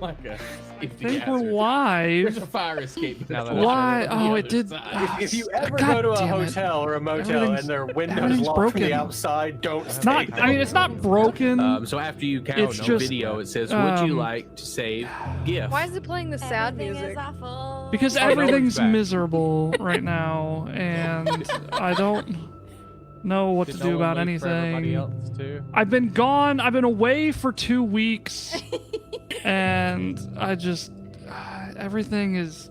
like a. I think we're live. There's a fire escape. Why? Oh, it did. If you ever God go to a damn it. hotel or a motel and their windows locked from the outside, don't stay. I mean, it's not broken. So after you count It's on just, video, it says, "Would you like to save gift?" Why is it playing the sad music? Because everything's miserable right now, and I don't know what to do about anything. I've been gone. I've been away for 2 weeks, and I just everything is.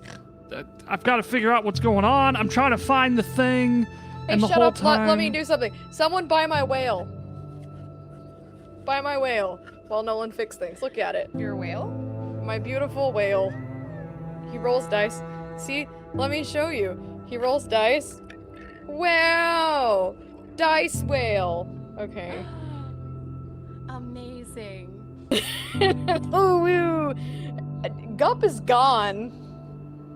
I've got to figure out what's going on. I'm trying to find the thing, and the shut whole up. time. Let me do something. Someone buy my whale. Buy my whale while Nolan fix things. Look at it. Your whale? My beautiful whale. He rolls dice. See? Let me show you. He rolls dice. Wow! Dice whale. Okay. Amazing. Ooh, ooh. Gup is gone.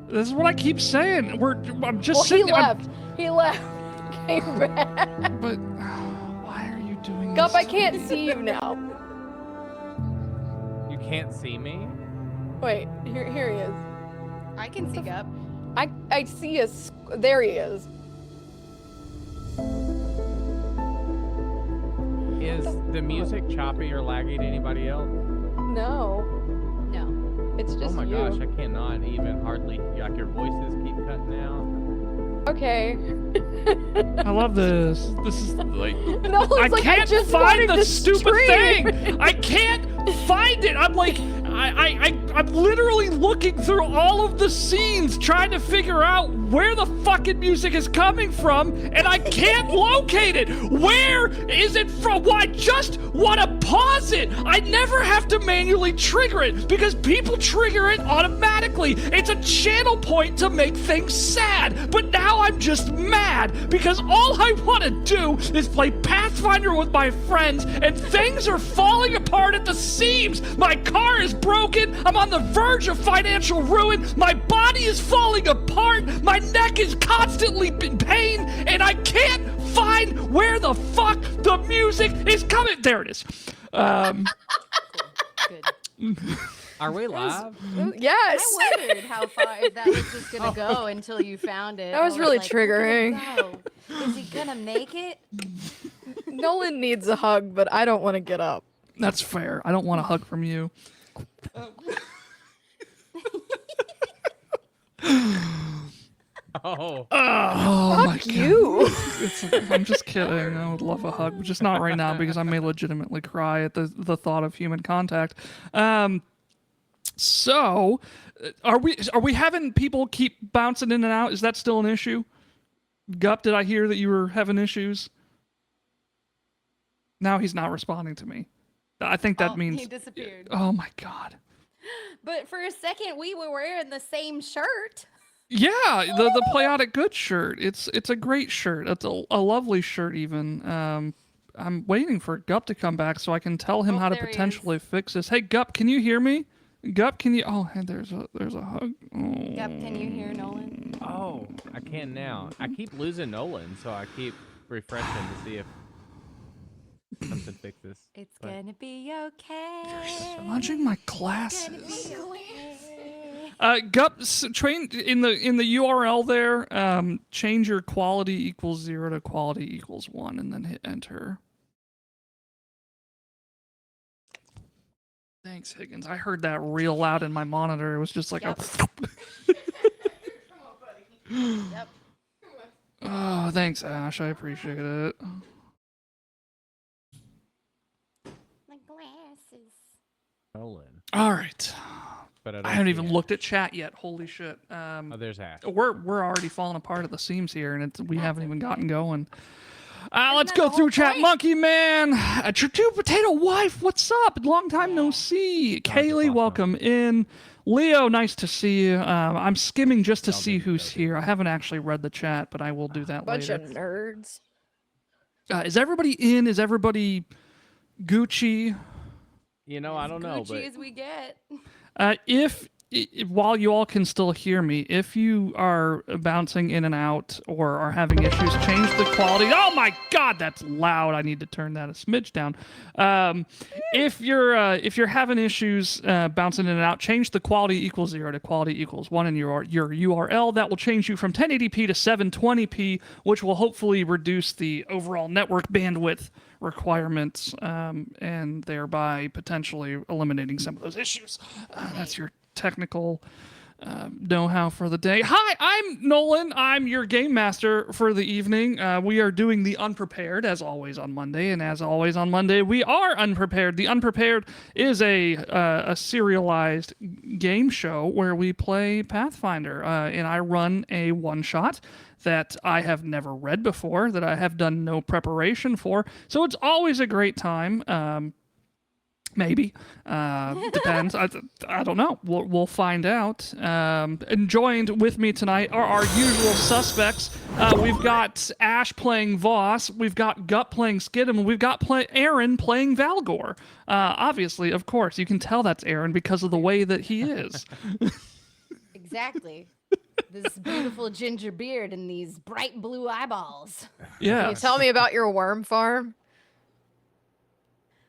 This is what I keep saying. I'm just Well, sitting. he left. He left. Came back. But why are you doing Gup, this? I can't see you now. You can't see me? Wait, here he is. I can see Gup. I see us. There he is. Is the music choppy or laggy to anybody else? No. No. It's just Oh my you. gosh, I cannot even hardly, like your voices keep cutting out. Okay. I love this. This is like No, I like, can't just find wanted the to stupid stream. thing. I can't find it. I'm like I'm literally looking through all of the scenes trying to figure out where the fucking music is coming from, and I can't locate it. Where is it from? Well, I just want to pause it. I never have to manually trigger it because people trigger it automatically. It's a channel point to make things sad. But now I'm just mad because all I want to do is play Pathfinder with my friends, and things are falling apart at the seams. My car is broken. I'm on the verge of financial ruin. My body is falling apart. My neck is constantly in pain, and I can't find where the fuck the music is coming. There it is. Good. Are we live? Yes. I wondered how far that was just gonna go until you found it. That was I really like, triggering. where'd it go? Is he gonna make it? Nolan needs a hug, but I don't want to get up. That's fair. I don't want a hug from you. Oh. Oh my god. You. I'm just kidding. I would love a hug, but just not right now because I may legitimately cry at the thought of human contact. So, are we having people keep bouncing in and out? Is that still an issue? Gup, did I hear that you were having issues? Now he's not responding to me. I think that means he disappeared. Oh my god. But for a second, we were wearing the same shirt. Yeah, the Playotic Good shirt. It's a great shirt. It's a lovely shirt even. I'm waiting for Gup to come back so I can tell him how to there he potentially fix this. Hey Gup, can you hear me? Gup, can you? Oh, hey, there's a hug. Oh. Gup, can you hear Nolan? Oh, I can now. I keep losing Nolan, so I keep refreshing to see if something fixes. It's gonna be okay. Smudging my glasses. Gonna be okay. Gup, train in the URL there. Change your quality equals 0 to quality equals 1, and then hit enter. Thanks, Higgins. I heard that real loud in my monitor. It was just like Yep. Yep. Oh, thanks, Ash. I appreciate it. My glasses. Nolan. All right. But I haven't even looked at chat yet. Holy shit. Oh, there's Ash. We're already falling apart at the seams here, and we haven't even gotten going. Let's that go the through whole chat. point? Monkey Man, True Potato Wife, what's up? Long time no see. Kaylee, welcome in. Leo, nice to see you. I'm skimming just to see who's here. I haven't actually read the chat, but I will do that Bunch later. of nerds. Is everybody in? Is everybody Gucci? You know, I don't know, Gucci but as we get. If while you all can still hear me, if you are bouncing in and out or are having issues, change the quality. Oh my God, that's loud. I need to turn that a smidge down. If you're having issues bouncing in and out, change the quality equals 0 to quality equals 1 in your URL. That will change you from 1080p to 720p, which will hopefully reduce the overall network bandwidth requirements and thereby potentially eliminating some of those issues. That's your technical know-how for the day. Hi, I'm Nolan. I'm your game master for the evening. We are doing the Unprepared as always on Monday, and as always on Monday, we are unprepared. The Unprepared is a serialized game show where we play Pathfinder, and I run a one-shot that I have never read before, that I have done no preparation for. So it's always a great time. Maybe. Depends. I don't know. We'll find out. And joined with me tonight are our usual suspects. We've got Ash playing Voss. We've got Gut playing Skid. And we've got Aaron playing Valgor. Obviously, of course, you can tell that's Aaron because of the way that he is. Exactly. This beautiful ginger beard and these bright blue eyeballs. Yeah. Can you tell me about your worm farm?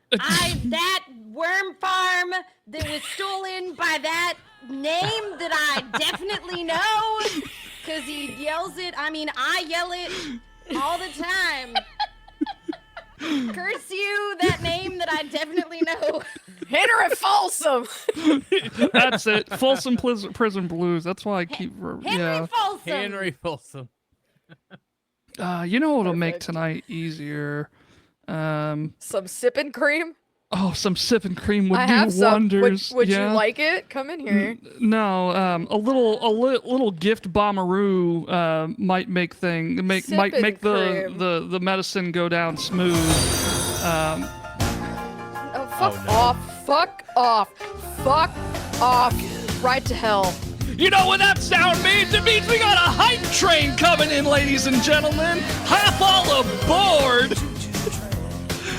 That worm farm that was stolen by that name that I definitely know, because he yells it. I mean, I yell it all the time. Curse you, that name that I definitely know. Henry Folsom. That's it. Folsom Prison Blues. That's why I keep. Henry Folsom. Henry Folsom. You know what'll make Perfect. tonight easier? Some sipping cream. Oh, some sipping cream would I do have some. wonders. Would yeah. you like it? Come in here. No, a little gift bombaroo might make Sipping make cream. the medicine go down smooth. Oh, fuck off. Fuck off. Fuck off. Right to hell. You know what that sound means? It means we got a hype train coming in, ladies and gentlemen. Hop all aboard.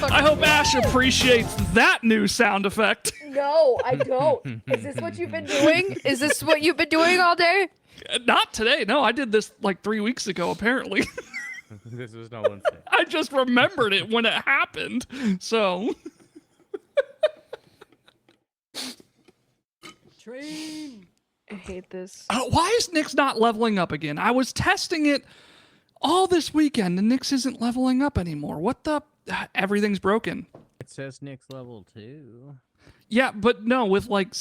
I hope Ash appreciates that new sound effect. No, I don't. Is this what you've been doing? Is this what you've been doing all day? Not today. No, I did this like 3 weeks ago, apparently. This was Nolan's day. I just remembered it when it happened. So. Train. I hate this. Why is Nyx not leveling up again? I was testing it all this weekend, and Nyx isn't leveling up anymore. What the? Everything's broken. It says Nick's level 2. Yeah, but no, with like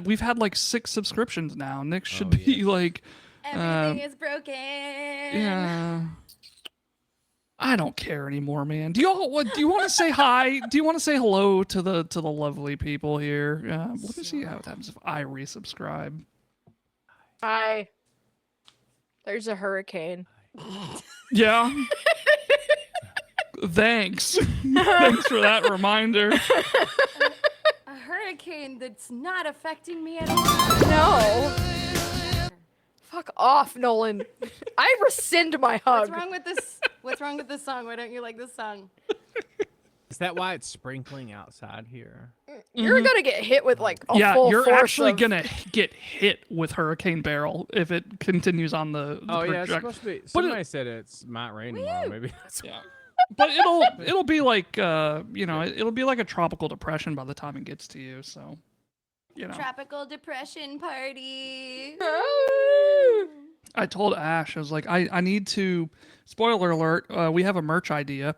we've had like 6 subscriptions now. Nyx should be like. Everything is broken. Yeah. I don't care anymore, man. Do you want to say hi? Do you want to say hello to the lovely people here? Let me see how it happens if I resubscribe. Hi. There's a hurricane. Yeah. Thanks. Thanks for that reminder. A hurricane that's not affecting me at all. No. Fuck off, Nolan. I rescind my hug. What's wrong with this? What's wrong with this song? Why don't you like this song? Is that why it's sprinkling outside here? You're gonna get hit with like a Yeah, full you're force actually of... gonna get hit with Hurricane Barrel if it continues on the Oh yeah, it's project- supposed to be. But Somebody said it might rain tomorrow. Maybe that's Yeah. But it'll be like it'll be like a tropical depression by the time it gets to you. So, Tropical depression party. I told Ash, I was like, I need to. Spoiler alert: we have a merch idea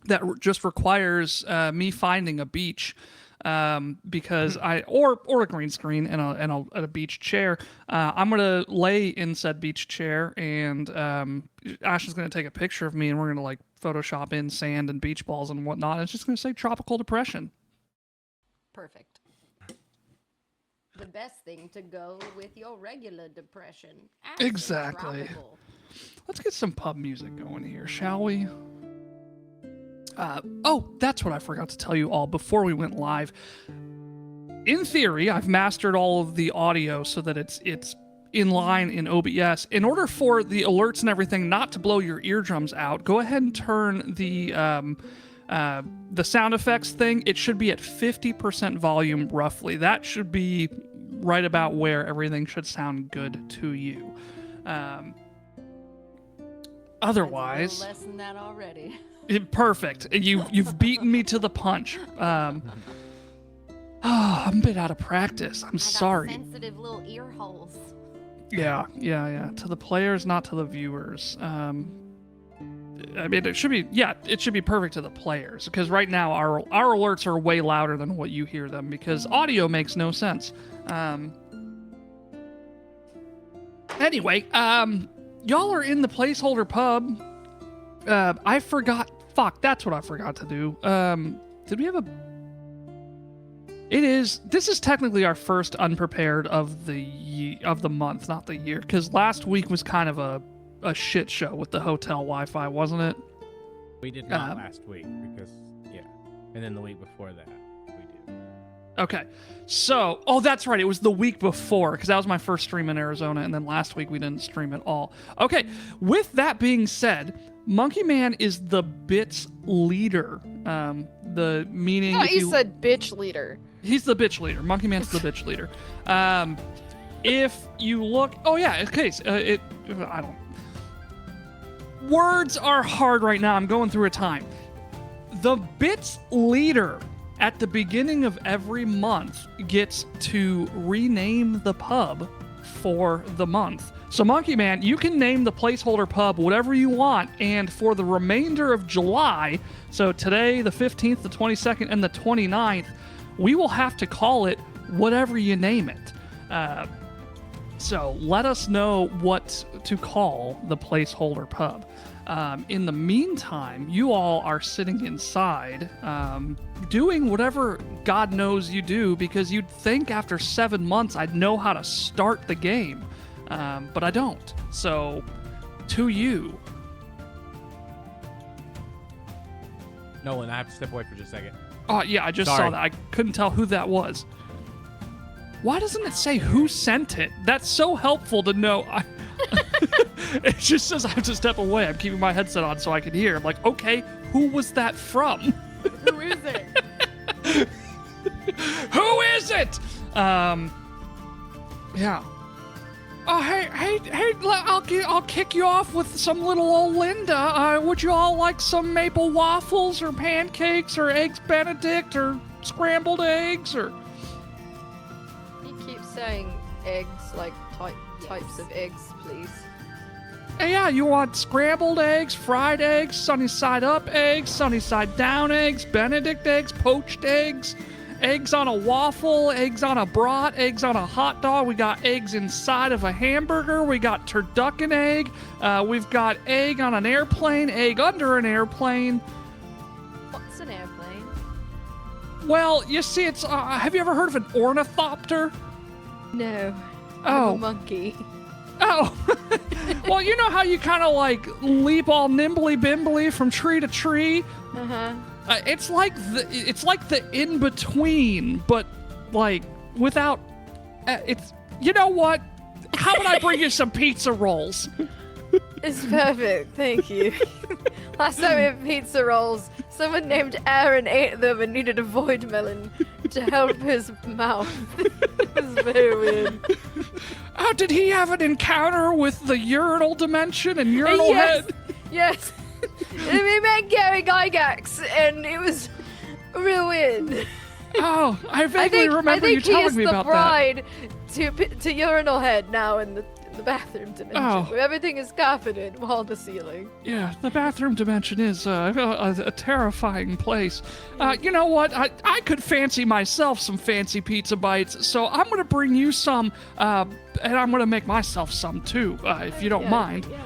that just requires me finding a beach. Because or a green screen and a beach chair. I'm gonna lay in said beach chair, and Ash is gonna take a picture of me, and we're gonna like Photoshop in sand and beach balls and whatnot. And it's just gonna say tropical depression. Perfect. The best thing to go with your regular depression. Acid Exactly. tropical. Let's get some pub music going here, shall we? Oh, that's what I forgot to tell you all before we went live. In theory, I've mastered all of the audio so that it's in line in OBS. In order for the alerts and everything not to blow your eardrums out, go ahead and turn the sound effects thing. It should be at 50% volume roughly. That should be right about where everything should sound good to you. Otherwise, less than that already. Perfect. You've beaten me to the punch. I'm a bit out of practice. I'm sorry. Sensitive little ear holes. Yeah. To the players, not to the viewers. I mean, it should be perfect to the players, because right now our alerts are way louder than what you hear them, because audio makes no sense. Anyway, y'all are in the placeholder pub. I forgot. Fuck, that's what I forgot to do. Did we have a... This is technically our first unprepared of the month, not the year, because last week was kind of a shit show with the hotel Wi-Fi, wasn't it? We did not last week because, yeah. And then the week before that, we did. Okay. So, that's right. It was the week before, because that was my first stream in Arizona, and then last week we didn't stream at all. Okay. With that being said, Monkey Man is the bits leader. The meaning... No, you said bitch leader. He's the bitch leader. Monkey Man's the bitch leader. If you look... Oh, yeah. Okay. I don't... Words are hard right now. I'm going through a time. The bits leader at the beginning of every month gets to rename the pub for the month. So Monkey Man, you can name the placeholder pub whatever you want, and for the remainder of July, so today, the 15th, the 22nd, and the 29th, we will have to call it whatever you name it. So let us know what to call the placeholder pub. In the meantime, you all are sitting inside, doing whatever God knows you do, because you'd think after 7 months I'd know how to start the game, but I don't. So, to you. Nolan, I have to step away for just a second. Oh, yeah, I just saw that. I couldn't tell who that was. Why doesn't it say who sent it? That's so helpful to know. It just says I have to step away. I'm keeping my headset on so I can hear. I'm like, okay, who was that from? Who is it? Who is it? Yeah. Oh, hey, I'll kick you off with some little old Linda. Would you all like some maple waffles or pancakes or eggs Benedict or scrambled eggs or... He keeps saying eggs, like types of eggs, please. Yeah, you want scrambled eggs, fried eggs, sunny side up eggs, sunny side down eggs, Benedict eggs, poached eggs, eggs on a waffle, eggs on a brat, eggs on a hot dog. We got eggs inside of a hamburger. We got turducken egg. We've got egg on an airplane, egg under an airplane. What's an airplane? Well, you see, it's... have you ever heard of an ornithopter? No. Oh. I'm a monkey. Oh, well, you know how you kind of like leap all nimbly bimbly from tree to tree? Uh-huh. It's like the in between, but like without. It's, you know what? How about I bring you some pizza rolls? It's perfect, thank you. Last time we had pizza rolls, someone named Aaron ate them and needed a void melon to help his mouth. It was very weird. Oh, did he have an encounter with the urinal dimension and urinal head? Yes. We met Gary Gygax, and it was real weird. Oh, I vaguely remember you telling me about that. I think he is the bride to urinal head now in the bathroom dimension, where everything is carpeted wall to ceiling. Yeah, the bathroom dimension is a terrifying place. You know what? I could fancy myself some fancy pizza bites, so I'm going to bring you some, and I'm going to make myself some too, if you don't mind. Yeah,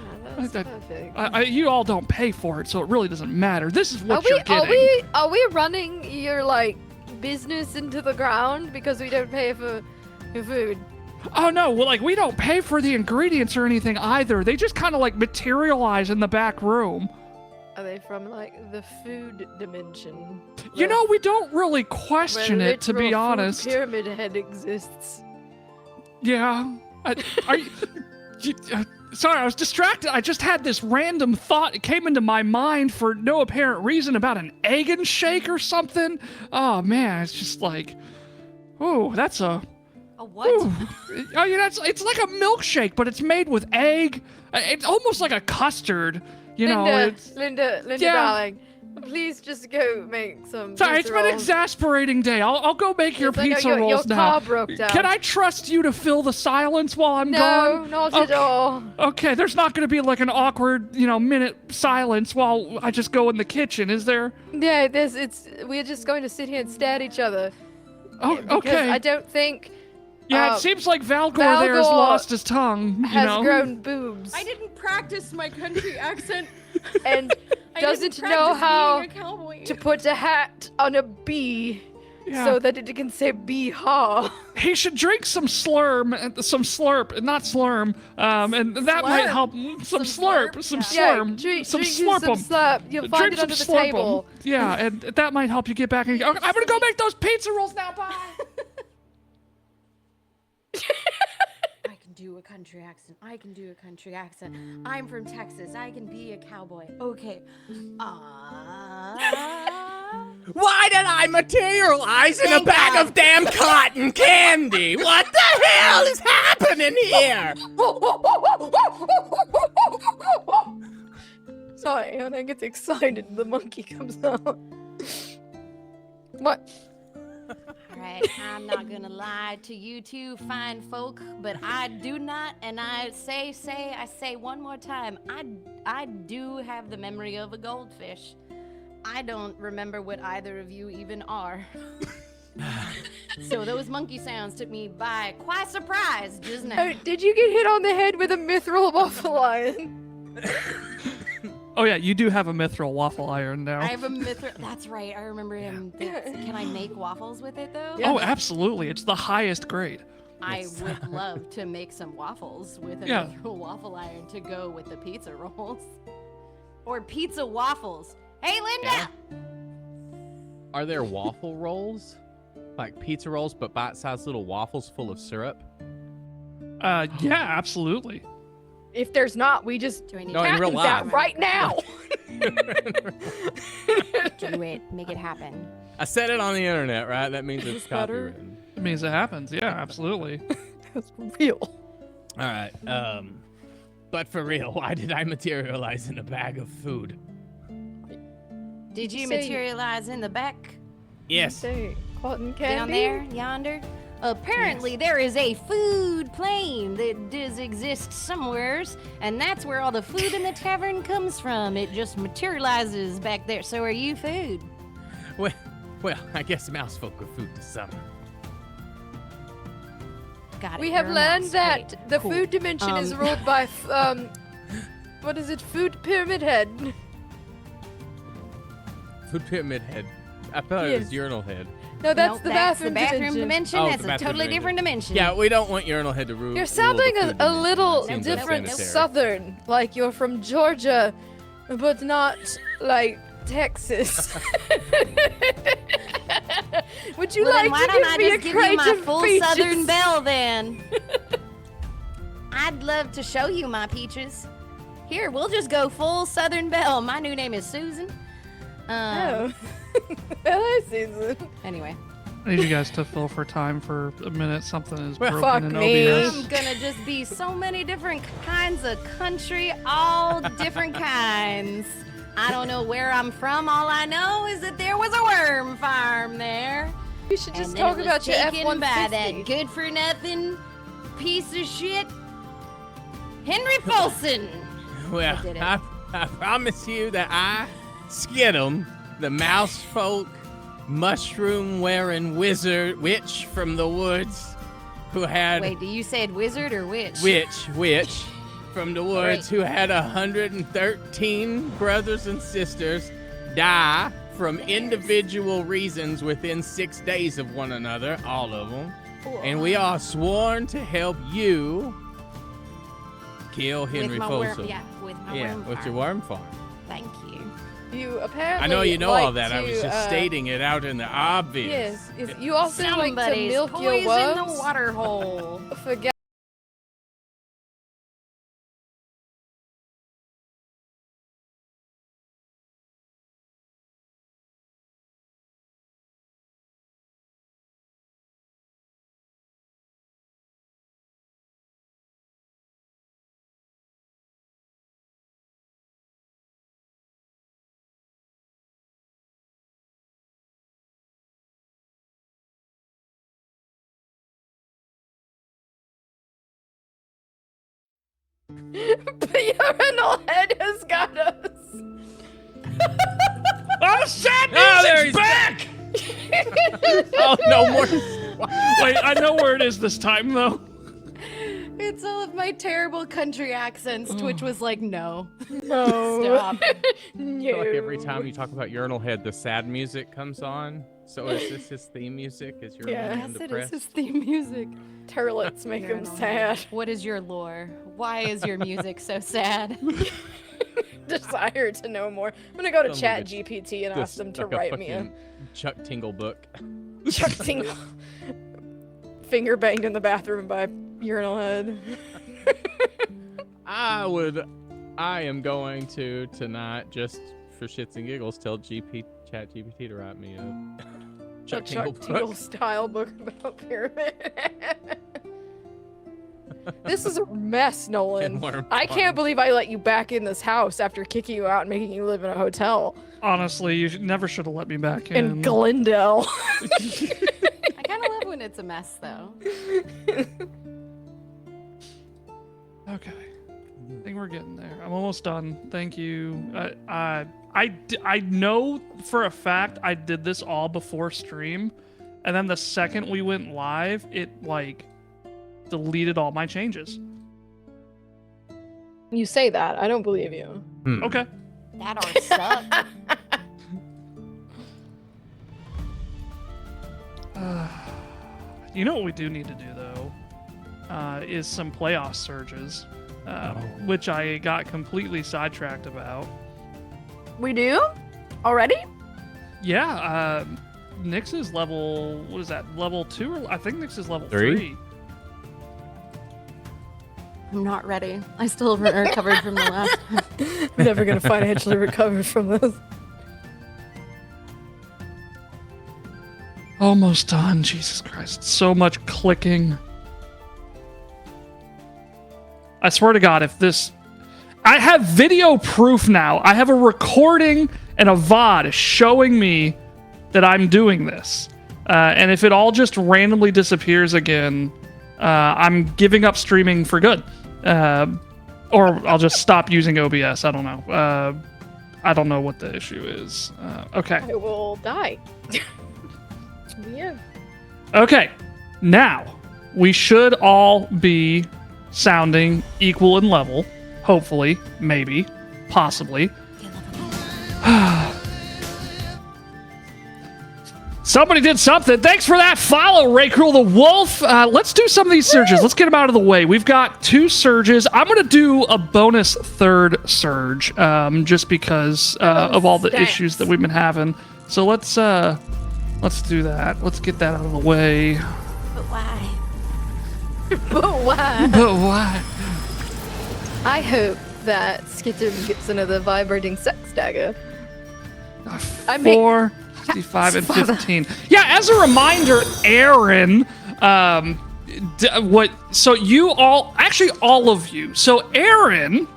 that's perfect. You all don't pay for it, so it really doesn't matter. This is what you're getting. Are we running your, like, business into the ground because we don't pay for your food? Oh no, well, like, we don't pay for the ingredients or anything either. They just kind of like materialize in the back room. Are they from like the food dimension? You know, we don't really question it, to be honest. Pyramid head exists. Yeah. Are you, sorry, I was distracted. I just had this random thought. It came into my mind for no apparent reason about an egg and shake or something. Oh man, it's just like, oh, that's a A what? Oh, yeah, it's like a milkshake, but it's made with egg. It's almost like a custard. You know, it's. Linda, Yeah. darling, please just go make some. Sorry, pizza it's been an rolls. exasperating day. I'll go make your Yes, I know pizza your rolls now. car broke down. Can I trust you to fill the silence while I'm No, gone? not at all. Okay, there's not going to be like an awkward, minute silence while I just go in the kitchen, is there? Yeah, we're just going to sit here and stare at each other. Oh, Because okay. I don't think Yeah, it seems like Valgor there has Valgor lost his tongue. has grown boobs. I didn't practice my country accent. And I doesn't didn't know practice how being a cowboy. to put a hat on a bee Yeah. so that it can say bee-haw. He should drink some slurp, and that might Slurp? help. Some slurp, slurp? some Yeah. slurp, drink some you slurp 'em. some slurp. You'll find Drink it some under the slurp 'em. table. Yeah, and that might help you get back. Okay, I'm gonna go make those pizza rolls now. Bye. I can do a country accent. I'm from Texas. I can be a cowboy. Okay. Why did I materialize in a bag of damn cotton candy? What the hell is happening here? Sorry, when I get excited, the monkey comes out. What? Alright, I'm not gonna lie to you two fine folk, but I do not, and I say one more time, I do have the memory of a goldfish. I don't remember what either of you even are. So those monkey sounds took me by quite surprise just now. Oh, did you get hit on the head with a mithril waffle iron? Oh yeah, you do have a mithril waffle iron now. I have a mithril. That's right. I remember him. Can I make waffles with it though? Oh, absolutely. It's the highest grade. I would love to make some waffles with a Yeah. mithril waffle iron to go with the pizza rolls, or pizza waffles. Hey, Linda. Are there waffle rolls? Like pizza rolls, but bite-sized little waffles full of syrup? Yeah, absolutely. If there's not, we just Do I need No, to in real patent that life. right now. do it? Make it happen. I said it on the internet, right? That means it's better? copywritten. It means it happens. Yeah, absolutely. That's real. All right. But for real, why did I materialize in a bag of food? Did you Say- materialize in the back? Yes. Say, cotton candy. Down there, yonder? Apparently, there is a food plane that does exist somewheres, and that's where all the food in the tavern comes from. It just materializes back there. So are you food? Well, I guess mouse folk are food to some. Got it. We have you're a learned mouse. that Great. the Cool. food dimension is ruled by, what is it? Food Pyramid Head. Food pyramid head. I thought it was Yes. urinal head. No, that's Nope, the that's bathroom, the bathroom dimension. dimension. Oh, That's the a bathroom totally dimension. different dimension. Yeah, we don't want urinal head to rule. You're sounding a little Seems different unsanitary. southern, like you're from Georgia, but not like Texas. Would you Well, then like why to don't I give me a just give you crate my of full peaches? Southern belle then? I'd love to show you my peaches. Here, we'll just go full Southern belle. My new name is Susan. Oh. Hello, Susan. Anyway, I need you guys to fill for time for a minute. Something is Well, broken fuck in me. OBS. I'm gonna just be so many different kinds of country, all different kinds. I don't know where I'm from. All I know is that there was a worm farm there. We should just and then talk it was about your taken by that F-150. good-for-nothing piece of shit, Henry Folsom. Well, did it. I promise you that I, Skidum, the mouse folk, mushroom-wearing witch from the woods, who had Wait, do you said wizard or witch? witch from the woods, Right. who had 113 brothers and sisters die from individual reasons within 6 days of one another, all of them. And we are sworn to help you kill Henry with my Folsom. worm, yeah, with my Yeah, worm with farm. your worm farm. Thank you. You apparently I know you know like all that. I was to, just stating it out in the obvious. Yes, you also like to Somebody's milk your poison worms. the water hole. Forget The urinal head has got us. Oh, sad there music's he's back! Oh, no more. Wait, I know where it is this time, though. It's all of my terrible country accents. Twitch was like, no. No. Stop. I feel like every time you talk about urinal head, the sad music comes on. So is this his theme music? Is your Yeah. Yes, it is depressed? his theme music. Turlets make him Urinal sad. head. What is your lore? Why is your music so sad? Desire to know more. I'm gonna go to Sounds Chat like GPT and ask Just them to like a write me a fucking Chuck Tingle book. Chuck Tingle. Finger banged in the bathroom by urinal head. I am going to tonight, just for shits and giggles, tell Chat GPT to write me a Chuck Tingle Chuck Tingle book. style book about pyramid. This is a mess, Nolan. Worm I can't farm. believe I let you back in this house after kicking you out and making you live in a hotel Honestly, you never should have let me back in. in Glendale. I kind of love when it's a mess, though. Okay. I think we're getting there. I'm almost done. Thank you. I know for a fact I did this all before stream, and then the second we went live, it like deleted all my changes. You say that. I don't believe you. Okay. That art sucked. You know what we do need to do though, is some playoff surges, which I got completely sidetracked about. We do? Already? Yeah, Nyx is level, what is that, level 2? Or I think Nyx is level 3. 3. I'm not ready. I still haven't recovered from the last one. I'm never gonna financially recover from this. Almost done, Jesus Christ. So much clicking. I swear to God, if this... I have video proof now. I have a recording and a VOD showing me that I'm doing this. And if it all just randomly disappears again, I'm giving up streaming for good. Or I'll just stop using OBS. I don't know. I don't know what the issue is. Okay. I will die. Yeah. Okay. Now, we should all be sounding equal in level. Hopefully. Maybe. Possibly. Somebody did something. Thanks for that follow, Ray Cruel the Wolf. Let's do some of these surges. Let's get them out of the way. We've got 2 surges. I'm going to do a bonus 3rd surge, just because of all the Stats. issues that we've been having. So let's do that. Let's get that out of the way. But why? But why? But why? I hope that Skittim gets another vibrating sex dagger. I make 4, 55, and 15. Yeah, as a reminder, Aaron, so you all, actually all of you. So Aaron,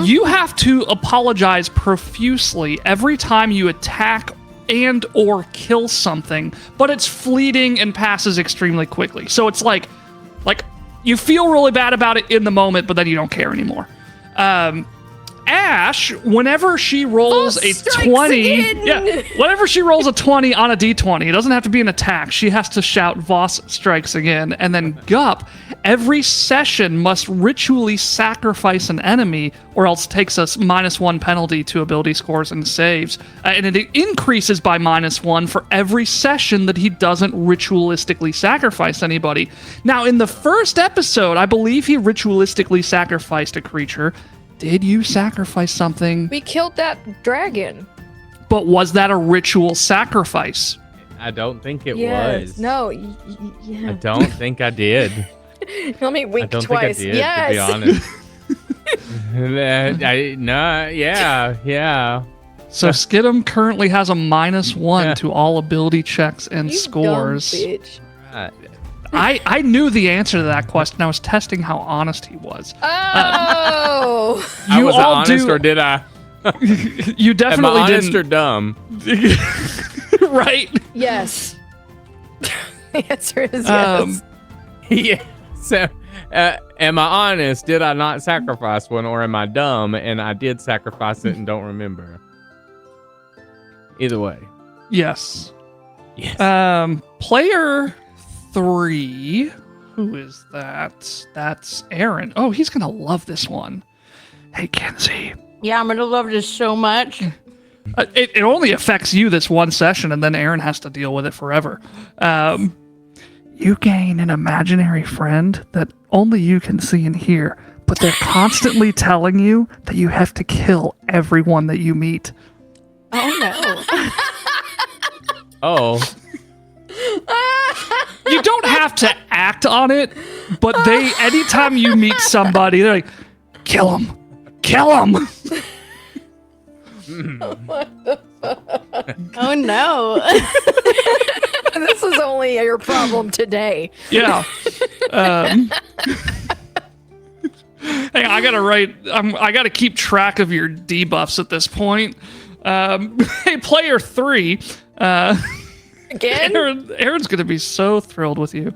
you have to apologize profusely every time you attack and or kill something, but it's fleeting and passes extremely quickly. So it's like you feel really bad about it in the moment, but then you don't care anymore. Ash, whenever she rolls a 20, whenever she rolls a 20 on a d20, it doesn't have to be an attack. She has to shout Voss strikes again. And then Gup, every session must ritually sacrifice an enemy or else takes us -1 penalty to ability scores and saves. And it increases by -1 for every session that he doesn't ritualistically sacrifice anybody. Now, in the first episode, I believe he ritualistically sacrificed a creature. Did you sacrifice something? We killed that dragon. But was that a ritual sacrifice? I don't think it Yes. was. No. I Yeah. don't think I did. Let me I wink don't twice. think I did, Yes. to be honest. Yeah. So Skidum currently has a -1 Yeah. to all ability checks and You scores. dumb bitch. Right. I knew the answer to that question. I was testing how honest he was. Oh. I You was all honest, do. or did I? You Am definitely I honest didn't. or dumb? Right? Yes. The answer is yes. Yeah. So Am I honest? Did I not sacrifice one, or am I dumb and I did sacrifice it and don't remember? Either way. Yes. Yes. Player 3. Who is that? That's Aaron. Oh, he's gonna love this one. Hey, Kenzie. Yeah, I'm gonna love this so much. It only affects you this one session, and then Aaron has to deal with it forever. You gain an imaginary friend that only you can see and hear, but they're constantly telling you that you have to kill everyone that you meet. Oh no. Oh. You don't have to act on it, but anytime you meet somebody, they're like, kill him. Kill him. Oh no. This is only your problem today. Yeah. Hang on, I gotta keep track of your debuffs at this point. Hey, player 3. Again? Aaron's gonna be so thrilled with you.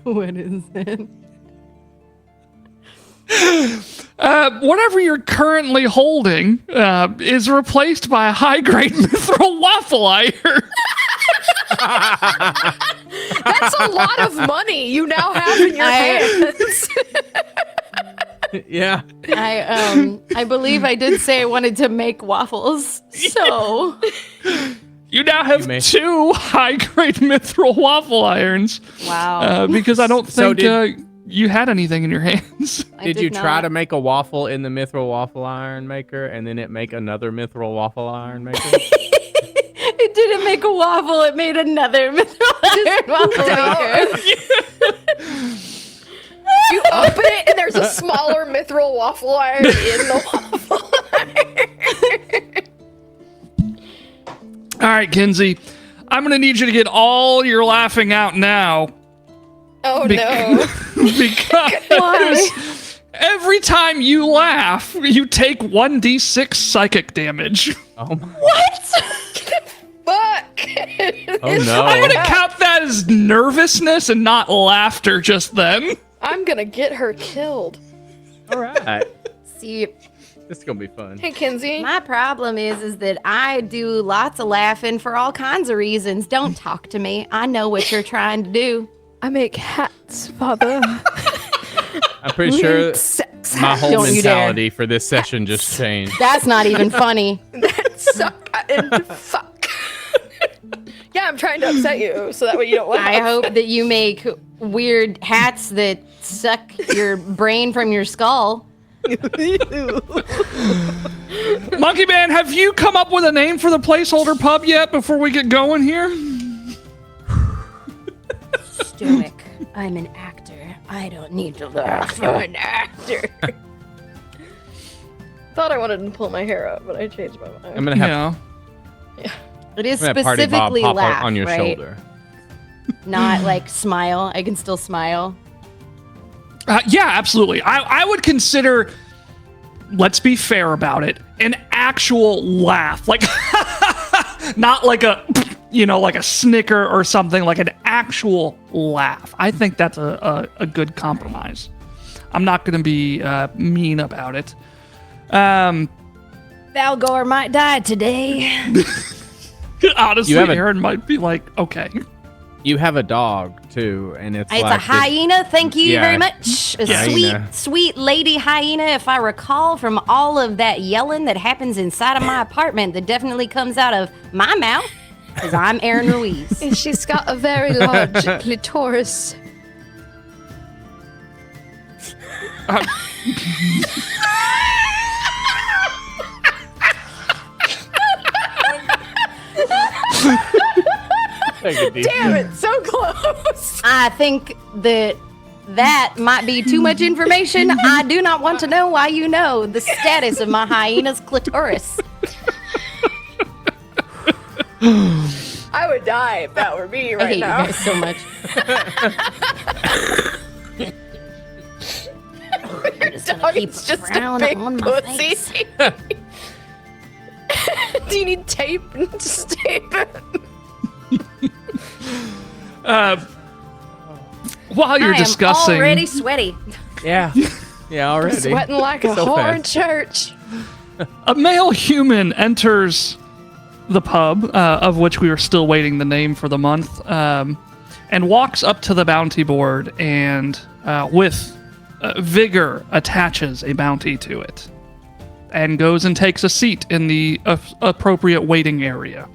What is it? Whatever you're currently holding is replaced by a high-grade mithril waffle iron. That's a lot of money you now have in your hands. Yeah. I believe I did say I wanted to make waffles. So You now have 2 high-grade mithril waffle irons. wow. Because I don't So think you had anything in your hands. I Did you try not. to make a waffle in the mithril waffle iron maker and then it make another mithril waffle iron maker? It didn't make a waffle. It made another mithril iron waffle maker. You open it and there's a smaller mithril waffle iron in the waffle iron. All right, Kinsey. I'm going to need you to get all your laughing out now. Oh no. Because every time you laugh, you take 1d6 psychic damage. Oh my. Fuck. Oh no. I'm going to count that as nervousness and not laughter just then. I'm gonna get her killed. All right. See, This is gonna be fun. Hey, Kinsey. my problem is that I do lots of laughing for all kinds of reasons. Don't talk to me. I know what you're trying to do. I make hats, Father. I'm pretty sure Sex my hats whole Don't you dare. mentality for this session just changed. That's not even funny. that suck and fuck. Yeah, I'm trying to upset you so that way you don't laugh. I hope that you make weird hats that suck your brain from your skull. Monkey Man, have you come up with a name for the placeholder pub yet before we get going here? Stoic. I'm an actor. I don't need to laugh. I'm an actor. Thought I wanted to pull my hair out, but I changed my mind. I'm gonna have, It is I'm gonna have Party Bob specifically pop laugh, on your right? shoulder. Not like smile. I can still smile. Yeah, absolutely. I would consider, let's be fair about it, an actual laugh. Like, not like a, like a snicker or something, like an actual laugh. I think that's a good compromise. I'm not going to be mean about it. Valgor might die today. Honestly, You have a- Aaron might be like, okay. You have a dog too, and it's It's like a hyena. Thank you Yeah. very much. A Hyena. sweet lady hyena. If I recall from all of that yelling that happens inside of my apartment, that definitely comes out of my mouth, because I'm Aaron Ruiz. She's got a very large clitoris. Take a deep- Damn it, so close. I think that might be too much information. I do not want to know why you know the status of my hyena's clitoris. I would die if that were me I right hate now. you guys so much. I'm just gonna keep Dog's just a frowning big on my pussy. face. Do you need tape? Just tape it. While you're I am discussing, already sweaty. Yeah. Yeah, already. Sweating like a So whore in fast. church. a male human enters the pub, of which we are still waiting the name for the month, and walks up to the bounty board and, with vigor, attaches a bounty to it, and goes and takes a seat in the appropriate waiting area.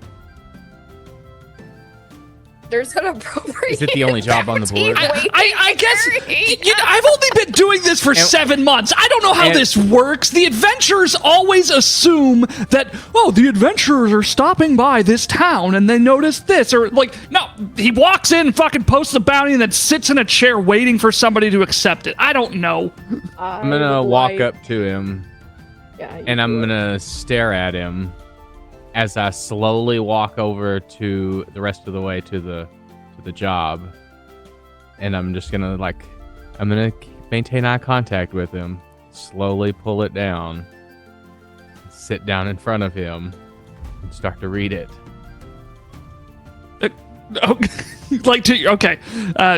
There's an appropriate. Is it the only job on the board? I guess I've only been doing this for 7 months. I don't know how this works. The adventurers always assume that, the adventurers are stopping by this town and they notice this. Or, no, he walks in, fucking posts the bounty, and then sits in a chair waiting for somebody to accept it. I don't know. I'm going to walk up to him, and I'm going to stare at him as I slowly walk over to the rest of the way to the job, and I'm just gonna maintain eye contact with him, slowly pull it down, sit down in front of him, and start to read it.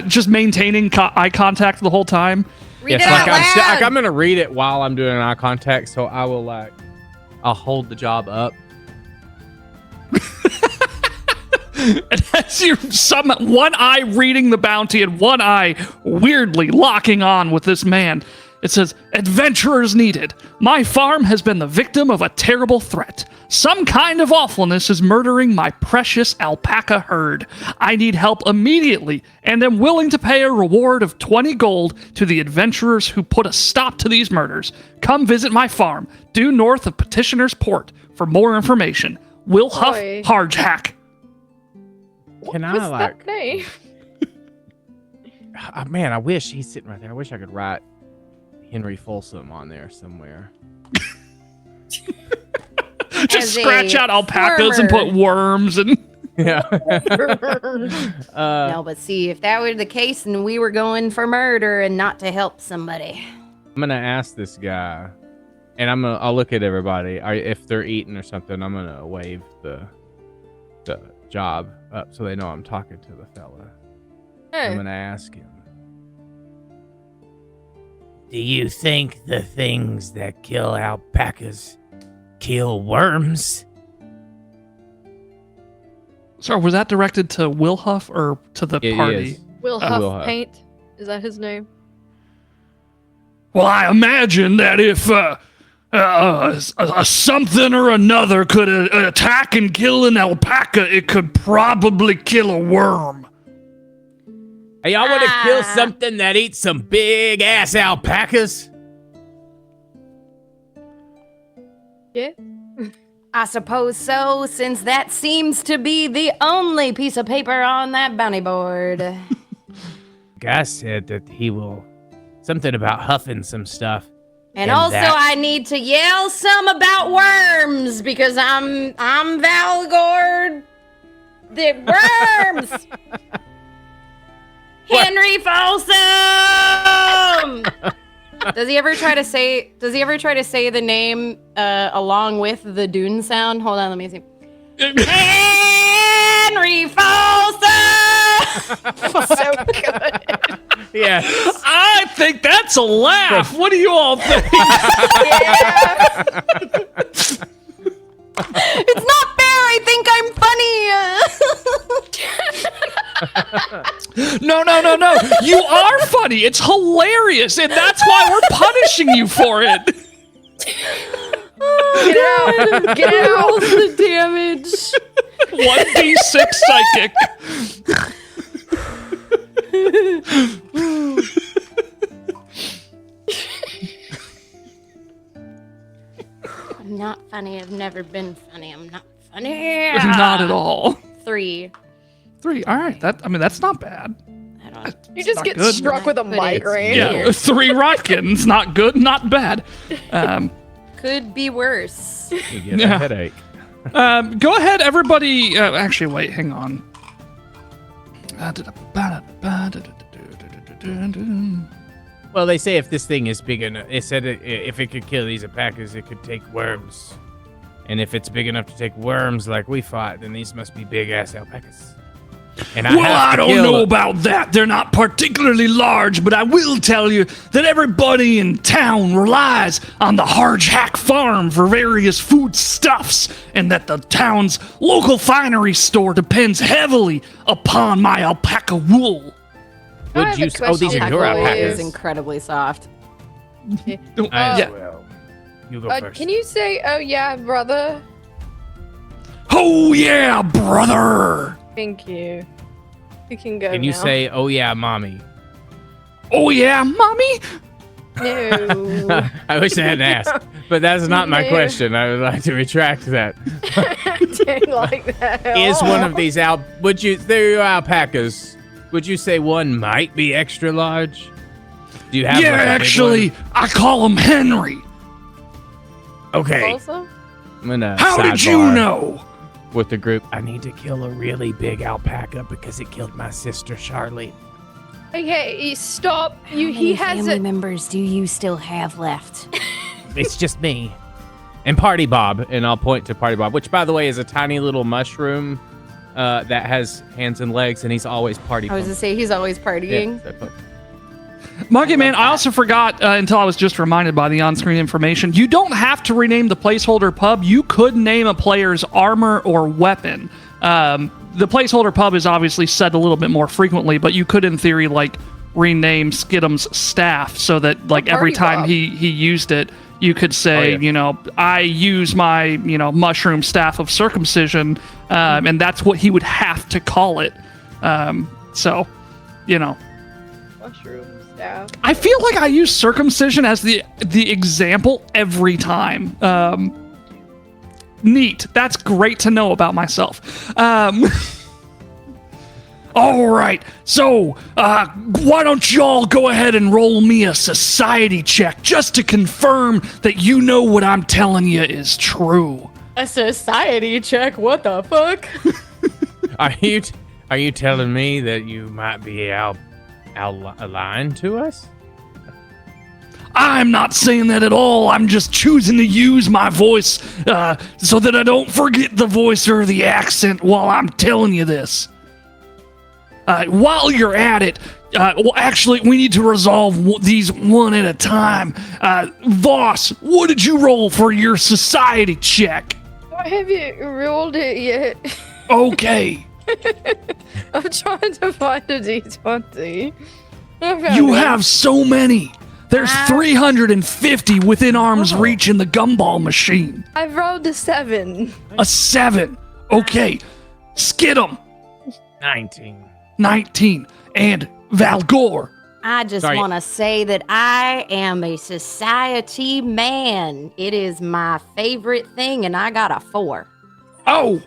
Just maintaining eye contact the whole time. Read it out loud. I'm gonna read it while I'm doing eye contact, so I'll hold the job up. And as you're one eye reading the bounty and one eye weirdly locking on with this man, it says, "Adventurers needed. My farm has been the victim of a terrible threat. Some kind of awfulness is murdering my precious alpaca herd. I need help immediately and am willing to pay a reward of 20 gold to the adventurers who put a stop to these murders. Come visit my farm, due north of Petitioner's Port, for more information. Will Huff Oi. Hardhack." Can What's I that name? Man, I wish he's sitting right there. I wish I could write Henry Folsom on there somewhere. Just As scratch a out alpacas and put farmer. worms and Yeah. No, but see, if that were the case and we were going for murder and not to help somebody. I'm gonna ask this guy, and I'll look at everybody. If they're eating or something, I'm gonna wave the job up so they know I'm talking to the fella. I'm Oh, gonna ask him, do you think the things that kill alpacas kill worms? Sorry, was that directed to Will Huff or to the It party? is. Will Will Huff Huff. Paint. Is that his name? Well, I imagine that if a something or another could attack and kill an alpaca, it could probably kill a worm. Hey, y'all want to kill something that eats some big ass alpacas? Yeah. I suppose so, since that seems to be the only piece of paper on that bounty board. Guy said that he will something about huffing some stuff. And And also, that- I need to yell some about worms because I'm Valgord. The worms. Henry Folsom. Does he ever try to say the name along with the Dune sound? Hold on, let me see. Henry Folsom. So good. Yeah. I think that's a laugh. What do you all think? Yeah. It's not fair. I think I'm funny. No. You are funny. It's hilarious, and that's why we're punishing you for it. Get out. Get out. Rolls the damage. 1d6 psychic. I'm not funny. I've never been funny. I'm not funny. Not at all. 3. 3. All right. That's not bad. I don't. You just not get good. struck with a But it's migraine. Yeah, 3 Rotkins. Not good, not bad. Could be worse. You get Yeah. a headache. Go ahead, everybody. Actually, wait, hang on. Well, they say if this thing is big enough, it said if it could kill these alpacas, it could take worms. And if it's big enough to take worms like we fought, then these must be big ass alpacas. And Well, I don't know about that. They're not particularly large, but I will tell you that everybody in town relies on the Hardjack farm for various foodstuffs, and that the town's local finery store depends heavily upon my alpaca wool. Would you? Oh, these are your Alpaca is alpacas. incredibly soft. Yeah. You go first. Can you say, "Oh yeah, brother"? Oh yeah, brother. Thank you. You can go Can you now. say, "Oh yeah, mommy"? Oh yeah, mommy. No. I wish I hadn't asked, but that's not my No. question. I would like to retract that. I didn't like that at Is all. one of these they're your alpacas? Would you say one might be extra large? Do you have? Yeah, like, a big actually, I call him Henry. one? Okay. Also? I'm gonna. How did you sidebar know? With the group, I need to kill a really big alpaca because it killed my sister Charlotte. Okay, stop. How He many has family it. members do you still have left? It's just me. And Party Bob, and I'll point to Party Bob, which, by the way, is a tiny little mushroom that has hands and legs, and he's always party. I was to say he's always partying. Monkey Man, I also forgot until I was just reminded by the on-screen information. You don't have to rename the placeholder pub. You could name a player's armor or weapon. The placeholder pub is obviously said a little bit more frequently, but you could, in theory, like rename Skidum's staff so that, like, every Party time Bob. he used it, you could say, yeah. you know, I use my, you know, mushroom staff of circumcision, and that's what he would have to call it. So, you know. Mushroom staff. I feel like I use circumcision as the example every time. Neat. That's great to know about myself. All right. So, why don't y'all go ahead and roll me a society check just to confirm that you know what I'm telling you is true. A society check? What the fuck? Are you telling me that you might be aligned to us? I'm not saying that at all. I'm just choosing to use my voice so that I don't forget the voice or the accent while I'm telling you this. While you're at it, well, actually, we need to resolve these one at a time. Voss, what did you roll for your society check? I haven't rolled it yet. Okay. I'm trying to find a D20. You have so many. There's 350 within arm's reach in the gumball machine. I've rolled a 7. A 7. Okay. Skidum, 19. And Valgor. I just Sorry. want to say that I am a society man. It is my favorite thing, and I got a 4. Oh.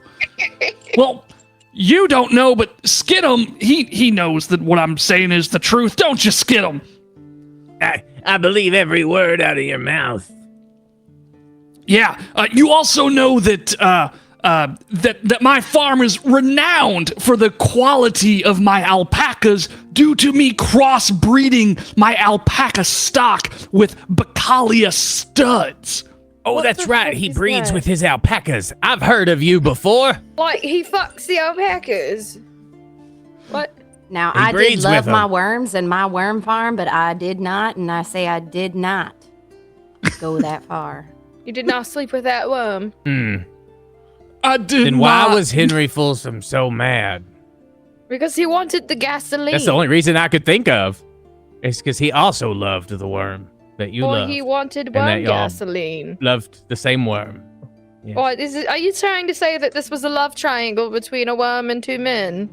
Well, you don't know, but Skidum, he knows that what I'm saying is the truth. Don't you, Skidum? I believe every word out of your mouth. Yeah. You also know that that my farm is renowned for the quality of my alpacas due to me crossbreeding my alpaca stock with Bacalia studs. Oh, What that's the right. fuck He is breeds that? with his alpacas. I've heard of you before. Like, he fucks the alpacas. What? Now, He I did breeds love with my 'em. worms and my worm farm, but I did not, and I say I did not go that far. You did not sleep with that worm. I did Then why was Henry Folsom so mad? Because he wanted the gasoline. That's the only reason I could think of. It's because he also loved the worm that you Or love. he wanted that worm y'all- gasoline. Loved the same worm. Yeah. What is it? Are you trying to say that this was a love triangle between a worm and 2 men?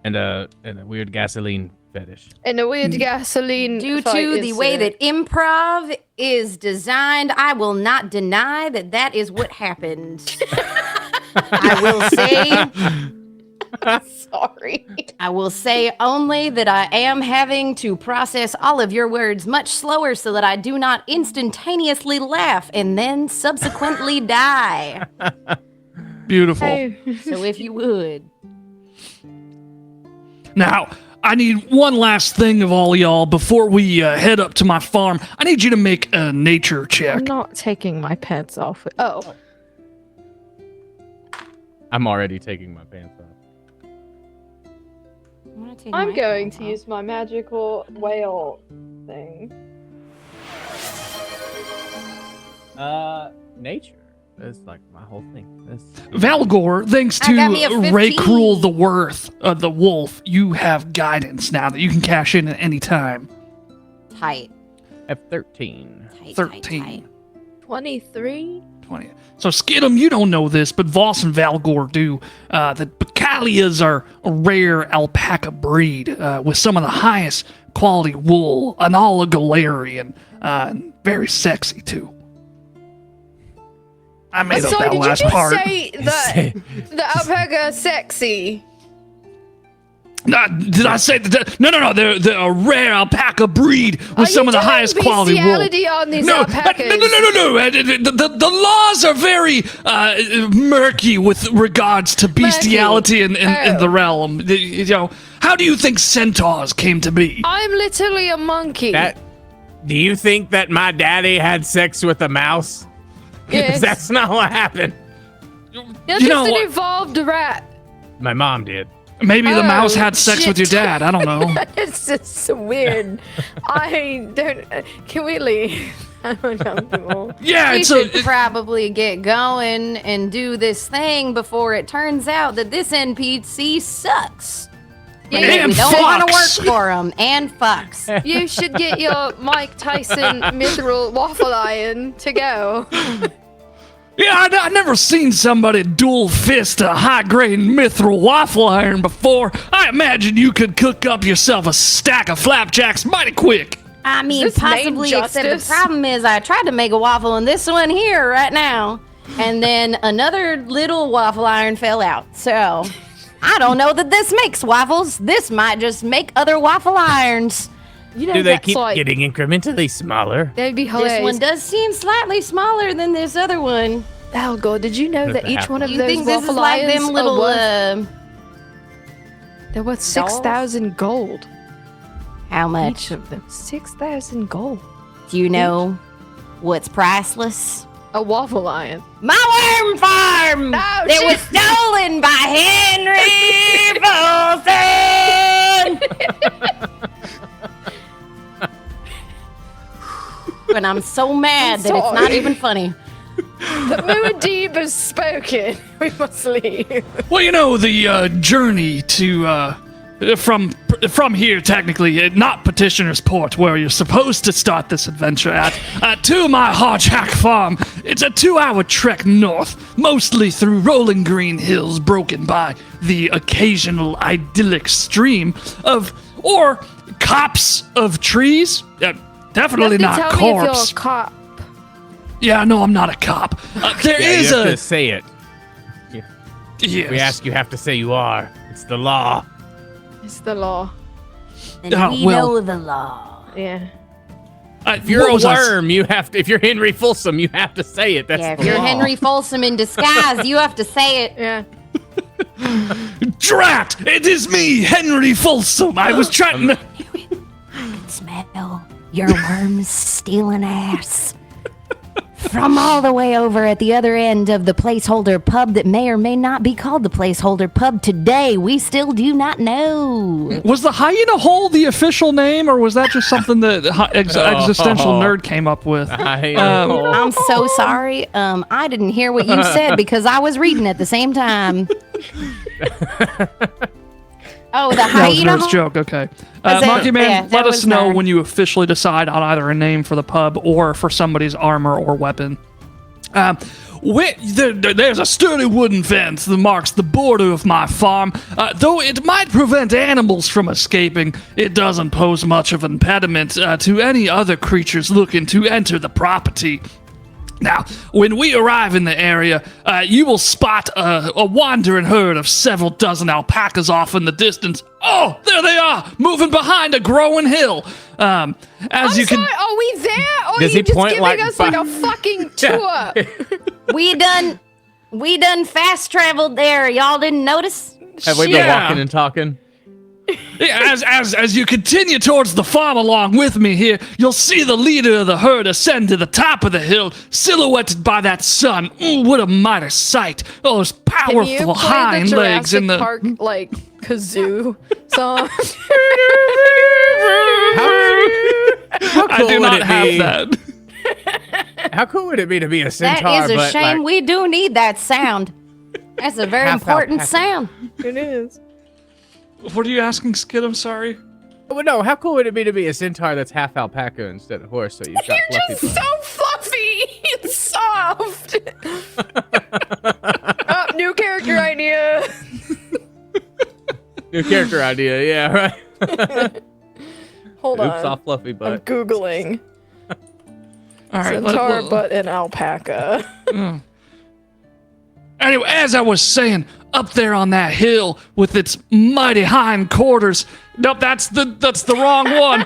And a weird gasoline fetish. And a weird gasoline Due fight to the way incident. that improv is designed, I will not deny that that is what happened. I will say only that I am having to process all of your words much slower so that I do not instantaneously laugh and then subsequently die. Beautiful. Hey. So if you would. Now, I need one last thing of all y'all before we head up to my farm. I need you to make a nature check. I'm not taking my pants off. Oh. I'm already taking my pants off. I'm going to use my magical whale thing. Nature. That's like my whole thing. Valgor, thanks I got me a to 15. Ray Cruel the Worth of the Wolf, you have guidance now that you can cash in at any time. Tight. F13. 13. 23? 20. So, Skidum, you don't know this, but Voss and Valgor do. The Bacalias are a rare alpaca breed with some of the highest quality wool, an oligogalarian, and very sexy, too. I made up that Did you last just part. say that the alpaca is sexy? Did I say that? No. They're a rare alpaca breed with some of the highest quality wool. bestiality on these alpacas? No. The laws are very murky with regards to bestiality in the realm. You know, how do you think centaurs came to be? I'm literally a monkey. Do you think that my daddy had sex with a mouse? Yes. That's not what happened. You're just an evolved rat. My mom did. Maybe the mouse had sex with your dad. I don't know. It's just so weird. I don't. Can we leave? I'm uncomfortable. Yeah, We should probably get going and do this thing before it turns out that this NPC sucks. And we don't want to fucks. work for him and fucks. You should get your Mike Tyson mithril waffle iron to go. Yeah, I never seen somebody dual fist a high-grade mithril waffle iron before. I imagine you could cook up yourself a stack of flapjacks mighty quick. I mean, Is this main possibly, except the justice? problem is I tried to make a waffle in this one here right now, and then another little waffle iron fell out. So, I don't know that this makes waffles. This might just make other waffle irons. You know, Do they that's keep like, getting incrementally smaller? That'd be hilarious. This one does seem slightly smaller than this other one. Algo, did you know Does that it each have one to of You those think this is waffle like irons them little, they're worth 6,000 gold. how Each much? of them. 6,000 gold. Do you know what's priceless? A waffle iron. My worm farm! No, that shit. was stolen by Henry Folsom! And I'm so mad that it's not sorry. even funny. The Muad'Dib has spoken. We must leave. Well, you know, the journey to from here, technically, not Petitioner's Port, where you're supposed to start this adventure at, to my Hodgehack farm. It's a 2-hour trek north, mostly through rolling green hills broken by the occasional idyllic stream or copse of trees. Definitely You have to not tell me if you're corpse. a cop. Yeah, no, I'm not a cop. There Yeah, is you have a to say it. yes. We ask, you have to say you are. It's the law. It's the law. And we well. know the law. Yeah. If you're what a was I s- worm, you have to. If you're Henry Folsom, you have to say it. That's Yeah, if the you're law. Henry Folsom in disguise, you have to say it. Yeah. Drat! It is me, Henry Folsom. I was trying to. Smell your worms stealing ass. From all the way over at the other end of the placeholder pub that may or may not be called the placeholder pub today, we still do not know. Was the hyena hole the official name, or was that just something that existential nerd came up with? I'm so sorry. I didn't hear what you said because I was reading at the same time. Oh, the That was hyena nerd's hole? joke. Okay, that- Monkey Man, yeah, that let us was know mine. when you officially decide on either a name for the pub or for somebody's armor or weapon. There's a sturdy wooden fence that marks the border of my farm. Though it might prevent animals from escaping, it doesn't pose much of an impediment to any other creatures looking to enter the property. Now, when we arrive in the area, you will spot a wandering herd of several dozen alpacas off in the distance. Oh, there they are, moving behind a growing hill. As I'm you sorry, can, are we there? Or are Does you he just point giving like us like a fucking tour? We done fast traveled there. Y'all didn't notice? Have we been Yeah. walking and talking? as you continue towards the farm along with me here, you'll see the leader of the herd ascend to the top of the hill, silhouetted by that sun. What a mighty sight! Those Can you powerful play hind the legs Jurassic in the. Park like kazoo so song. How I cool do would not it have be? that. How cool would it be to be a centaur? That is a but, shame. like, We do need that sound. That's a very Half important alpaca. sound. It is. What are you asking, Skid? I'm sorry. Well, no, how cool would it be to be a centaur that's half alpaca instead of horse? So you've got You're fluffy just so fluffy and soft. Oh, new character idea. New character idea, yeah, right. Hold Oops, on. all fluffy I'm butt. Googling. All right. Centaur butt and alpaca. Anyway, as I was saying, up there on that hill with its mighty hindquarters. Nope, that's the wrong one.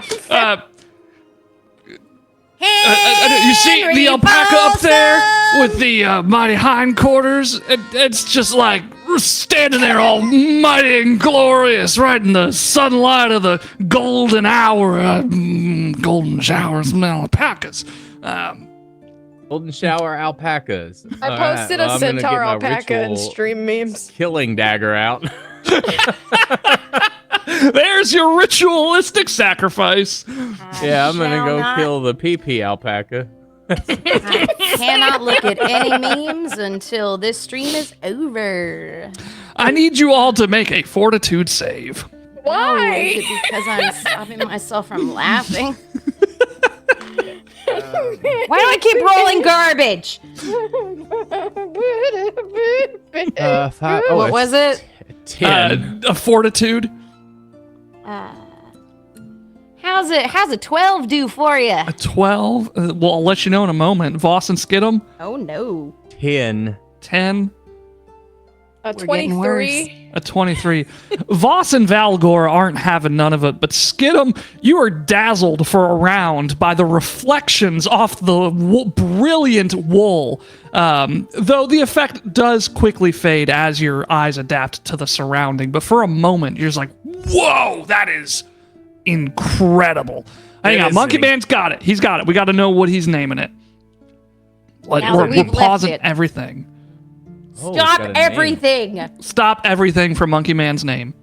You see the alpaca up there with the mighty hindquarters? It's just like standing there all mighty and glorious right in the sunlight of the golden hour. Golden showers and alpacas. Golden shower alpacas. I All right, posted well, a I'm gonna get centaur my alpaca and ritual stream memes. killing dagger out. There's your ritualistic sacrifice. Yeah, I'm gonna shall go not- kill the PP alpaca. I cannot look at any memes until this stream is over. I need you all to make a fortitude save. Oh, Why? is it because I'm stopping myself from laughing? Why do I keep rolling garbage? What was it? 10. A fortitude. How's a 12 do for you? A 12. Well, I'll let you know in a moment. Voss and Skidum. Oh no. 10. 10. A We're getting 23. A 23. Voss and Valgor aren't having none of it, but Skidum, you are dazzled for a round by the reflections off the brilliant wool. Though the effect does quickly fade as your eyes adapt to the surrounding. But for a moment, you're just like, whoa, that is incredible. Hang on, is Monkey neat. Man's got it. He's got it. We got to know what he's naming it. Like, Now that we're we've left pausing it. everything. Oh, it's got Stop a name. everything. Stop everything for Monkey Man's name.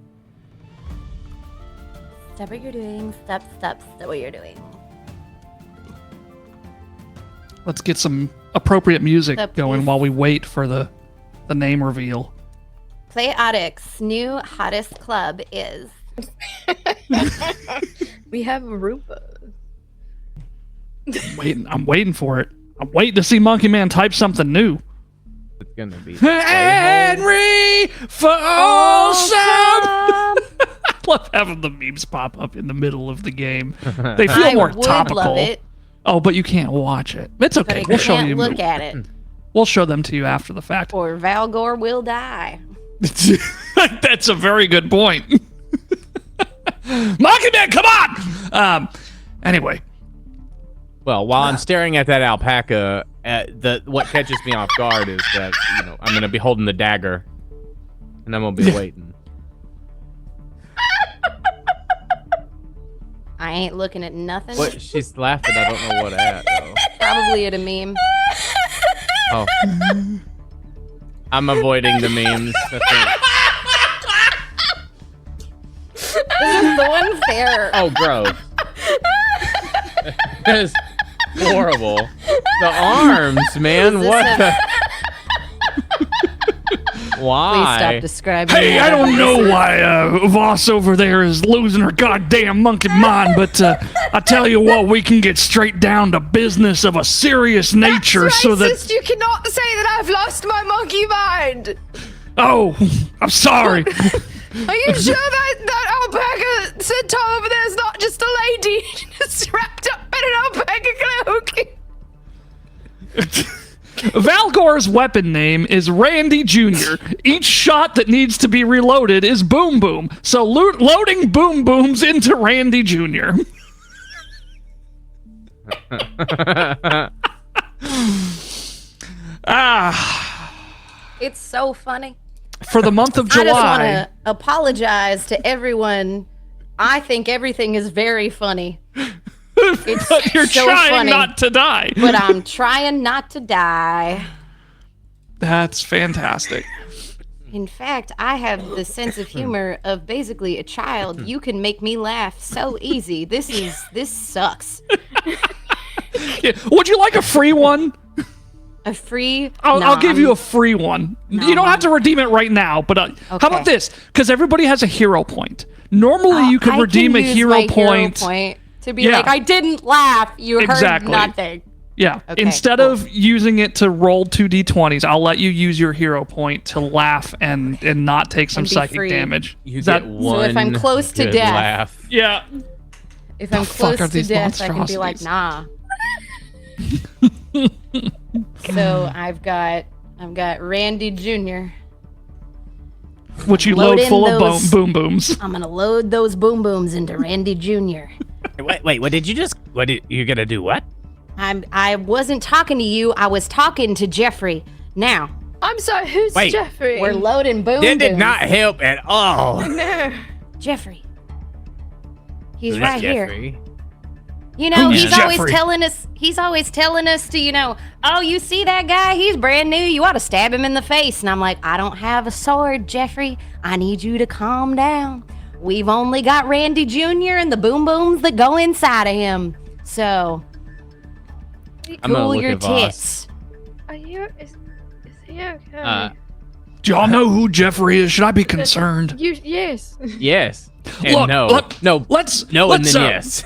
Stop what you're doing. Stop what you're doing. Let's get some appropriate music Stop, going please. while we wait for the name reveal. Playotic's new hottest club is. We have Aruba. I'm waiting for it. I'm waiting to see Monkey Man type something new. It's gonna be Henry Folsom! I love having the memes pop up in the middle of the game. They feel I more would topical. love it, Oh, but you can't watch it. It's but okay. I We'll show can't you. look at it, We'll show them to you after the fact. or Valgor will die. That's a very good point. Monkey Man, come on! Anyway. Well, while I'm staring at that alpaca, what catches me off guard is that I'm gonna be holding the dagger, and I'm gonna be waiting. I ain't looking at nothing. What? She's laughing. I don't know what at. Though. Probably at a meme. Oh, I'm avoiding the memes. This is so unfair. Oh, gross. That is horrible. The arms, man. Is this What a- the? Please Why? stop describing. Hey, I whatever don't this know is. why Voss over there is losing her goddamn monkey mind, but I tell you what, we can get straight down to business of a serious nature That's so that... racist. You cannot say that I've lost my monkey mind. Oh, I'm sorry. Are you sure that alpaca centaur over there is not just a lady just wrapped up in an alpaca cloak? Valgor's weapon name is Randy Jr. Each shot that needs to be reloaded is Boom Boom. So loading Boom Booms into Randy Jr. It's so funny. For the month of I just want July, to apologize to everyone. I think everything is very funny. It's you're so trying funny, not to die. but I'm trying not to die. That's fantastic. In fact, I have the sense of humor of basically a child. You can make me laugh so easy. This sucks. Yeah. Would you like a free one? A free? I'll give you a free one. You don't have to redeem it right now, but how about this? Because everybody has a hero point. Normally, you can redeem a hero point to be like, I didn't laugh. You heard nothing. Yeah. Okay, Instead of using it to roll 2d20s, I'll let you use your hero point to laugh and not take some psychic damage. You get one. So if I'm close to death, laugh. Yeah. If I'm close to death, I can be like, nah. So I've got Randy Jr. Which you load full of boom booms. I'm gonna load those boom booms into Randy Jr. Wait, what did you gonna do what? I wasn't talking to you, I was talking to Jeffrey. Now. I'm sorry, who's Jeffrey? We're loading boom That booms. did not help at all. No. Jeffrey. He's Who's right Jeffrey? here. You know, Who's he's always Jeffrey? telling us to, oh, you see that guy? He's brand new. You ought to stab him in the face. And I'm like, I don't have a sword, Jeffrey. I need you to calm down. We've only got Randy Jr. and the boom booms that go inside of him. So, cool your tits. Are you? Is he okay? Do y'all know who Jeffrey is? Should I be concerned? Yes. Yes. And Look, no. Let's Yes.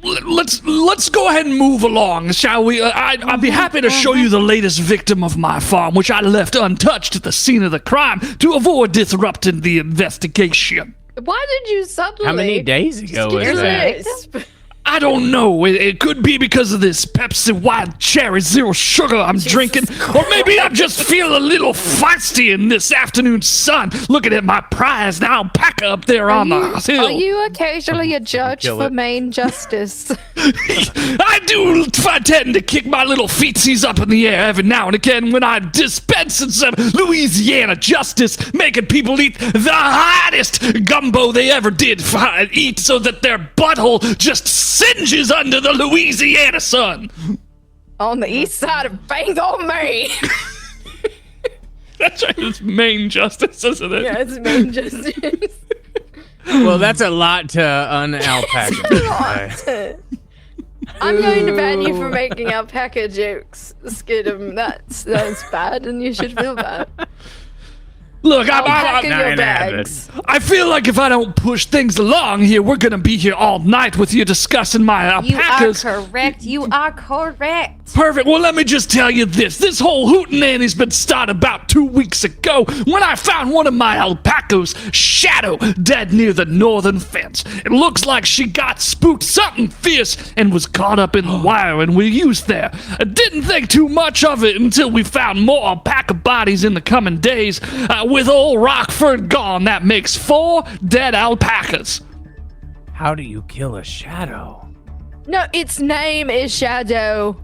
Let's go ahead and move along, shall we? I'd be happy to show you the latest victim of my farm, which I left untouched at the scene of the crime to avoid disrupting the investigation. Why did you suddenly? How many days ago was that? I don't know. It could be because of this Pepsi Wild Cherry Zero Sugar I'm drinking. Or maybe I'm just feeling a little feisty in this afternoon sun, looking at my prized alpaca up there on the hill. Are you occasionally a judge for Maine justice? I do tend to kick my little feetsies up in the air every now and again when I'm dispensing some Louisiana justice, making people eat the hottest gumbo they ever did eat so that their butthole just singes under the Louisiana sun. On the east side of Bangor, Maine. That's right, it's Maine justice, isn't it? Yeah, it's Maine justice. Well, that's a lot to unalpaca. I'm going to ban you for making alpaca jokes, Skidum. That's bad, and you should feel bad. Look, Alpaca your bags. I feel like if I don't push things along here, we're gonna be here all night with you discussing my alpacas. You are correct. Perfect. Well, let me just tell you this. This whole hootenanny's been started about 2 weeks ago when I found one of my alpacas, Shadow, dead near the northern fence. It looks like she got spooked something fierce and was caught up in the wiring we used there. I didn't think too much of it until we found more alpaca bodies in the coming days. With old Rockford gone, that makes 4 dead alpacas. How do you kill a shadow? No, its name is Shadow.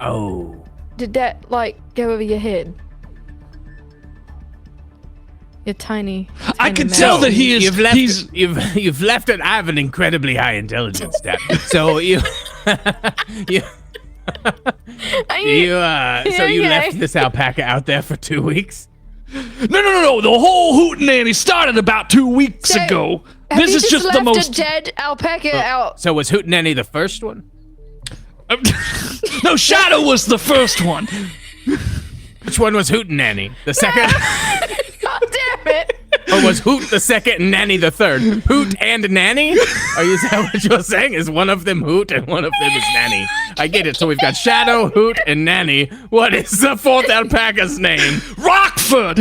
Oh. Did that, go over your head? You're tiny. I can man. tell that he is. You've left it. I have an incredibly high intelligence stat. So you left this alpaca out there for 2 weeks? No. The whole hootenanny started about 2 weeks ago. This is just the most a dead alpaca out. So was Hootenanny the first one? No, Shadow was the first one. Which one was Hootenanny? The second? God damn it! Or was Hoot the second and Nanny the third? Hoot and Nanny? Are you saying what you're saying? Is one of them Hoot and one of them is Nanny? I get it. So we've got Shadow, Hoot, and Nanny. What is the 4th alpaca's name? Rockford!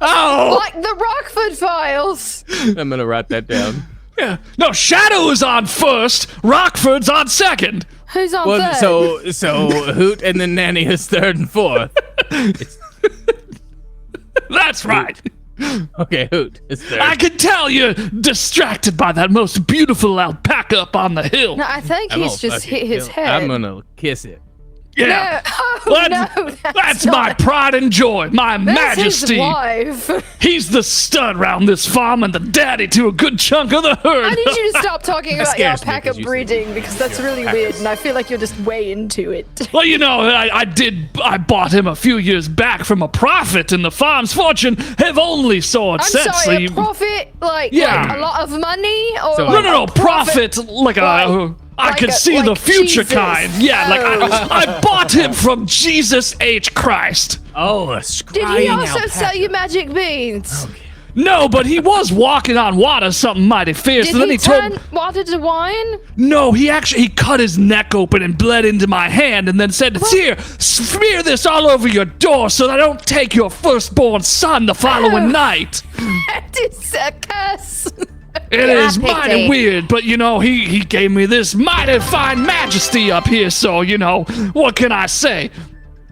Oh! Like the Rockford Files. I'm gonna write that down. Yeah. No, Shadow is on first, Rockford's on second. Who's on third? So Hoot and then Nanny is 3rd and 4th. That's right. Okay, Hoot is 3rd. I can tell you're distracted by that most beautiful alpaca up on the hill. No, I think he's just hit his head. I'm gonna kiss it. Yeah. No, That's my not. pride and joy, my That's majesty. his wife. He's the stud around this farm and the daddy to a good chunk of the herd. I need you to stop talking about your scares me, alpaca 'cause you said breeding because that's really weird, and I feel like you're just way into it. Well, you know, I bought him a few years back from a profit, and the farm's fortune have only soared I'm since. sorry, a profit, like Yeah. a lot of money, or So, like No, a profit like a. I like could a- see the like future Jesus. kind. Yeah, like Oh. I bought him from Jesus H. Christ. Oh, a Did scrying he also alpaca. sell you magic beans? No, but he was walking on water, something mighty fierce. Did and then he he told turn water to wine? No, he cut his neck open and bled into my hand and then said, "Here, smear this all over your door so that I don't take your firstborn son the following night." That is a curse. It is picked mighty a- weird, but you know, he gave me this mighty fine majesty up here, so you know, what can I say?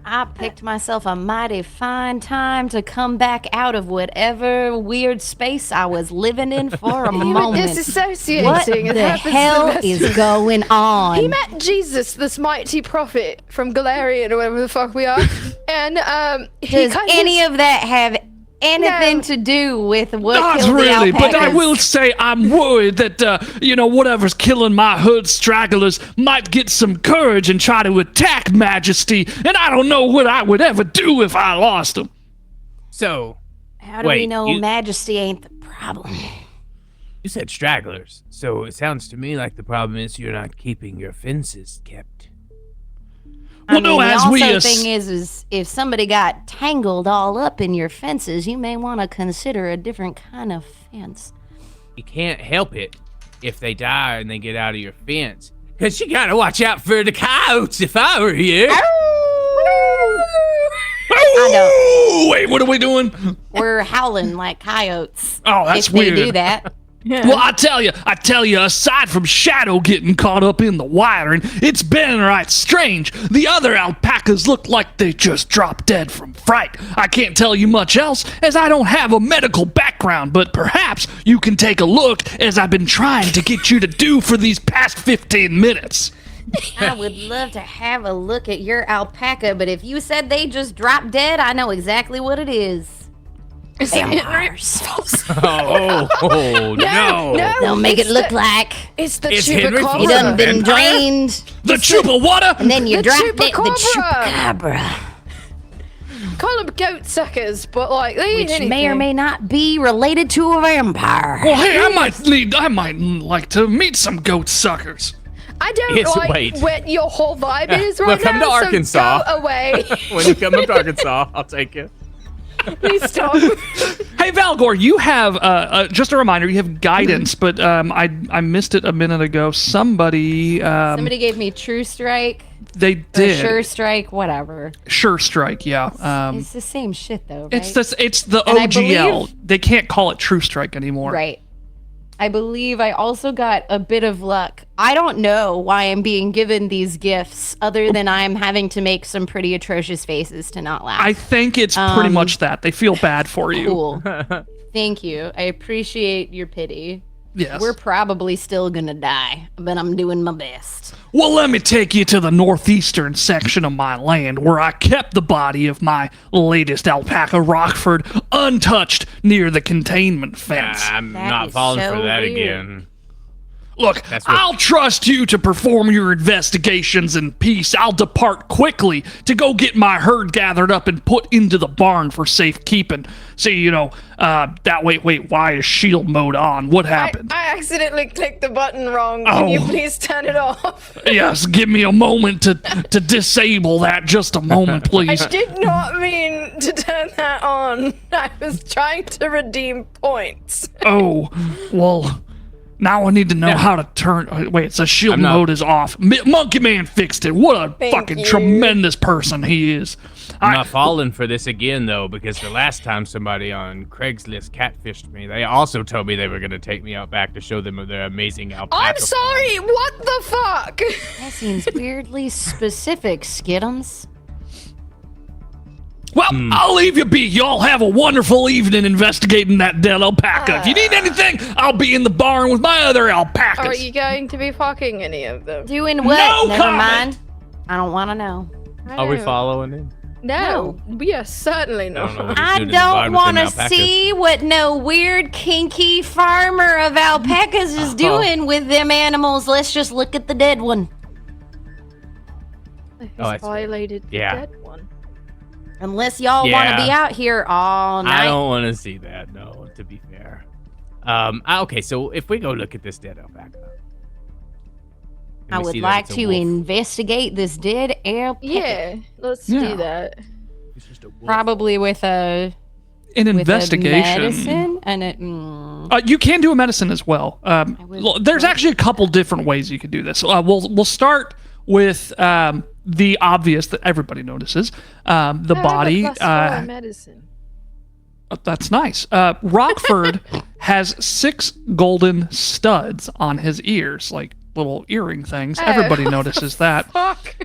I picked myself a mighty fine time to come back out of whatever weird space I was living in for a You were moment. disassociating. What It the happens to hell best is of us. going on? He met Jesus, this mighty prophet from Galarian or whatever the fuck we are, and he Does cut any his, of that have anything No. to do with what Not killed really, the but I alpacas? will say I'm worried that, you know, whatever's killing my herd stragglers might get some courage and try to attack Majesty, and I don't know what I would ever do if I lost them. So, How do we Wait, know you- majesty ain't the problem? you said stragglers. So it sounds to me like the problem is you're not keeping your fences kept. Well, I mean, no, as the we also thing is if somebody got tangled all up in your fences, you may want to consider a different kind of fence. You can't help it if they die and they get out of your fence. Because you gotta watch out for the coyotes if I were you. Oh, wait, what are we doing? We're howling like coyotes. Oh, that's if they weird. do that. Well, I tell you, aside from Shadow getting caught up in the wiring, it's been right strange. The other alpacas look like they just dropped dead from fright. I can't tell you much else, as I don't have a medical background, but perhaps you can take a look, as I've been trying to get you to do for these past 15 minutes. I would love to have a look at your alpaca, but if you said they just dropped dead, I know exactly what it is. Is it Vampires. Oh, no. They'll make it it's look the- like It's the It's Henry chupacabra. you Ford. done been Vampire? drained, The chupa water? and then you The dropped it. The chupacabra. chupacabra, Call them goat suckers, but like they ain't which anything. may or may not be related to a vampire. Well, hey, I might like to meet some goat suckers. I don't Yes, like wait. what your whole vibe is right Well, come now. to Arkansas. So go away. When you come up to Arkansas, I'll take you. Please stop. Hey, Valgor, you have, just a reminder, you have guidance, but I missed it a minute ago. Somebody Somebody gave me True Strike, they or did. Sure Strike, whatever. Sure Strike, yeah. It's the same shit, though, right? It's the And I OGL. believe- They can't call it True Strike anymore. Right. I believe I also got a bit of luck. I don't know why I'm being given these gifts other than I'm having to make some pretty atrocious faces to not laugh. I think it's pretty much that. They feel bad for you. Cool. Thank you. I appreciate your pity. Yes. We're probably still gonna die, but I'm doing my best. Well, let me take you to the northeastern section of my land where I kept the body of my latest alpaca, Rockford, untouched near the containment fence. I'm That not is falling so for that weird. again. Look, That's what- I'll trust you to perform your investigations in peace. I'll depart quickly to go get my herd gathered up and put into the barn for safekeeping. See, you know, that wait, why is shield mode on? What happened? I accidentally clicked the button wrong. Can you Oh. please turn it off? Yes, give me a moment to disable that. Just a moment, I please. did not mean to turn that on. I was trying to redeem points. Oh, well, now I need to know how to turn. Wait, it says shield I'm not- mode is off. Monkey Man fixed it. What a Thank fucking you. tremendous person he is. I'm not falling for this again, though, because the last time somebody on Craigslist catfished me, they also told me they were going to take me out back to show them their amazing alpaca. I'm sorry. What the fuck? That seems weirdly specific, Skittums. Well, I'll leave you be. Y'all have a wonderful evening investigating that dead alpaca. If you need anything, I'll be in the barn with my other alpacas. Are you going to be fucking any of them? Doing what? No Never comment. mind. I don't want to know. Are we following him? No, we are certainly I don't know not. what he's I doing in the barn don't with them want to alpacas. see what no weird, kinky farmer of alpacas is doing with them animals. Let's just look at the dead one. He's that's fair. violated the Yeah. dead one. Unless y'all want to be out here all night. I don't want to see that. No, to be fair. Okay, so if we go look at this dead alpaca, and I we would see that like it's a to wolf, investigate this dead alpaca. Yeah, let's Yeah. do that. it's just a wolf. Probably with a An with investigation. a medicine and a. You can do a medicine as well. would There's like actually a couple different ways you could do this. We'll start with the obvious that everybody notices. The body. I have a +4 medicine. That's nice. Rockford has 6 golden studs on his ears, like little earring things. Everybody notices that. Fuck.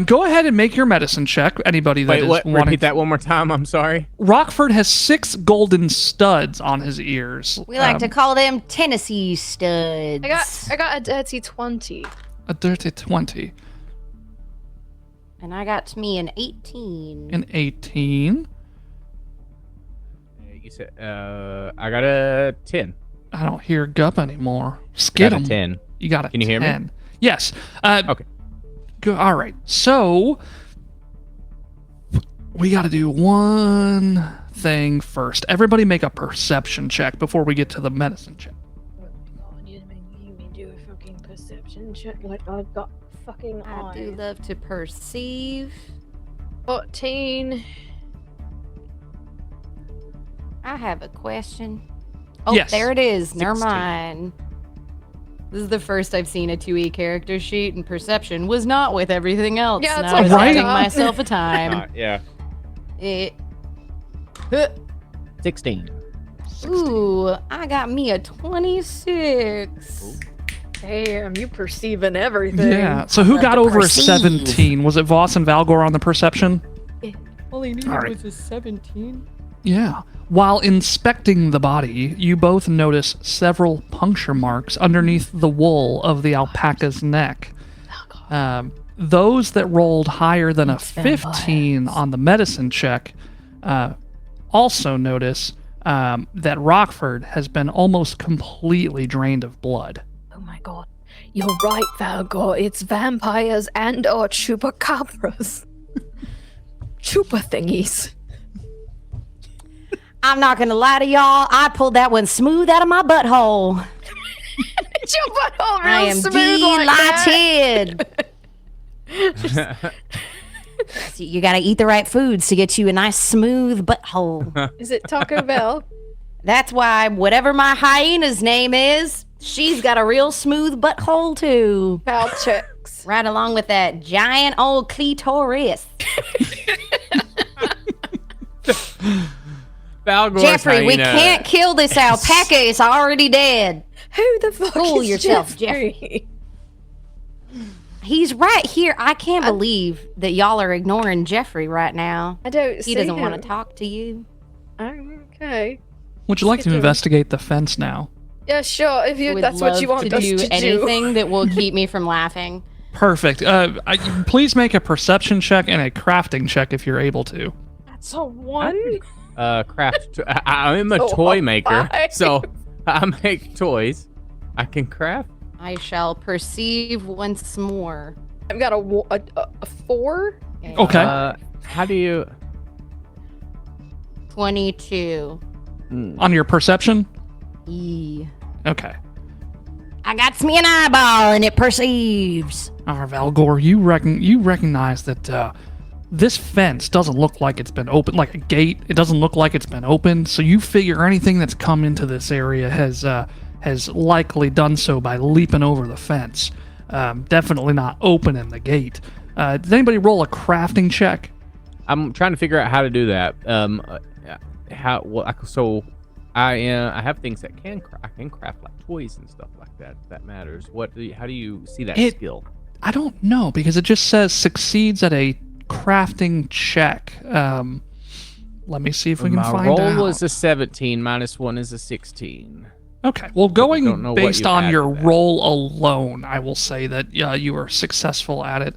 Go ahead and make your medicine check. Anybody that Wait, is what? wanting. Repeat that one more time. I'm sorry. Rockford has 6 golden studs on his ears. We like to call them Tennessee studs. I got a dirty 20. A dirty 20. And I got me an 18. An 18. You said I got a 10. I don't hear Gup anymore. Skid Got a him. 10. You got a Can you hear me? 10. Yes. Okay. All right. So we got to do one thing first. Everybody make a perception check before we get to the medicine check. You mean do a fucking perception check like I've got fucking I do eyes. love to perceive. 14. I have a question. Oh, Yes. there it is. Never 16. mind. This is the first I've seen a 2E character sheet, and perception was not with everything else. Yeah, and it's I was like having that. myself a time. Yeah. It, 16. ooh, I got me a 26. Damn, you perceiving everything. Yeah. So who love got to over a perceive. 17? Was it Voss and Valgor on the perception? All he needed All right. was a 17. Yeah. While inspecting the body, you both notice several puncture marks underneath the wool of the alpaca's neck. Those that rolled higher than a 15 on the medicine check also notice that Rockford has been almost completely drained of blood. Oh my god. You're right, Valgor. It's vampires and or chupacabras. Chupa thingies. I'm not gonna lie to y'all. I pulled that one smooth out of my butthole. Your butthole real I am smooth like that. delighted. So you gotta eat the right foods to get you a nice smooth butthole. Is it Taco Bell? That's why whatever my hyena's name is, she's got a real smooth butthole too. Foul checks. Right along with that giant old clitoris. Valgor's Jeffrey, we hyena. can't kill this alpaca. It's already dead. Who the fuck Fool is yourself, Jeffrey? He's right here. I can't believe that y'all are ignoring Jeffrey right now. I don't He see doesn't him. want to talk to you. Okay. Would you like to Skid him. investigate the fence now? Yeah, sure. If I you would that's what you love want to us do to anything that will keep me from laughing. Perfect. Please make a perception check and a crafting check if you're able to. That's a 1. Craft. I'm a Oh, toy maker, five. so I make toys. I can craft. I shall perceive once more. I've got a 4. Okay. How do you? 22. On your perception? Okay. I got me an eyeball and it perceives. All right, Valgor, you recognize that this fence doesn't look like it's been opened, like a gate. It doesn't look like it's been opened. So you figure anything that's come into this area has likely done so by leaping over the fence. Definitely not opening the gate. Did anybody roll a crafting check? I'm trying to figure out how to do that. So I have things that I can craft like toys and stuff like that. If that matters. How do you see that skill? I don't know, because it just says succeeds at a crafting check. Let me see if we can My find roll out. was a 17. -1 is a 16. Okay, well, don't know going what based you on add your to that. roll alone, I will say that you are successful at it.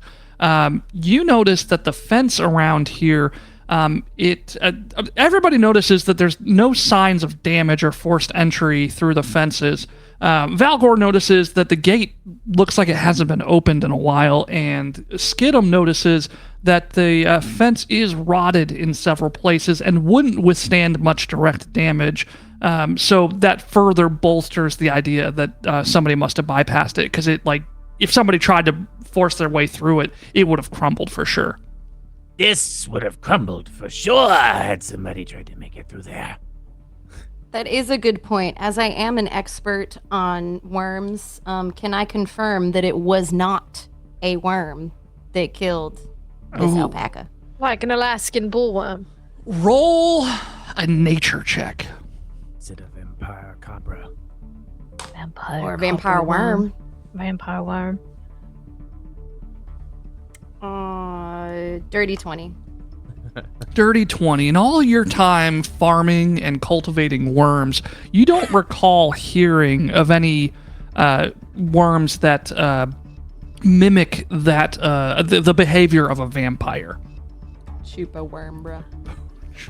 you notice that the fence around here, everybody notices that there's no signs of damage or forced entry through the fences. Valgor notices that the gate looks like it hasn't been opened in a while, and Skidum notices that the fence is rotted in several places and wouldn't withstand much direct damage. So that further bolsters the idea that somebody must have bypassed it, because if somebody tried to force their way through it, it would have crumbled for sure. This would have crumbled for sure had somebody tried to make it through there. That is a good point. As I am an expert on worms, can I confirm that it was not a worm that killed this alpaca? Like an Alaskan bullworm. Roll a nature check. Is it a vampire cobra? Vampire. Or a vampire worm? Vampire worm. Dirty 20. Dirty 20. In all your time farming and cultivating worms, you don't recall hearing of any worms that mimic that the behavior of a vampire. Chupa worm, bruh.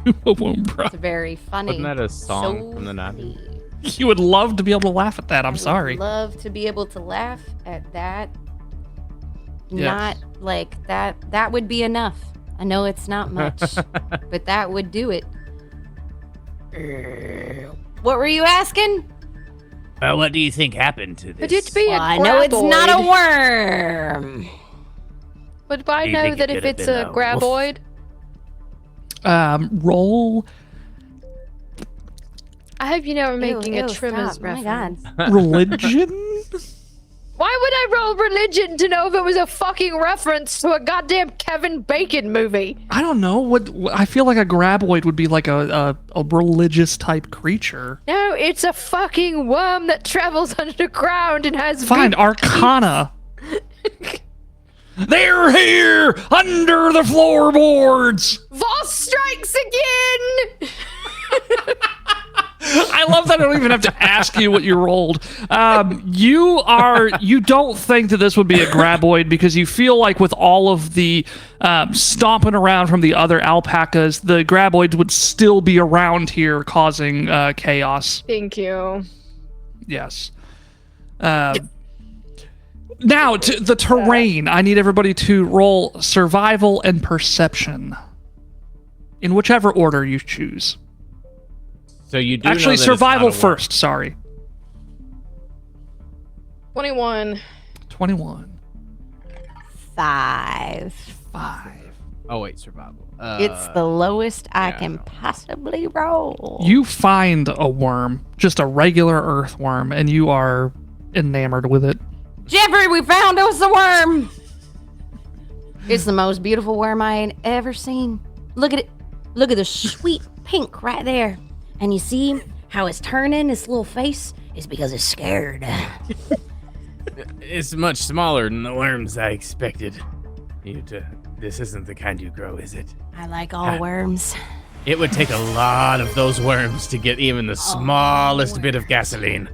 Chupa-woom-bra. It's very funny. Wasn't that a song So from the 90s? funny. You would love to be able to laugh at that. I'm sorry. I would love to be able to laugh at that. Yes. Not like that. That would be enough. I know it's not much, but that would do it. What were you asking? What do you think happened to Would this? it be a Well, I know it's not a graboid? worm. Would I Do you know think it that could if have it's been a a graboid? Roll I hope you know we're making Ew, a Trimmers stop. Oh my reference. god. religion. Why would I roll religion to know if it was a fucking reference to a goddamn Kevin Bacon movie? I don't know. What I feel like a graboid would be like a religious type creature. No, it's a fucking worm that travels underground and has Fine, big Arcana. They're here under the floorboards. Voss strikes again! I love that I don't even have to ask you what you rolled. You don't think that this would be a graboid because you feel like with all of the stomping around from the other alpacas, the graboids would still be around here causing chaos. Thank you. Yes. Now, to the terrain. I need everybody to roll survival and perception. In whichever order you choose. So you do know Actually, that it's survival not a worm. first, sorry. 21. 21. 5. 5. Oh wait, survival. It's the lowest I yeah, can no. possibly roll. You find a worm, just a regular earthworm, and you are enamored with it. Jeffrey, we found us a worm. It's the most beautiful worm I ain't ever seen. Look at it. Look at the sweet pink right there. And you see how it's turning its little face? It's because it's scared. It's much smaller than the worms I expected. This isn't the kind you grow, is it? I like all worms. It would take a lot of those worms to get even the smallest bit of gasoline.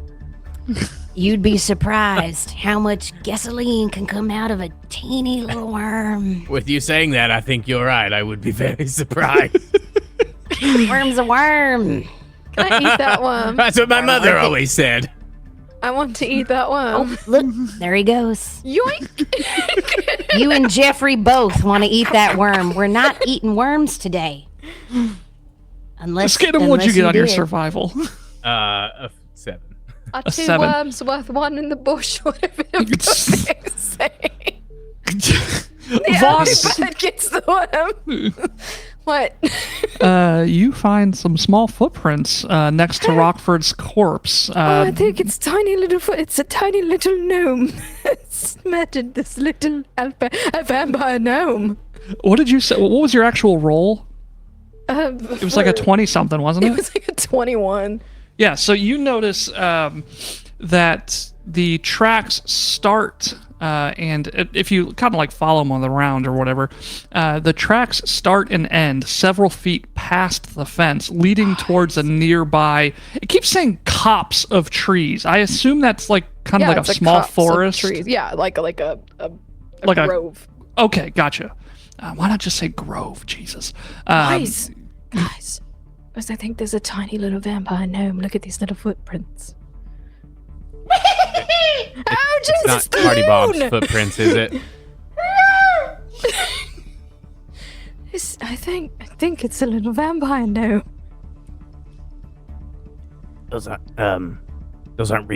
You'd be surprised how much gasoline can come out of a teeny little worm. With you saying that, I think you're right. I would be very surprised. Worm's a worm. Can I eat that worm? That's what my mother always said. I want to eat that worm. Oh, look, there he goes. Yoink! You and Jeffrey both want to eat that worm. We're not eating worms today. Unless Skidum, what'd you get on your did. survival? 7. Are A 2 7. worms worth 1 in the bush? Whatever the fuck they say. The Voss, early bird gets the worm. What? you find some small footprints next to Rockford's corpse. I think it's tiny little it's a tiny little gnome. It's murdered this little a vampire gnome. What did you say? What was your actual roll? It was like a 20-something, wasn't it? It was like a 21. Yeah, so you notice that the tracks start, and if you kind of like follow them on the round or whatever, the tracks start and end several feet past the fence, leading towards a nearby. It keeps saying copse of trees. I assume that's like kind of like a it's small copse of forest. trees. Yeah, like a Like a- grove. Okay, gotcha. Why not just say grove? Jesus. Guys, I think there's a tiny little vampire gnome. Look at these little footprints. Oh, Jesus! It's not Party Bob's footprints, is it? I think it's a little vampire gnome. Those aren't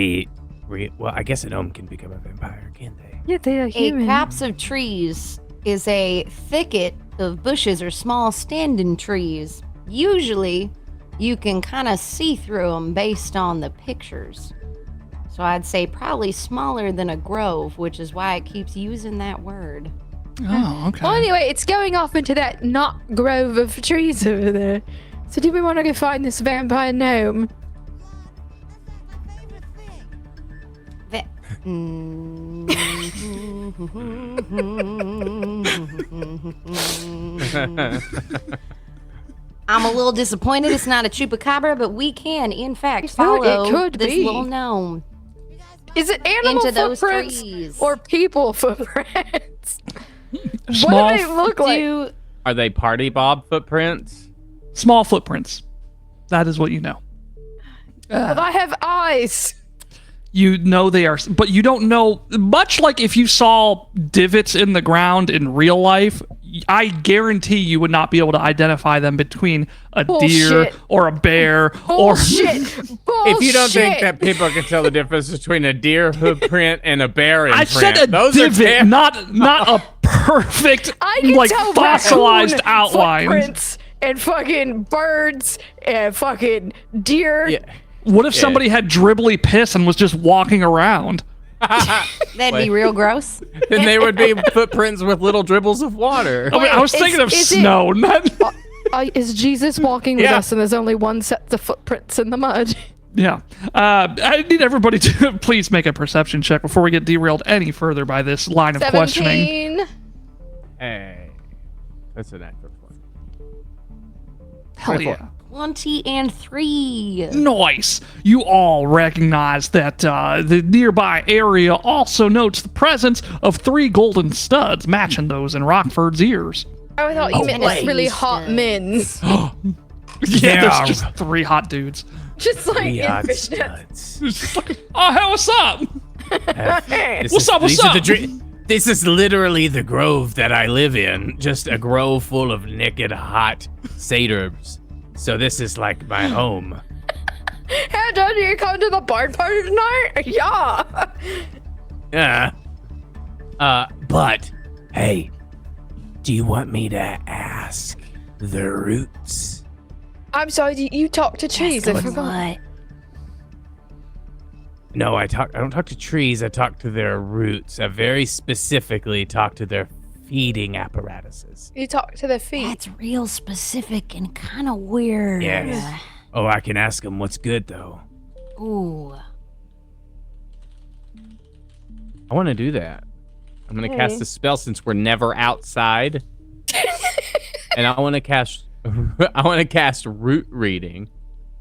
well, I guess a gnome can become a vampire, can't they? Yeah, they are A human. copse of trees is a thicket of bushes or small standing trees. Usually, you can kind of see through them based on the pictures. So I'd say probably smaller than a grove, which is why it keeps using that word. Oh, okay. Well, anyway, it's going off into that not grove of trees over there. So do we want to go find this vampire gnome? I'm a little disappointed it's not a chupacabra, but we can, in fact, follow could this be. little gnome. Is it animal Into those footprints trees. or people footprints? Small, What do they look like? Are they Party Bob footprints? small footprints. That is what you know. But I have eyes. You know they are, but you don't know. Much like if you saw divots in the ground in real life, I guarantee you would not be able to identify them between a deer Bullshit. or a bear Bullshit. If you don't think that people can tell the difference between a deer footprint and a bear I imprint, said a those are divot, not a perfect, I can like tell fossilized raccoon outline. footprints and fucking birds and fucking deer. Yeah. What if somebody had dribbly piss and was just walking around? That'd be real gross. Then they would be footprints with little dribbles of water. I mean, I was Is- thinking of is it- snow. Not, Is Jesus walking with Yeah. us and there's only one set of footprints in the mud? yeah. I need everybody to please make a perception check before we get derailed any further by this line of questioning. 17. Hey, that's an accurate one. Hell yeah. 23. Nice. You all recognize that the nearby area also notes the presence of 3 golden studs matching those in Rockford's ears. Oh, I thought you meant it's really hot men. Yeah, there's just 3 hot dudes. Just like We are in studs. Oh, hey, what's up? What's up, what's up? This is literally the grove that I live in. Just a grove full of naked, hot satyrs. So this is like my home. Hey, Dad, you come to the barn party tonight? Yeah. Yeah. But, hey, do you want me to ask the roots? I'm sorry, you talk to trees. I forgot. What? No, I don't talk to trees. I talk to their roots. I very specifically talk to their feeding apparatuses. You talk to their feet. That's real specific and kind of weird. Yes. Oh, I can ask them what's good, though. Ooh. I want to do that. I'm going to cast a spell since we're never outside. And I want to cast root reading,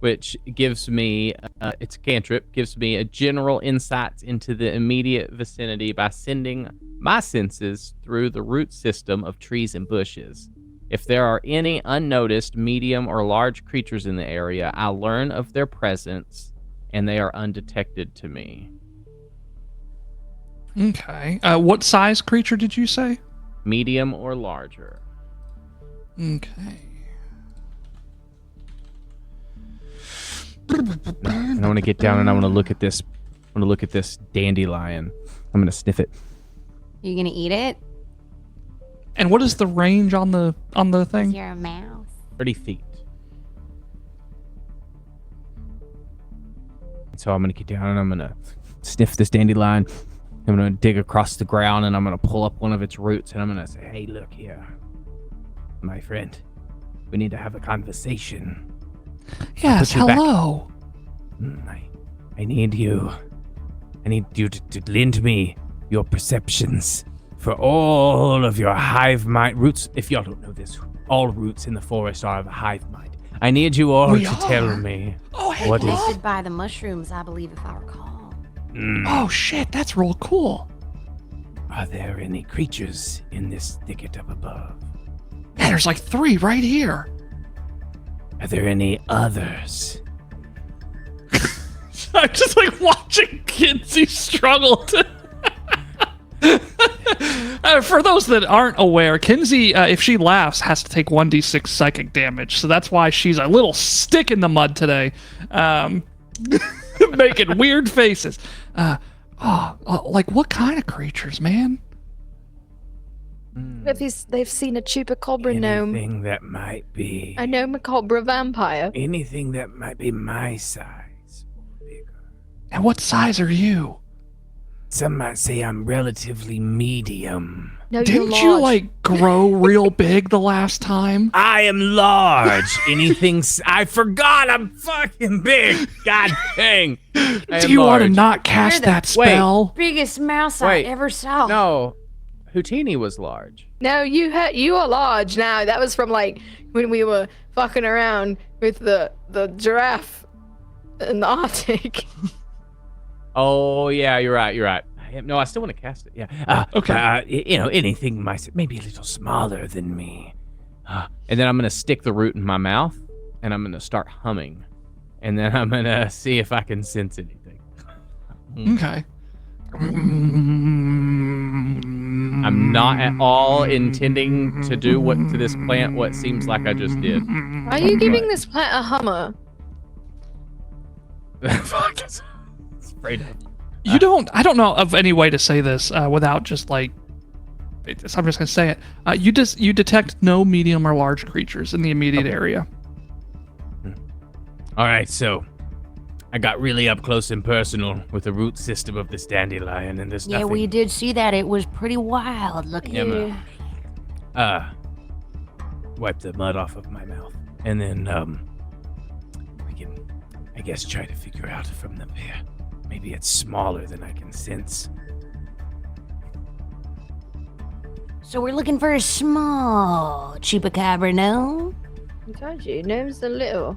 which gives me it's a cantrip, gives me a general insight into the immediate vicinity by sending my senses through the root system of trees and bushes. If there are any unnoticed medium or large creatures in the area, I'll learn of their presence and they are undetected to me. Okay. What size creature did you say? Medium or larger. Okay. And I want to get down and I want to look at this. I want to look at this dandelion. I'm going to sniff it. You gonna eat it? And what is the range on the thing? You're a mouse. 30 feet. So I'm going to get down and I'm going to sniff this dandelion. I'm going to dig across the ground and I'm going to pull up one of its roots and I'm going to say, Hey, look here, my friend. We need to have a conversation. Yes, put you back. hello. I need you. I need you to lend me your perceptions for all of your hive mind roots. If y'all don't know this, all roots in the forest are of a hive mind. I need you all to tell me what is. Affected by the mushrooms, I believe, if I recall. Oh shit, that's real cool. Are there any creatures in this thicket up above? Yeah, there's like 3 right here. Are there any others? I'm just like watching Kinsey struggle to. For those that aren't aware, Kinsey, if she laughs, has to take 1d6 psychic damage. So that's why she's a little stick in the mud today, making weird faces. Like what kind of creatures, man? They've seen a chupacabra gnome, Anything that might be. a gnomacabra vampire. Anything that might be my size or bigger. And what size are you? Some might say I'm relatively medium. No, Didn't you're you large. like grow real big the last time? I am large. I forgot I'm fucking big. God dang. Do you want to not cast You're the- that spell? Biggest mouse Wait, I ever saw. No, Houdini was large. No, you are large now. That was from like when we were fucking around with the giraffe in the Arctic. Oh yeah, you're right. No, I still want to cast it. Yeah. Okay. Anything maybe a little smaller than me. And then I'm gonna stick the root in my mouth, and I'm gonna start humming, and then I'm gonna see if I can sense anything. Okay. I'm not at all intending to do to this plant what seems like I just did. Are you giving this plant a hummer? Fuck, it's afraid of. I don't know of any way to say this without just like, so I'm just gonna say it. You detect no medium or large creatures in the immediate area. All right, so I got really up close and personal with the root system of this dandelion, and there's Yeah, nothing. we did see that. It was pretty wild looking. Yeah, wipe the mud off of my mouth, and then we can, I guess, try to figure out from the pair. Maybe it's smaller than I can sense. So we're looking for a small chupacabra gnome. I told you, gnomes are little.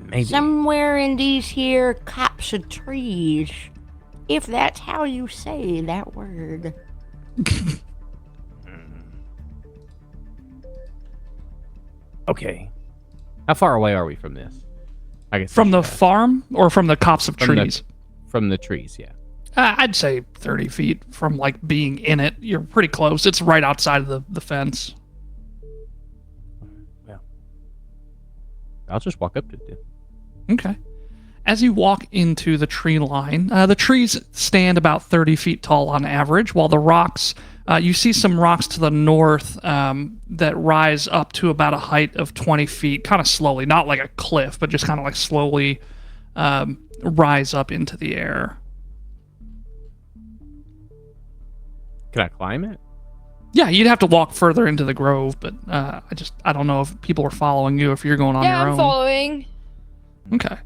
Maybe. Somewhere in these here copse of trees. If that's how you say that word. Okay. How far away are we from this? I guess From the farm or from the copse of From the- trees? from the trees, yeah. I'd say 30 feet from like being in it. You're pretty close. It's right outside of the fence. Well, I'll just walk up to it. Okay. As you walk into the tree line, the trees stand about 30 feet tall on average, while the rocks, you see some rocks to the north that rise up to about a height of 20 feet, kind of slowly, not like a cliff, but just kind of like slowly rise up into the air. Can I climb it? Yeah, you'd have to walk further into the grove, but I don't know if people are following you, if you're going on Yeah, your I'm own. following. Okay.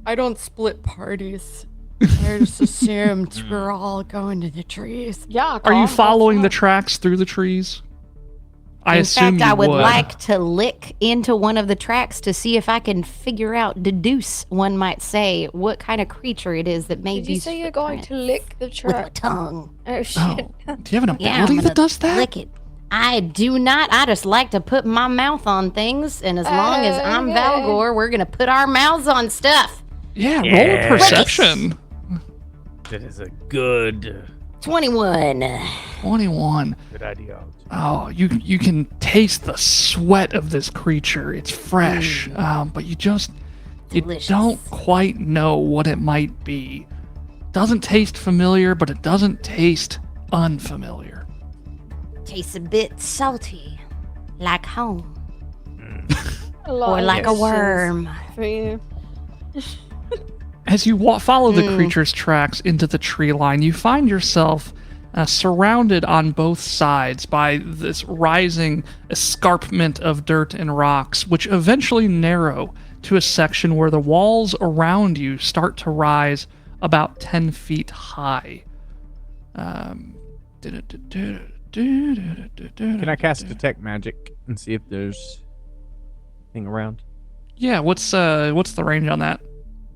I don't split parties. I just assumed we're all going to the trees. Yeah. Are you Carl, following the that's tracks through the trees? I In assume fact, I you would like to lick into one of the tracks to see if I can deduce, one might say, what kind of creature it is that fine. made Did you these say you're going to footprints lick the with my track? tongue. Oh shit. Oh, do you have an Yeah, ability I'm that gonna does that? Lick it. I do not. I just like to put my mouth on things, and as long as I'm Okay. Valgor, we're gonna put our mouths on stuff. Yeah, roll a Yes. perception. That is a good 21. 21. idea. Oh, you can taste the sweat of this creature. It's fresh, but you Delicious. don't quite know what it might be. Doesn't taste familiar, but it doesn't taste unfamiliar. Tastes a bit salty, like home, A lot or of like a questions worm. for you. As you follow the creature's tracks into the tree line, you find yourself surrounded on both sides by this rising escarpment of dirt and rocks, which eventually narrow to a section where the walls around you start to rise about 10 feet high. Can I cast detect magic and see if there's anything around? Yeah, what's the range on that?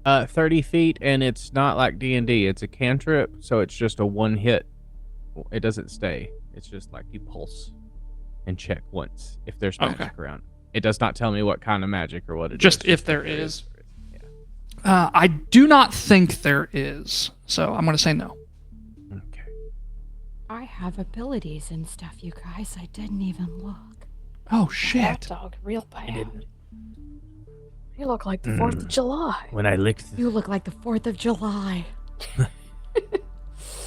30 feet, and it's not like D&D. It's a cantrip, so it's just a one hit It doesn't stay. It's just like you pulse and check once if there's magic around. It does not tell me what kind of magic or what it is. Just if there is. Yeah. I do not think there is, so I'm going to say no. Okay. I have abilities and stuff, you guys. I didn't even look. Oh, That shit. dog real bad. didn't. You look like the 4th of July. When I licked You look like the 4th of July.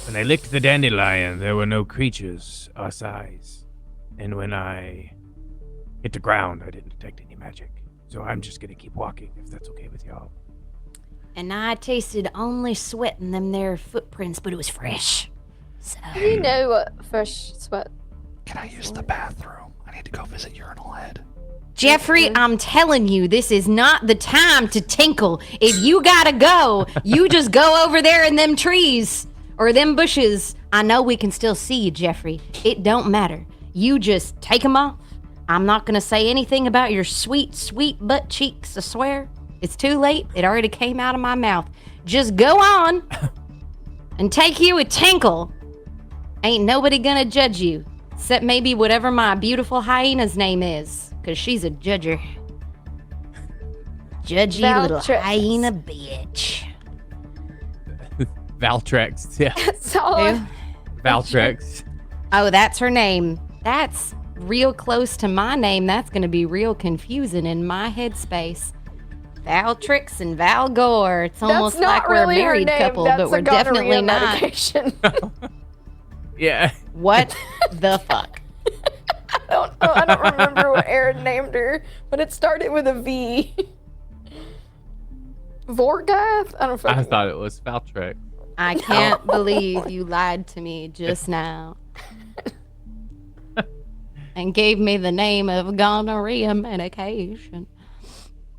the dandelion, there were no creatures our size. And when I hit the ground, I didn't detect any magic. So I'm just gonna keep walking, if that's okay with y'all. And I tasted only sweat in them there footprints, but it was fresh. So. You know what fresh sweat. Can I use the bathroom? I need to go visit Urinal Head. Jeffrey, I'm telling you, this is not the time to tinkle. If you gotta go, you just go over there in them trees or them bushes. I know we can still see you, Jeffrey. It don't matter. You just take them off. I'm not gonna say anything about your sweet, sweet butt cheeks, I swear. It's too late. It already came out of my mouth. Just go on and take you a tinkle. Ain't nobody gonna judge you, except maybe whatever my beautiful hyena's name is. Because she's a judger. Judgy little Valtrex. hyena bitch. Valtrex. Yeah. That's all. Who? Valtrex. Oh, that's her name. That's real close to my name. That's going to be real confusing in my headspace. Valtrix and Valgore. It's almost That's not like we're really a married her name. couple, That's but we're a gonorrhea definitely not. medication. Yeah. What the fuck? I don't remember what Aaron named her, but it started with a V. Vorgath? I don't fucking I thought it was Valtrex. I can't believe you lied to me just now. And gave me the name of gonorrhea medication.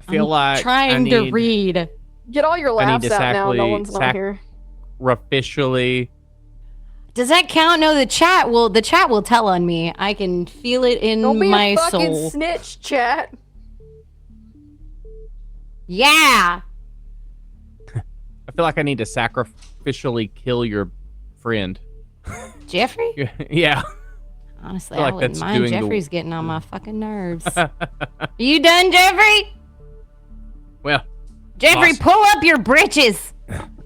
I feel like Trying I to need read. Get all your I need laughs to out now. No sacri- one's not sac- here. officially. Does that count? No, the chat will tell on me. I can feel it in Don't be my a fucking soul. snitch, chat. Yeah. I feel like I need to sacrificially kill your friend. Jeffrey? Yeah. Honestly, feel I like wouldn't that's mind. doing the- Jeffrey's getting on my fucking nerves. You done, Jeffrey? Well, Jeffrey, Boss. pull up your britches.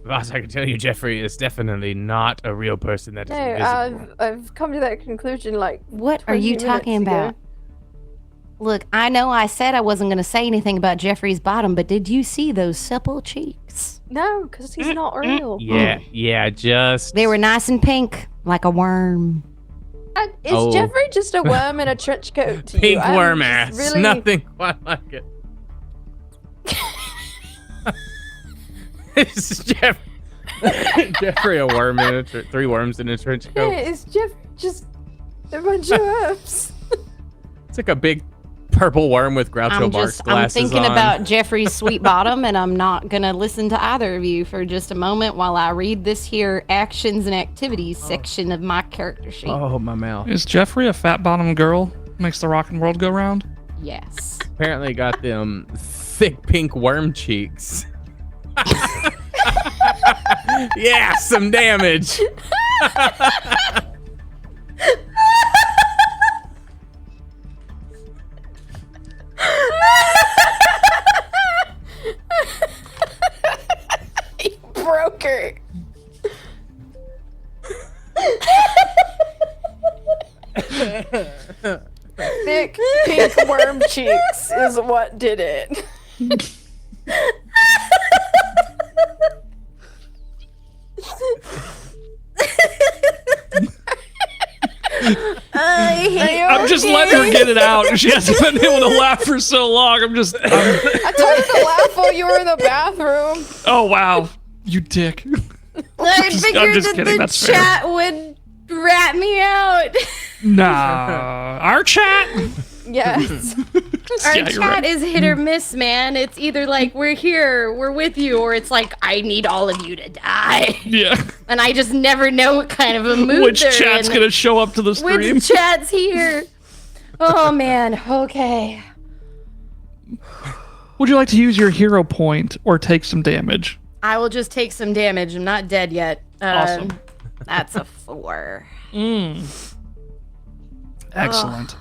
Boss, I can tell you, Jeffrey is definitely not a real person that is No, invisible. I've come to that conclusion like. What are you 20 talking minutes ago. about? Look, I know I said I wasn't going to say anything about Jeffrey's bottom, but did you see those supple cheeks? No, because he's not real. yeah, just. They were nice and pink, like a worm. Is Oh. Jeffrey just a worm in a trench coat to you? Pink I'm worm just ass. Really... Nothing quite like it. It's Jeffrey a worm in a three worms in a trench Yeah, coat. is Jeffrey just a bunch of worms? It's like a big purple worm with Groucho Marx I'm glasses thinking on. about Jeffrey's sweet bottom, and I'm not going to listen to either of you for just a moment while I read this here actions and activities section of my character sheet. Oh, my mouth. Is Jeffrey a fat bottom girl? Makes the rockin' world go round? Yes. Apparently got them thick pink worm cheeks. Yeah, some damage. Broke her. Thick pink worm cheeks is what did it. I'm just letting her get it out. She hasn't been able to laugh for so long. I told her to laugh while you were in the bathroom. Oh, wow. You dick. I just figured that kidding, the that's fair. chat would rat me out. Nah. Our chat? Yes. Our Yeah, you're chat right. is hit or miss, man. It's either like, we're here, we're with you, or it's like, I need all of you to die. Yeah. And I just never know what kind of a mood Which they're chat's in. gonna show up to the stream? Which chat's here? Oh, man. Okay. Would you like to use your hero point or take some damage? I will just take some damage. I'm not dead yet. Awesome. That's a 4. Excellent.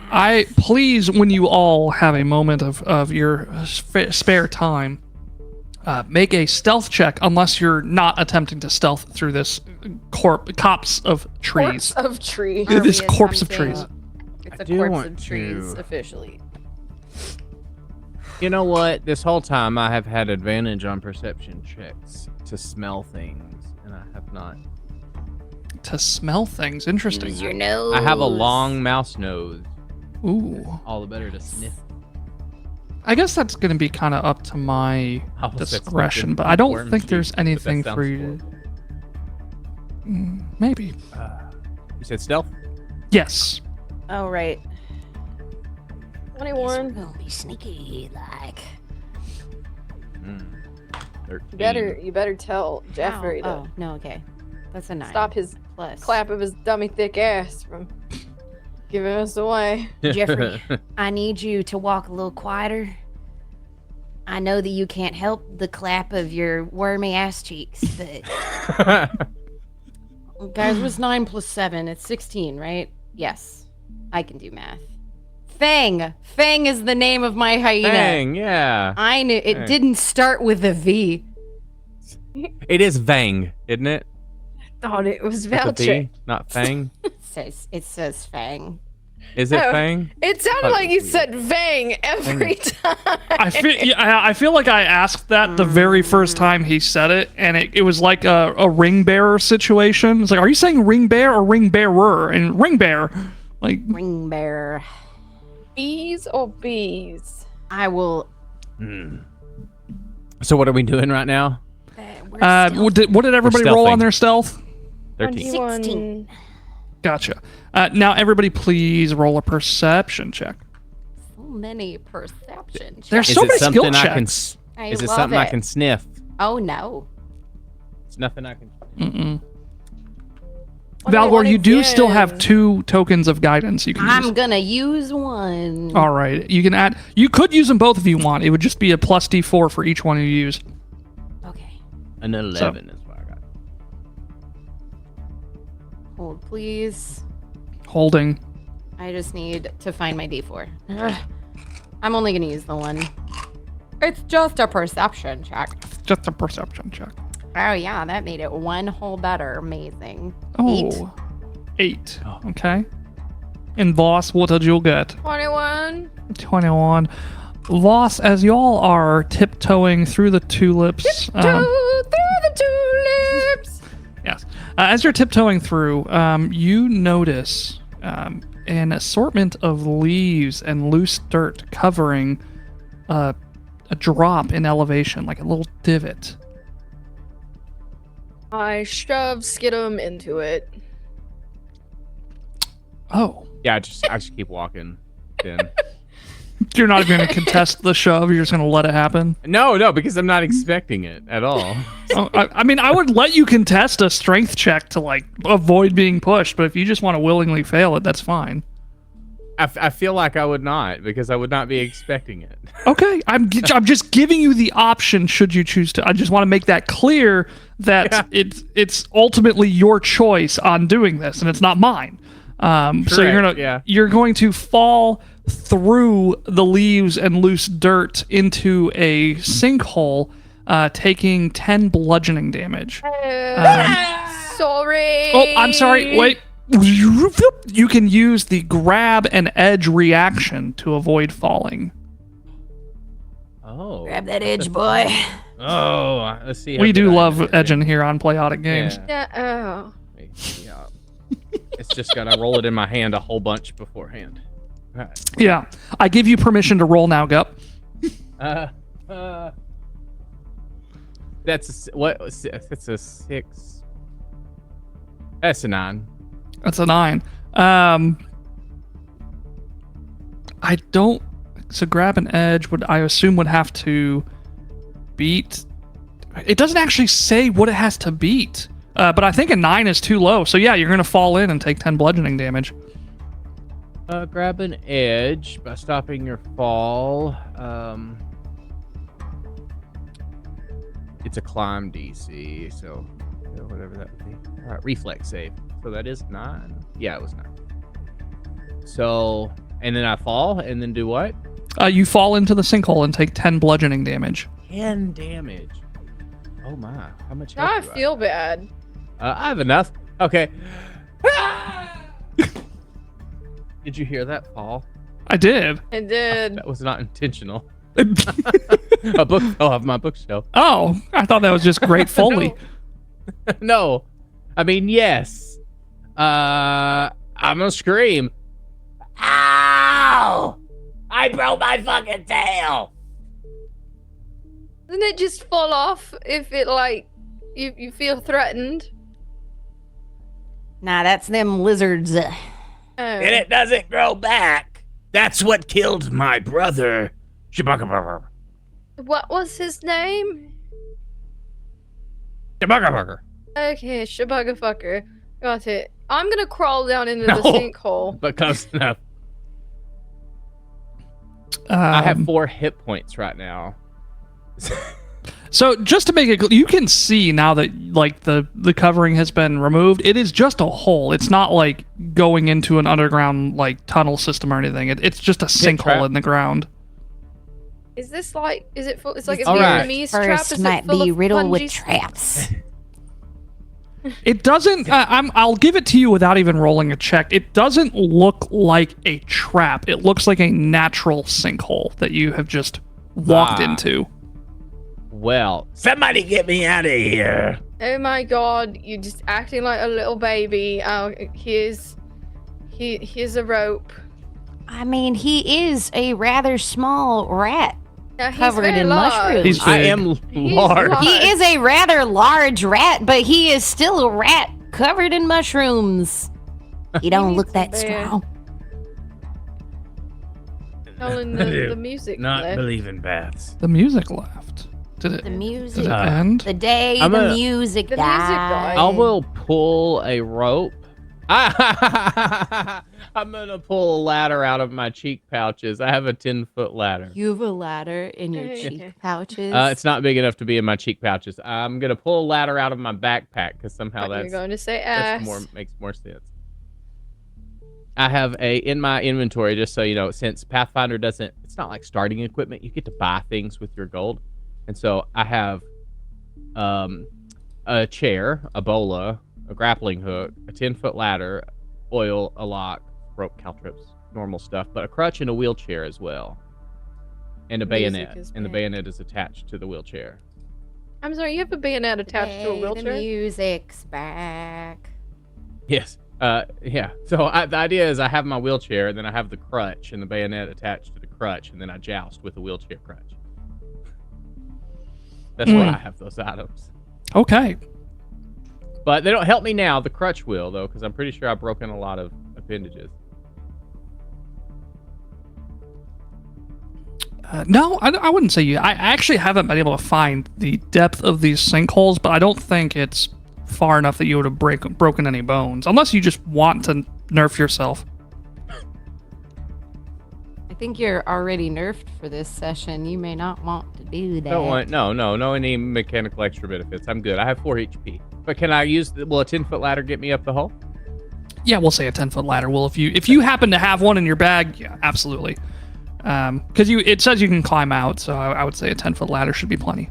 I please, when you all have a moment of your spare time, make a stealth check unless you're not attempting to stealth through this copse of trees. Corpse of trees. Are This we corpse of attempting- trees. It's I a do corpse want of trees, to- officially. You know what? This whole time I have had advantage on perception checks to smell things, and I have not. To smell things. Interesting. Use your nose. I have a long mouse nose. Ooh. All the better to sniff. I guess that's going to be kind of up to my I was discretion, expecting but I don't worms think to, there's but that anything sounds for you to... Maybe. You said stealth? Yes. Oh, right. 21. We'll be sneaky, like. 13. You better tell Jeffrey to Oh, no, okay. That's a 9. stop his Plus. clap of his dummy thick ass from giving us away. Jeffrey, I need you to walk a little quieter. I know that you can't help the clap of your wormy ass cheeks, but guys, what's 9 plus 7? It's 16, right? Yes, I can do math. Fang. Fang is the name of my hyena. Fang, yeah. I knew it Fang. didn't start with a V. It is Vang, isn't it? Thought it was With a Velcro. V, not Fang. It says Fang. Is it Oh. Fang? It sounded Thought like it you was said Vang every time. I feel like I asked that the very first time he said it, and it was like a ring bearer situation. It's like, are you saying ring bear or ring bearer? And ring bear, like, Ring bearer. Bees or bees? I will. So what are we doing right now? what did everybody roll on stealthing. their stealth? 13. 16. Gotcha. Now everybody please roll a perception check. So many perception checks. There's Is so it many skill something I can? checks. I Is it love something I it. can sniff? Oh no. It's nothing I can. Mm-mm. What Valgor, you do still have again? 2 tokens of guidance you can I'm use. gonna use one. All right, you can add. You could use them both if you want. It would just be a plus D4 for each one you use. Okay. An 11 is what I got. Hold, please. Holding. I just need to find my D4. Ugh. I'm only gonna use the one. It's just a perception check. Just a perception check. Oh yeah, that made it one whole better. Amazing. Oh, 8. Oh. Okay. And Voss, what did you get? 21. 21. Voss, as y'all are tiptoeing through the tulips. Through the tulips. Yes. As you're tiptoeing through, you notice an assortment of leaves and loose dirt covering a drop in elevation, like a little divot. I shove Skidum into it. Oh. Yeah, I just keep walking. Then. You're not going to contest the shove, you're just going to let it happen? No, because I'm not expecting it at all. Oh, I mean, I would let you contest a strength check to, like, avoid being pushed, but if you just want to willingly fail it, that's fine. I feel like I would not, because I would not be expecting it. Okay, I'm just giving you the option should you choose to. I just want to make that clear that it's ultimately your choice on doing this, and it's not mine. So you're going to fall through the leaves and loose dirt into a sinkhole, taking 10 bludgeoning damage. Sorry. Oh, I'm sorry. Wait. You can use the grab and edge reaction to avoid falling. Oh. Grab that edge, boy. Oh, let's see. how We good do I love am. edging here on Playotic Games. Yeah. Yeah, oh. Yeah. It's just gotta roll it in my hand a whole bunch beforehand. Right. Yeah. I give you permission to roll now, Gup. That's That's a 6. That's a 9. That's a 9. I don't. So grab an edge would I assume would have to beat. It doesn't actually say what it has to beat. But I think a 9 is too low. So yeah, you're gonna fall in and take 10 bludgeoning damage. Grab an edge by stopping your fall. It's a climb DC, so or whatever that would be. All right, reflex save. So that is 9. Yeah, it was 9. So, and then I fall, and then do what? You fall into the sinkhole and take 10 bludgeoning damage. 10 damage. Oh my! How much? Now I health do feel bad. I have enough. Okay. Did you hear that, Paul? I did. I did. That was not intentional. A book fell off my bookshelf. Oh, I thought that was just great Foley. No. I mean, yes. I'm gonna scream. Ow! I broke my fucking tail! Doesn't it just fall off if it, like, you feel threatened? Nah, that's them lizards. And it doesn't grow back. That's what killed my brother. Shibaka-burger. What was his name? Shibaka-burger. Okay, Shabugga-fucker. Got it. I'm gonna crawl down into the sinkhole. But close enough. I have 4 hit points right now. So just to make it, you can see now that like the covering has been removed. It is just a hole. It's not like going into an underground like tunnel system or anything. It's just a sinkhole in the ground. Is this like? Is it full? It's like a All right. Vietnamese trap. Is First it might full be of riddled with bungee- traps. It doesn't. I'll give it to you without even rolling a check. It doesn't look like a trap. It looks like a natural sinkhole that you have just walked into. Well, Somebody get me out of here. Oh my god! You just acting like a little baby. Here's a rope. I mean, he is a rather small rat Now, he's covered very in large. mushrooms. He's I big. am He's large. large. He is a rather large rat, but he is still a rat covered in mushrooms. He don't needs look a that bear. strong. Telling the music. Not left. believe in baths. The music left. Did it? The Did music. it end? The day I'm the gonna- music The music died. died. I will pull a rope. I'm gonna pull a ladder out of my cheek pouches. I have a 10-foot ladder. You have a ladder in your cheek pouches. It's not big enough to be in my cheek pouches. I'm gonna pull a ladder out of my backpack because somehow You're that's going to say ass. makes more sense. I have in my inventory, just so you know, since Pathfinder doesn't, it's not like starting equipment. You get to buy things with your gold, and so I have a chair, a bola, a grappling hook, a 10-foot ladder, oil, a lock, rope, caltrips, normal stuff, but a crutch and a wheelchair as well, and a Music bayonet, is and the back. bayonet is attached to the wheelchair. I'm sorry, you have a bayonet attached to a Hey, wheelchair? The music's back. Yes. Yeah. So the idea is I have my wheelchair, and then I have the crutch and the bayonet attached to the crutch, and then I joust with the wheelchair crutch. That's why I have those items. Okay. But they don't help me now. The crutch will, though, because I'm pretty sure I've broken a lot of appendages. No, I wouldn't say you. I actually haven't been able to find the depth of these sinkholes, but I don't think it's far enough that you would have broken any bones, unless you just want to nerf yourself. I think you're already nerfed for this session. You may not want to do that. Don't want no any mechanical extra benefits. I'm good. I have 4 HP. But can I use will a 10-foot ladder get me up the hole? Yeah, we'll say a 10-foot ladder will if you happen to have one in your bag. Yeah, absolutely. Because it says you can climb out, so I would say a 10-foot ladder should be plenty.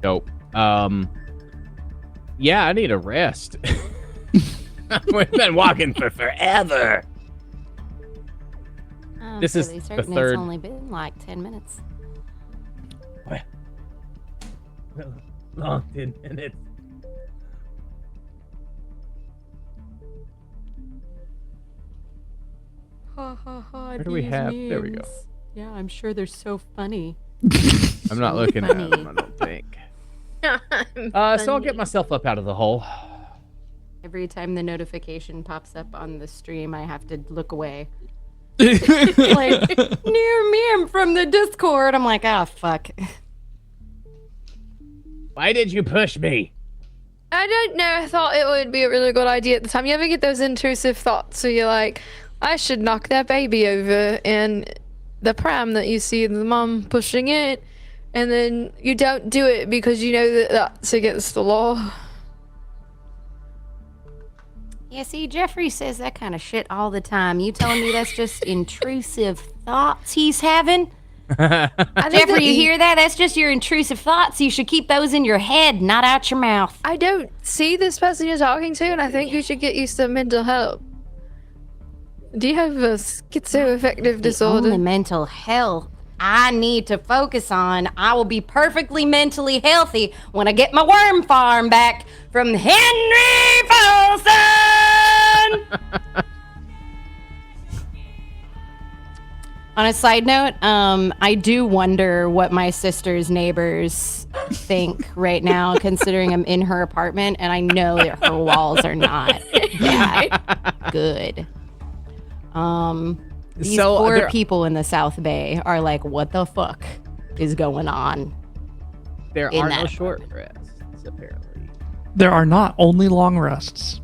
Dope. Yeah, I need a rest. We've been walking for forever. I'm This is fairly the certain third- It's only been like 10 minutes. Long 10 minutes. Ha ha ha. Where do we have- there we go. Yeah, I'm sure they're so funny. I'm not looking at them, I don't think. So I'll get myself up out of the hole. Every time the notification pops up on the stream, I have to look away. Like, near me, I'm from the Discord. I'm like, ah, fuck. Why did you push me? I don't know. I thought it would be a really good idea at the time. You ever get those intrusive thoughts where you're like, I should knock that baby over, and the pram that you see the mom pushing it, and then you don't do it because you know that that's against the law. Yeah, see, Jeffrey says that kind of shit all the time. You telling me that's just intrusive thoughts he's having? Jeffrey, you hear that? That's just your intrusive thoughts. You should keep those in your head, not out your mouth. I don't see this person you're talking to, and I think you should get you some mental help. Do you have a schizoaffective disorder? The only mental health I need to focus on. I will be perfectly mentally healthy when I get my worm farm back from Henry Folsom. On a side note, I do wonder what my sister's neighbors think right now, considering I'm in her apartment, and I know that her walls are not that good. These poor people in the South Bay are like, what the fuck is going on? There are no short rests, apparently. There are not, only long rests.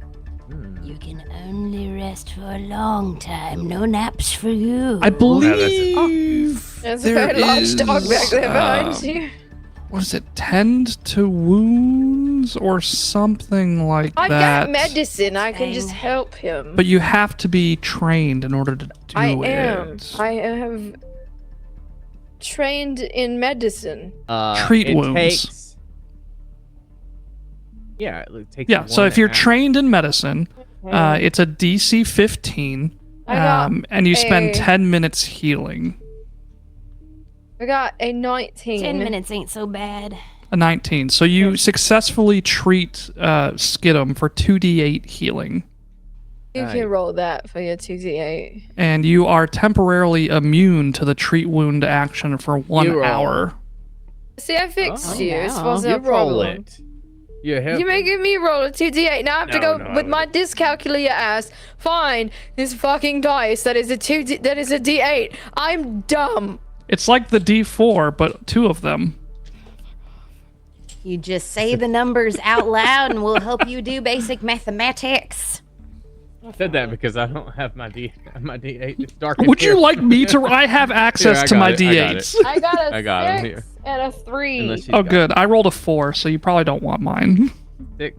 You can only rest for a long time. No naps for you. I believe There's a very large dog back there behind you. What is it? Tend to wounds or something like I've that. got medicine. I can just help him. But you have to be trained in order to do I it. am. I have trained in medicine. Treat wounds. It takes Yeah, so if you're trained in medicine, it's a DC 15, and you spend 10 minutes healing. I got a 19. 10 minutes ain't so bad. A 19. So you successfully treat Skidum for 2d8 healing. You can roll that for your 2d8. And you are temporarily immune to the treat wound action for 1 hour. See, I fixed you. It wow. wasn't a problem. You're making me roll a 2d8. Now I have to go with my dyscalculia ass. Find this fucking dice that is a d8. I'm dumb. It's like the D4, but 2 of them. You just say the numbers out loud and we'll help you do basic mathematics. I said that because I don't have my D8. It's dark. Would you like me to? I have access to my D8s. I got a I got 'em 6 here. and a 3. Oh, good. I rolled a 4, so you probably don't want mine. 6,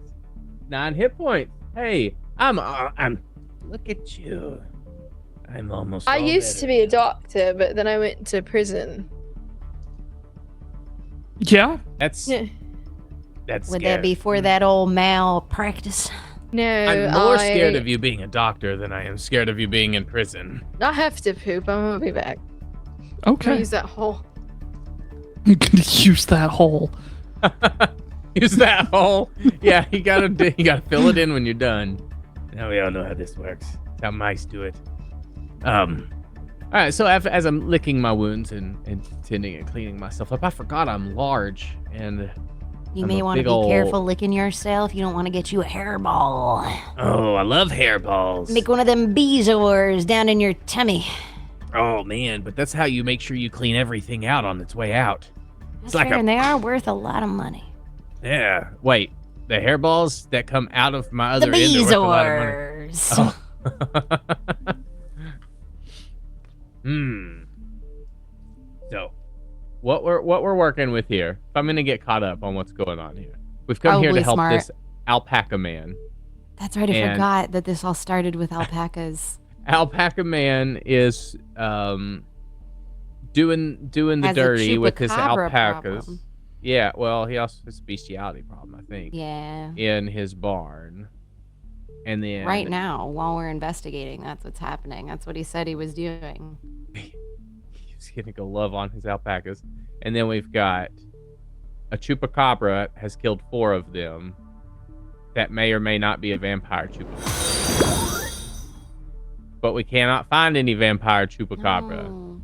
9 hit points. Hey, I'm. Look at you. I'm almost. I used to be a doctor, but then I went to prison. Yeah? That's Yeah. That's Would scary. that be for that old malpractice? No, I'm more scared of you being a doctor than I am scared of you being in prison. I have to poop. I'm gonna be back. Okay. Use that hole. I'm gonna use that hole. Use that hole. Yeah, you gotta fill it in when you're done. Now we all know how this works. It's how mice do it. All right. So as I'm licking my wounds and tending and cleaning myself up, I forgot I'm large and. You may want to be careful licking yourself. You don't want to get you a hairball. Oh, I love hairballs. Make one of them bezoars down in your tummy. Oh man, but that's how you make sure you clean everything out on its way out. That's fair, and they are worth a lot of money. Yeah. Wait, the hairballs that come out of my The other end are worth a lot of money. bezoars. Oh. So, what we're working with here? If I'm gonna get caught up on what's going on here, we've come here to help this alpaca man. That's right. I forgot that this all started with alpacas. Alpaca man is doing the Has a dirty with his chupacabra alpacas. problem. Yeah, well, he also has a bestiality problem, I think. Yeah. In his barn. And then Right now, while we're investigating, that's what's happening. That's what he said he was doing. he's gonna go love on his alpacas. And then we've got a chupacabra has killed 4 of them. That may or may not be a vampire chupacabra. But we cannot find any vampire chupacabra. No.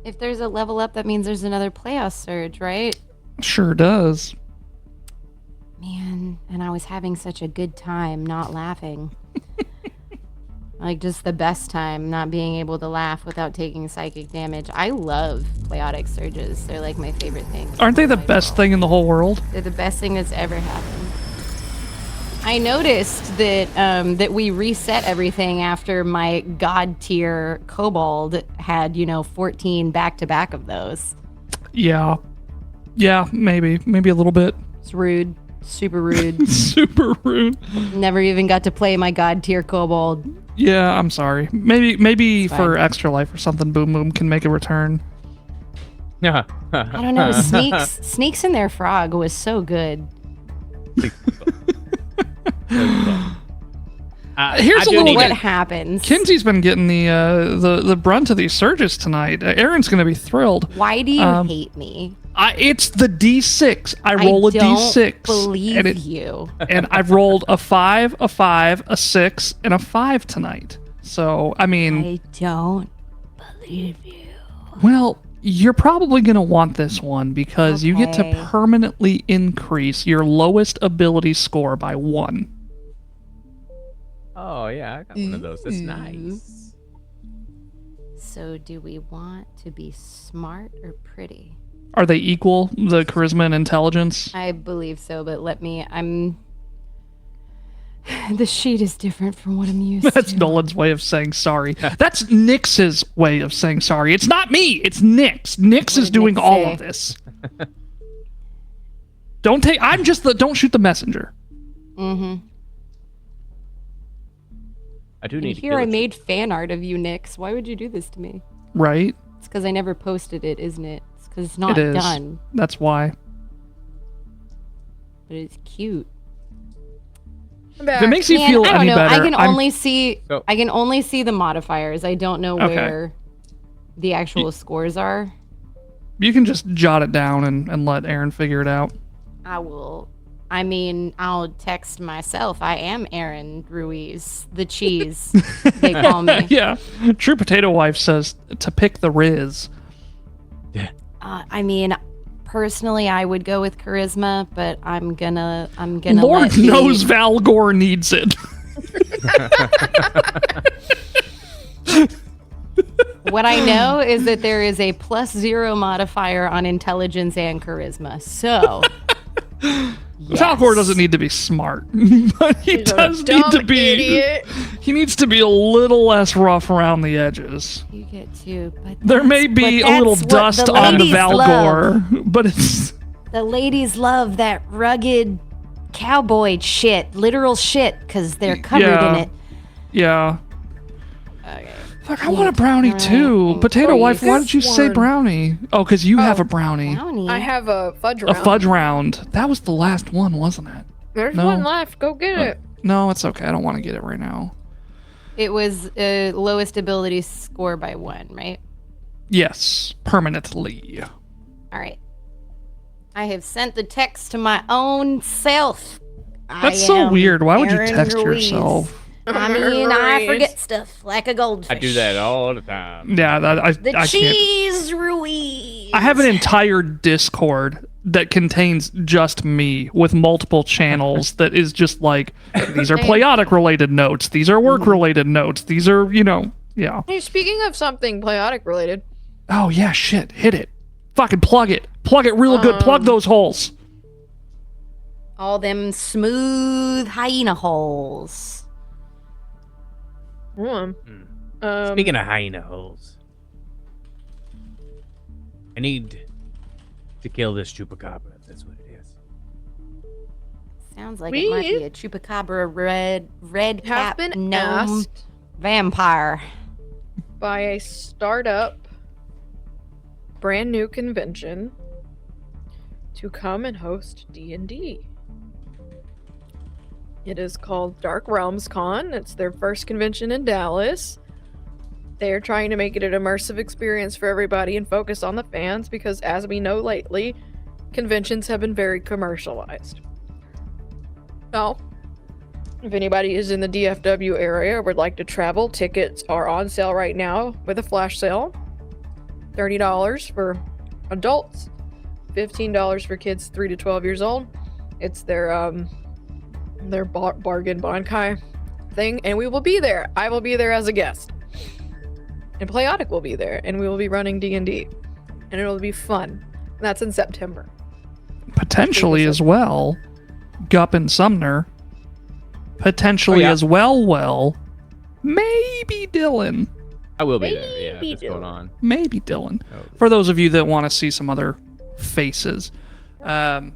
If there's a level up, that means there's another playoff surge, right? Sure does. Man, and I was having such a good time not laughing. Like, just the best time not being able to laugh without taking psychic damage. I love Playotic surges. They're like my favorite thing. Aren't they the best thing in the whole world? They're the best thing that's ever happened. I noticed that that we reset everything after my god tier kobold had, 14 back-to-back of those. Yeah. Yeah, maybe a little bit. It's rude. Super rude. Super rude. Never even got to play my god tier kobold. Yeah, I'm sorry. Maybe It's for fine. Extra Life or something, Boom Boom can make a return. Yeah. I don't know. Sneaks in their frog was so good. Here's a little What bit. happens? Kinsey's been getting the brunt of these surges tonight. Aaron's gonna be thrilled. Why do you hate me? It's the D6. I roll a D6. Believe and you. And I've rolled a 5, a 5, a 6, and a 5 tonight. So I mean, I don't believe you. well, you're probably gonna want this one because you get to Okay. permanently increase your lowest ability score by 1. Oh, yeah, I got one of those. That's nice. So, do we want to be smart or pretty? Are they equal, the charisma and intelligence? I believe so, but the sheet is different from what I'm used That's to. Nolan's way of saying sorry. That's Nyx's way of saying sorry. It's not me. It's Nyx. Nyx is did doing Nyx all say? of this. Don't shoot the messenger. Mm-hmm. I do And need to here kill I a made fan art of you, Nyx. Why would you do this to me? Right? It's because I never posted it, isn't it? It's because it's not It is. done. That's why. But it's cute. If it makes you Man, feel I don't any know. better, I can I'm- only see So- I can only see the modifiers. I don't know Okay. where the actual scores are. you can just jot it down and let Aaron figure it out. I'll text myself. I am Aaron Ruiz, the cheese, they call me. Yeah. True Potato Wife says to pick the Riz. Personally, I would go with charisma, but I'm gonna Lord let the- knows Val Gore needs it. What I know is that there is a +0 modifier on intelligence and charisma. So, Val Gore doesn't need to be smart, but he does need to be. Idiot. He needs to be a little less rough around the edges. You get to, but There may be a little that's what dust the on the ladies Val love. Gore, but it's The ladies love that rugged cowboy shit, literal shit, because they're covered Yeah. in it. yeah. Okay. Fuck, I want a brownie too. Alright. Potato Oh, Wife, why this did you say one. brownie? Oh, because you have a brownie. Brownie. I have a fudge A round. fudge round. That was the last one, wasn't it? There's No. one left. Go get it. No, it's okay. I don't want to get it right now. It was lowest ability score by 1, right? Yes, permanently. All right. I have sent the text to my own self. That's I so am weird. Why would you Aaron text Ruiz. yourself? I mean, I Ruiz. forget stuff like a goldfish. I do that all the time. Yeah, I The can't. cheese Ruiz. I have an entire Discord that contains just me with multiple channels that is just like, these are Playotic related notes, these are work related notes, these are, yeah. Hey, speaking of something Playotic related, Oh yeah, shit, hit it. Fucking plug it. Plug it real good. Plug those holes. all them smooth hyena holes. Speaking of hyena holes, I need to kill this chupacabra. If that's what it is. Sounds like it might be a chupacabra red have cap been gnome asked vampire. by a startup brand new convention to come and host D&D. It is called Dark Realms Con. It's their first convention in Dallas. They're trying to make it an immersive experience for everybody and focus on the fans because, as we know lately, conventions have been very commercialized. So, if anybody is in the DFW area or would like to travel, tickets are on sale right now with a flash sale. $30 for adults, $15 for kids 3 to 12 years old. It's their bargain bonkai thing, and we will be there. I will be there as a guest, and Playotic will be there, and we will be running D&D, and it'll be fun. And that's in September. Potentially as well, Gup and Sumner. Potentially as well, maybe Dylan. I will be there. Yeah, Maybe what's going on? Maybe Dylan. Oh. For those of you that want to see some other faces. We're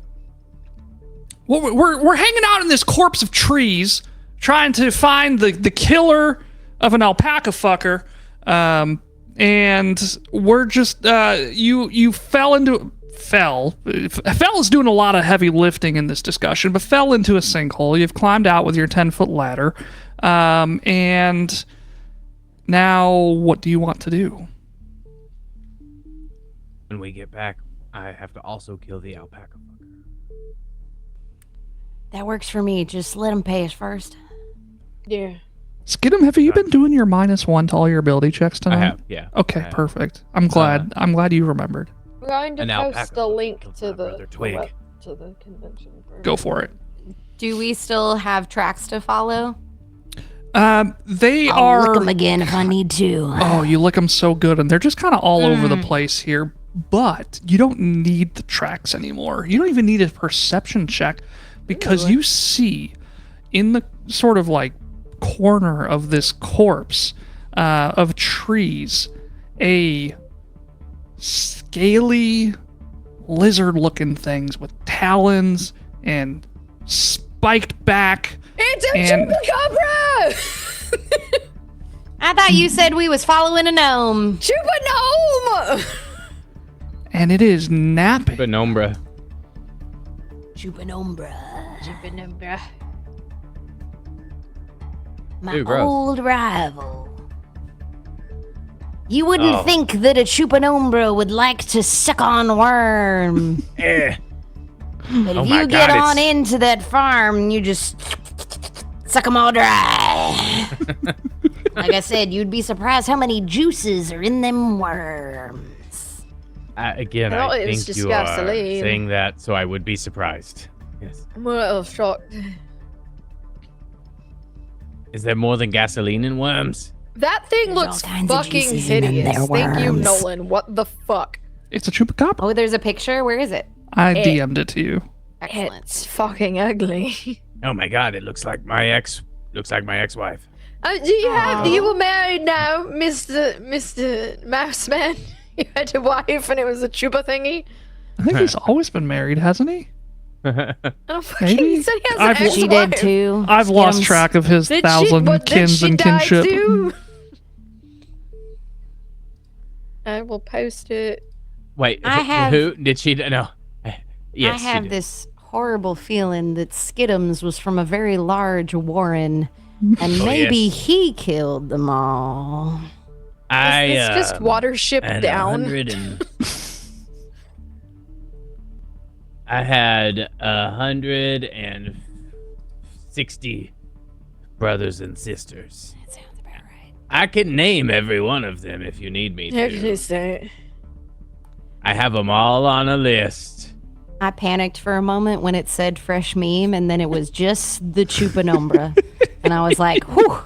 hanging out in this corpse of trees, trying to find the killer of an alpaca fucker, and we're just you fell is doing a lot of heavy lifting in this discussion, but fell into a sinkhole. You've climbed out with your 10-foot ladder, and now what do you want to do? When we get back, I have to also kill the alpaca fucker. That works for me. Just let him pay us first. Yeah. Skidum, have you been doing your -1 to all your ability checks tonight? I have, yeah. Okay, I have. perfect. I'm glad you remembered. We're going to An post alpaca a link killed to my the brother Twig. to the convention. Go for it. Do we still have tracks to follow? They I'll are. lick them again if I need to. Oh, you lick them so good, and they're just kind of all over the place here. But you don't need the tracks anymore. You don't even need a perception check, because you see in the sort of like corner of this corpse of trees a scaly lizard-looking things with talons and spiked back. It's a And- chupacabra! I thought you said we was following a gnome. Chupanome! And it is napping. Benombra. Chupanombra. Chupanome. My Ew, gross. old rival. You wouldn't think that a Chupanombra would like to suck on worm. Eh. But Oh if my you get God, on into that farm, you just suck them all dry. Like I said, you'd be surprised how many juices are in them worms. Again, No, I it was think just you gasoline. are saying that, so I would be surprised. Yes. I'm a little shocked. Is there more than gasoline in worms? That thing There's looks all kinds of fucking juices in them hideous. there Thank you, worms. Nolan. What the fuck? It's a chupacabra. Oh, there's a picture. Where is it? I DM'd it to you. Excellent. It's fucking ugly. Oh my God! It looks like my ex. Looks like my ex-wife. You were married now, Mr. Mouseman? You had a wife and it was a chupa thingy? I think he's always been married, hasn't he? I don't fucking Maybe. he said he has I've- an She ex-wife. did too. I've lost Skims. track of his Did 1,000 did kins she and die kinship. too? I will post it. Wait, I have- who did she? No. Yes, I she have did. this horrible feeling that Skiddums was from a very large warren, and Oh, maybe yes. he killed them all. It's just Watership had down. 100 and I had 160 brothers and sisters. That sounds about right. I can name every one of them if you need me How to. can I say? I have them all on a list. I panicked for a moment when it said fresh meme, and then it was just the Chupanombra. And I was like, whew,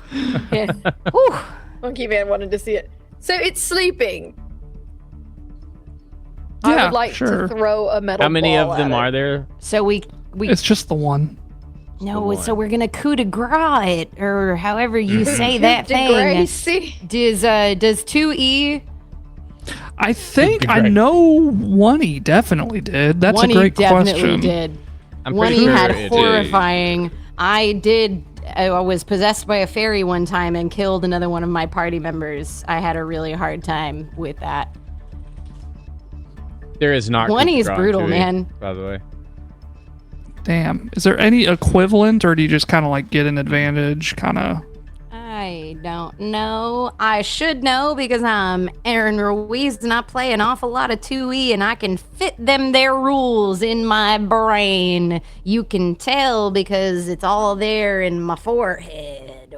Yeah. whew. Monkey Man wanted to see it. So it's sleeping. I Yeah, would like sure. to throw a metal How many ball of them at are it. there? So we It's just the one. no, the so one. we're gonna coup de grace it, or however you say that De thing. Gracie. Does 2E? I think Be I great. know 1E definitely did. That's One a great definitely question. did. I'm One pretty he sure had it did. horrifying. I was possessed by a fairy one time and killed another one of my party members. I had a really hard time with that. There is not. One good is draw brutal, to it, man. By the way. Damn. Is there any equivalent, or do you just kind of like get an advantage? Kind of. I don't know. I should know because I'm Aaron Ruiz and I play an awful lot of 2E and I can fit them their rules in my brain. You can tell because it's all there in my forehead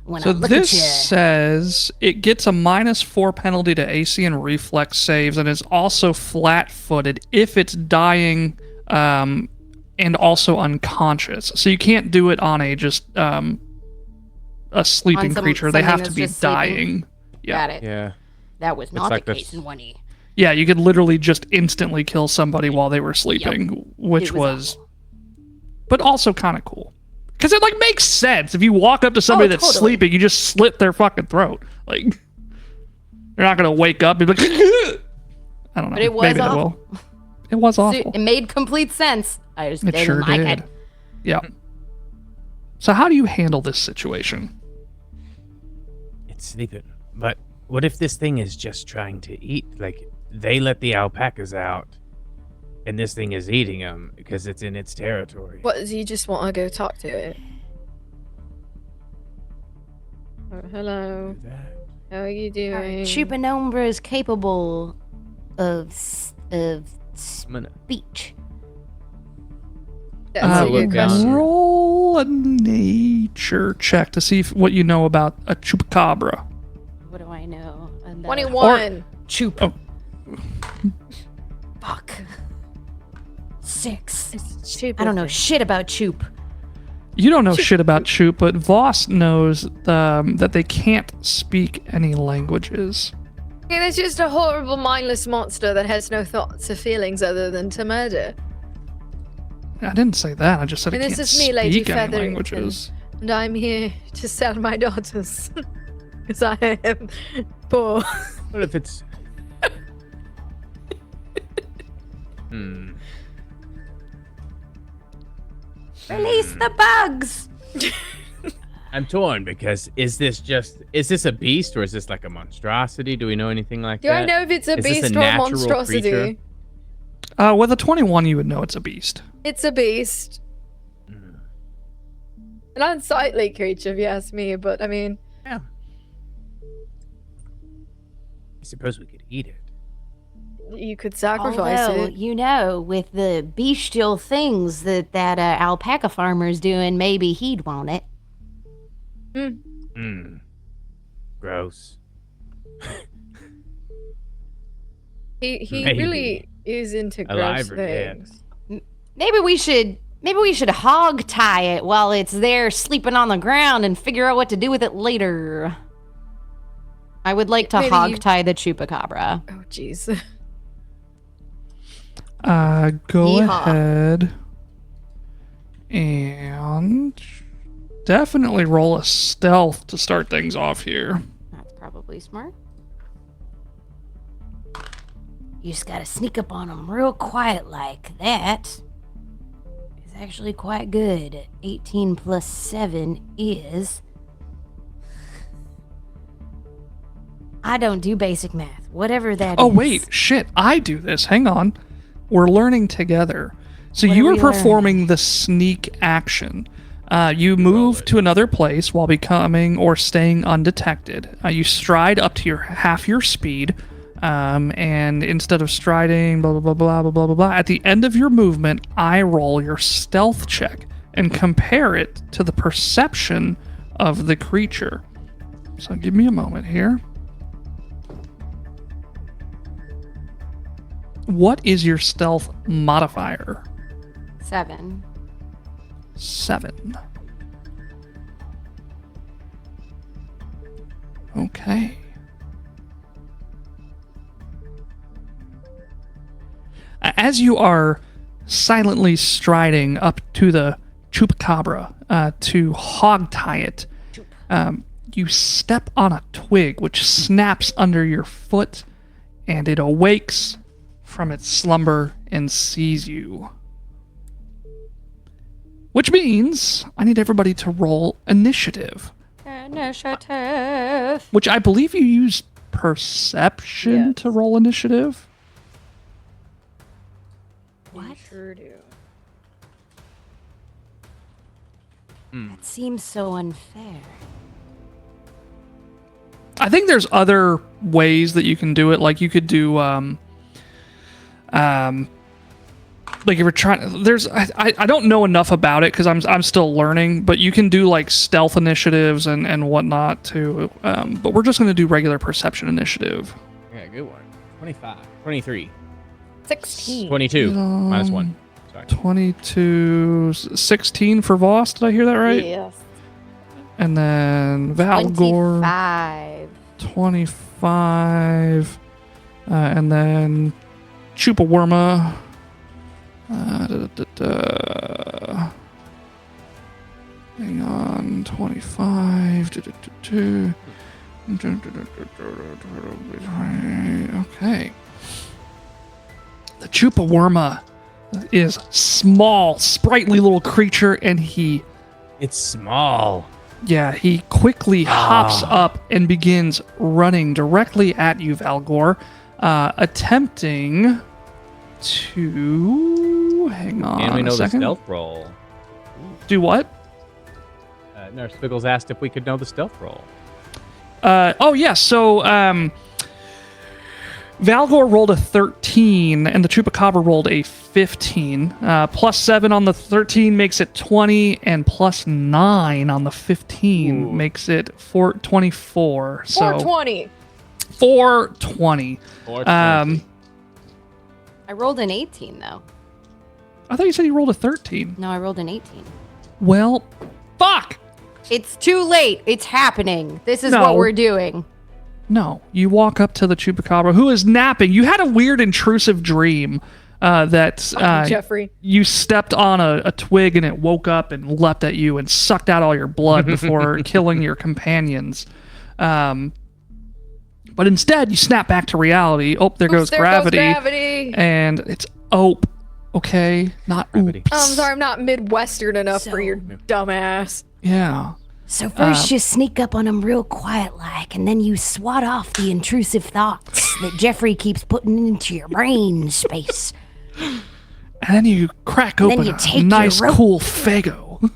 when So I look this at you. says it gets a -4 penalty to AC and reflex saves, and is also flat-footed if it's dying, and also unconscious. So you can't do it on a just a sleeping some- creature. They something have to that's be just sleeping. dying. Yeah. Got it. Yeah. That was not like the this. case in 1E. Yeah, you could literally just instantly kill somebody while they were sleeping, which It was, but also kind of cool. Because it like makes sense. If you walk up to somebody that's totally. sleeping, you just slit their fucking throat. Like, they're not gonna wake up and be like, I don't know. But it was Maybe they awful. will. It was awful. It made complete sense. I just It didn't sure like did. it. Yeah. So how do you handle this situation? It's sleeping. But what if this thing is just trying to eat? Like, they let the alpacas out, and this thing is eating them because it's in its territory. What, do you just want to go talk to it? Oh, hello. Do that. How are you doing? Chupanombre is capable of I'm gonna speech. That's a look good down. question. Roll a nature check to see what you know about a chupacabra. What do I know? 21. Chup. Oh. Fuck. 6. It's stupid. I don't know shit about Chup. You don't know shit about Chup, but Voss knows that they can't speak any languages. Okay, there's just a horrible, mindless monster that has no thoughts or feelings other than to murder. I didn't say that. I just said And it this can't is me, Lady speak any Featherington. languages. And I'm here to sell my daughters. Because I am poor. What if it's... Release the bugs. I'm torn because is this a beast or is this like a monstrosity? Do we know anything like Do that? I know if it's a Is this beast a or a natural monstrosity? creature? With a 21, you would know it's a beast. It's a beast. An unsightly creature, if you ask me, but I mean... Yeah. I suppose we could eat it. You could sacrifice Although, it. you know, with the bestial things that alpaca farmer's doing, maybe he'd want it. Gross. He Maybe. really is into gross Alive or dead. things. Maybe we should hog tie it while it's there sleeping on the ground and figure out what to do with it later. I would like to Maybe hog you- tie the chupacabra. Oh, jeez. Go Yeehaw. ahead and definitely roll a stealth to start things off here. That's probably smart. You just gotta sneak up on them real quiet like that. It's actually quite good. 18 plus 7 is... I don't do basic math. Whatever that is. Oh, wait. Shit. I do this. Hang on. We're learning together. So What you are were we performing the sneak action. You move to another place while becoming or staying undetected. You stride up to half your speed, and instead of striding, blah, blah, blah, blah, blah, blah, blah, blah, at the end of your movement, I roll your stealth check and compare it to the perception of the creature. So give me a moment here. What is your stealth modifier? 7. 7. Okay. As you are silently striding up to the chupacabra to hog tie it, you step on a twig which snaps under your foot, and it awakes from its slumber and sees you. Which means I need everybody to roll initiative. Initiative. Which I believe you use perception to roll initiative. What? Sure do. That seems so unfair. I think there's other ways that you can do it. Like you could do, like if you're trying, there's, I don't know enough about it because I'm still learning, but you can do like stealth initiatives and whatnot too. But we're just going to do regular perception initiative. Yeah, good one. 25. 23. 16. 22. Minus 1. Sorry. 22, 16 for Voss. Did I hear that right? Yes. And then Valgor, 25. 25. And then Chupaworma. Hang on, 25. Okay. The Chupa is small, sprightly little creature, and he small. he quickly hops up and begins running directly at you, Valgor, attempting to hang on. And we know a the second. stealth roll. Do what? Nurse Spiggles asked if we could know the stealth roll. So Valgor rolled a 13, and the Chupacabra rolled a 15. Plus 7 on the 13 makes it 20, and plus 9 on the 15 makes it 24. So 420. 420. 420. I rolled an 18 though. I thought you said you rolled a 13. No, I rolled an 18. Well, fuck! It's too late. It's happening. This is No. what we're doing. No, you walk up to the Chupacabra, who is napping. You had a weird intrusive dream that Jeffrey. you stepped on a twig and it woke up and leapt at you and sucked out all your blood before killing your companions. But instead, you snap back to reality. Oh, there goes gravity. And it's ope, okay? Not Gravity. oops. I'm sorry, I'm not Midwestern enough for your dumbass. Yeah. So first you sneak up on them real quiet-like, and then you swat off the intrusive thoughts that Jeffrey keeps putting into your brain space. And then you crack And then open you a take your nice, rope. cool Fago.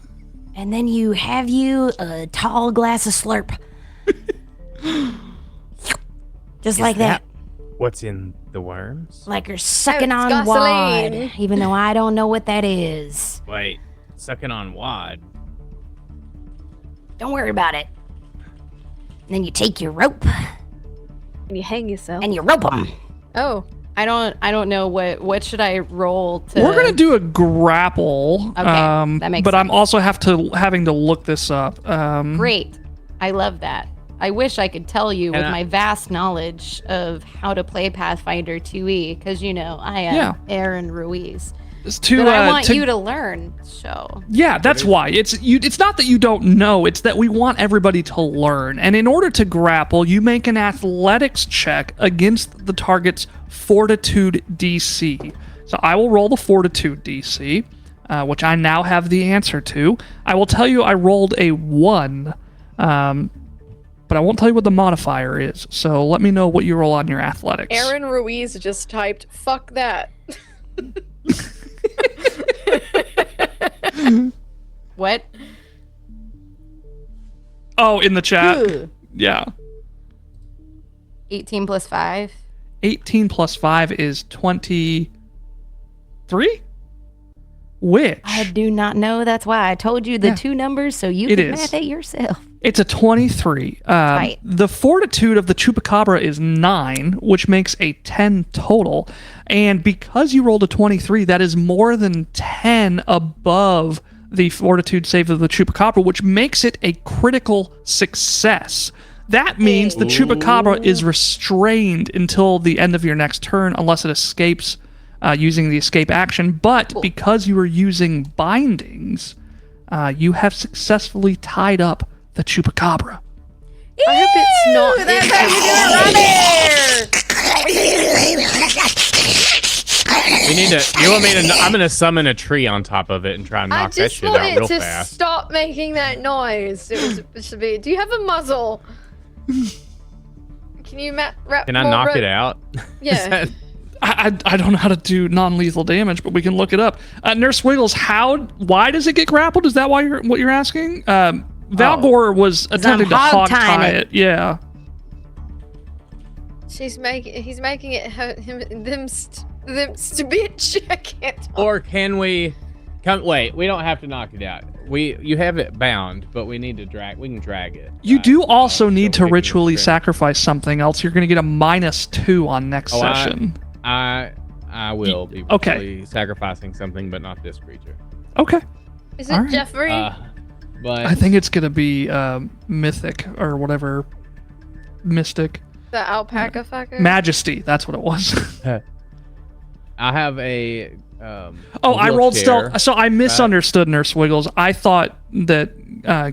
And then you have you a tall glass of slurp. Just like that. What's in the worms? Like you're sucking it's on wad, gasoline. even though I don't know what that is. Wait, sucking on wad. Don't worry about it. And then you take your rope And you hang yourself. and you rope them. Oh. I don't know what should I roll to. We're gonna do a grapple. Okay, that makes But I'm sense. also having to look this up. Great. I love that. I wish I could tell you with And my vast knowledge of how to play Pathfinder 2e, because I am Aaron Ruiz. But I want you to learn. So Yeah, that's why. It's not that you don't know, it's that we want everybody to learn. And in order to grapple, you make an athletics check against the target's fortitude DC. So I will roll the fortitude DC, which I now have the answer to. I will tell you I rolled a 1, but I won't tell you what the modifier is. So let me know what you roll on your athletics. Aaron Ruiz just typed, fuck that. what? Oh, in the chat. Yeah. 18 plus 5. 18 plus 5 is 23? Which? I do not know. That's why I told you the two numbers so you It can is. math it yourself. It's a 23. Right. The fortitude of the Chupacabra is 9, which makes a 10 total. And because you rolled a 23, that is more than 10 above the fortitude save of the Chupacabra, which makes it a critical success. That means the Chupacabra is restrained until the end of your next turn unless it escapes using the escape action. But because you are using bindings, you have successfully tied up the Chupacabra. I hope it's not. That's how you do it, We need to. You want me to? I'm gonna summon a tree on top of it and try and I knock that just shit want out it real to fast. stop making that noise. It should be. Do you have a muzzle? Can you wrap? Can I more knock rope? it out? Yeah. Is that- I don't know how to do non-lethal damage, but we can look it up. Nurse Wiggles, why does it get grappled? Is that what you're asking? Valgor was attempting to hog tie it. Yeah. He's making it them bitch. I can't talk. Or can we? Wait, we don't have to knock it out. You have it bound, but we need to drag. We can drag it. You do also need to so we can ritually restrain. sacrifice something else. You're going to get a -2 on next session. I will be Okay. ritually sacrificing something, but not this creature. Okay. Is it All right. Jeffrey? But I think it's going to be mythic or whatever. Mystic. The alpaca fucker? Majesty. That's what it was. I have a. I rolled wheelchair. stealth. So I misunderstood Nurse Wiggles. I thought that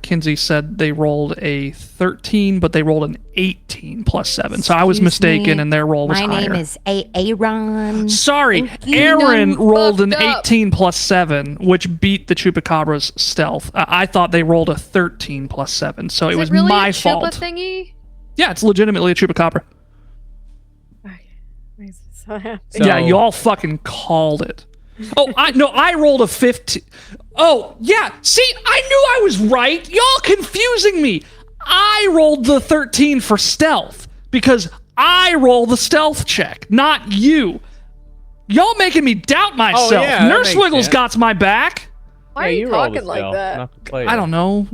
Kinsey said they rolled a 13, but they rolled an 18 plus 7. So I was Excuse mistaken, me. and their roll was My higher. name is Aaron. Sorry, Thank you. Aaron Done rolled an fucked up. 18 plus 7, which beat the Chupacabra's stealth. I thought they rolled a 13 plus 7, so it was really my a chupa fault. thingy? Yeah, it's legitimately a Chupacabra. Okay. Makes me so happy. Yeah, So- you all fucking called it. Oh, I rolled a 15. Oh, yeah. See, I knew I was right. Y'all confusing me. I rolled the 13 for stealth because I roll the stealth check, not you. Y'all making me doubt myself. yeah, that Nurse makes Wiggles sense. got my back. Why are you roll the talking like stealth, that? not the player. I don't know.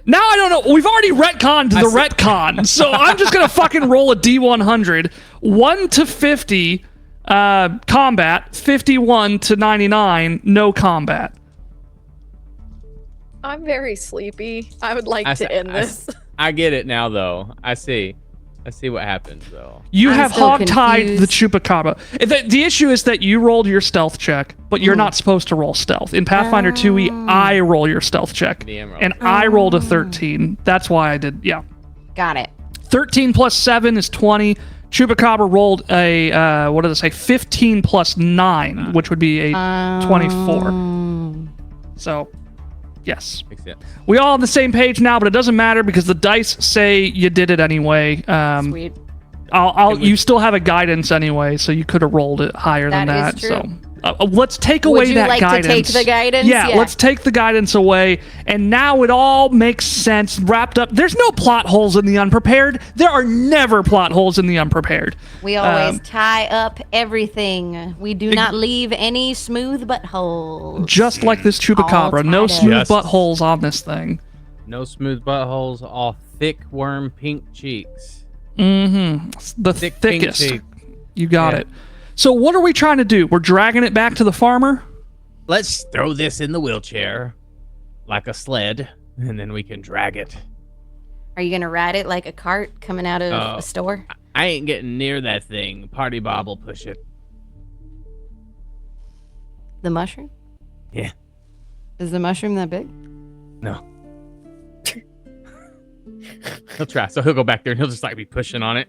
Now I don't know. We've already retconned the retcon, so I'm just gonna fucking roll a D100, 1 to 50, combat, 51 to 99, no combat. I'm very sleepy. I would like to end this. I get it now, though. I see what happens, though. You I'm have still hog-tied the confused. Chupacabra. The issue is that you rolled your stealth check, but you're not supposed to roll stealth. In Pathfinder 2e, I roll your stealth check, DM roll. and I rolled a 13. That's why I did, yeah. Got it. 13 plus 7 is 20. Chupacabra rolled a, what did I say, 15 plus 9, which would be a 24. So, yes. Makes sense. We all on the same page now, but it doesn't matter because the dice say you did it anyway. Sweet. You still have a guidance anyway, so you could have rolled it higher than That that. is true. So let's take away Would you that like guidance. to take the guidance? Yeah, let's take the guidance away, and now it all makes sense. Wrapped up. There's no plot holes in the unprepared. There are never plot holes in the unprepared. We always tie up everything. We do not leave any smooth buttholes. Just like this Chupacabra, no tied up. smooth Yes. buttholes on this thing. No smooth buttholes, all thick worm pink cheeks. Mm-hmm. The Thick pink thickest. cheek. You got Yeah. it. So what are we trying to do? We're dragging it back to the farmer? Let's throw this in the wheelchair like a sled, and then we can drag it. Are you gonna ride it like a cart coming out of a store? I ain't getting near that thing. Party Bob will push it. The mushroom? Yeah. Is the mushroom that big? No. He'll try. So he'll go back there and he'll just like be pushing on it.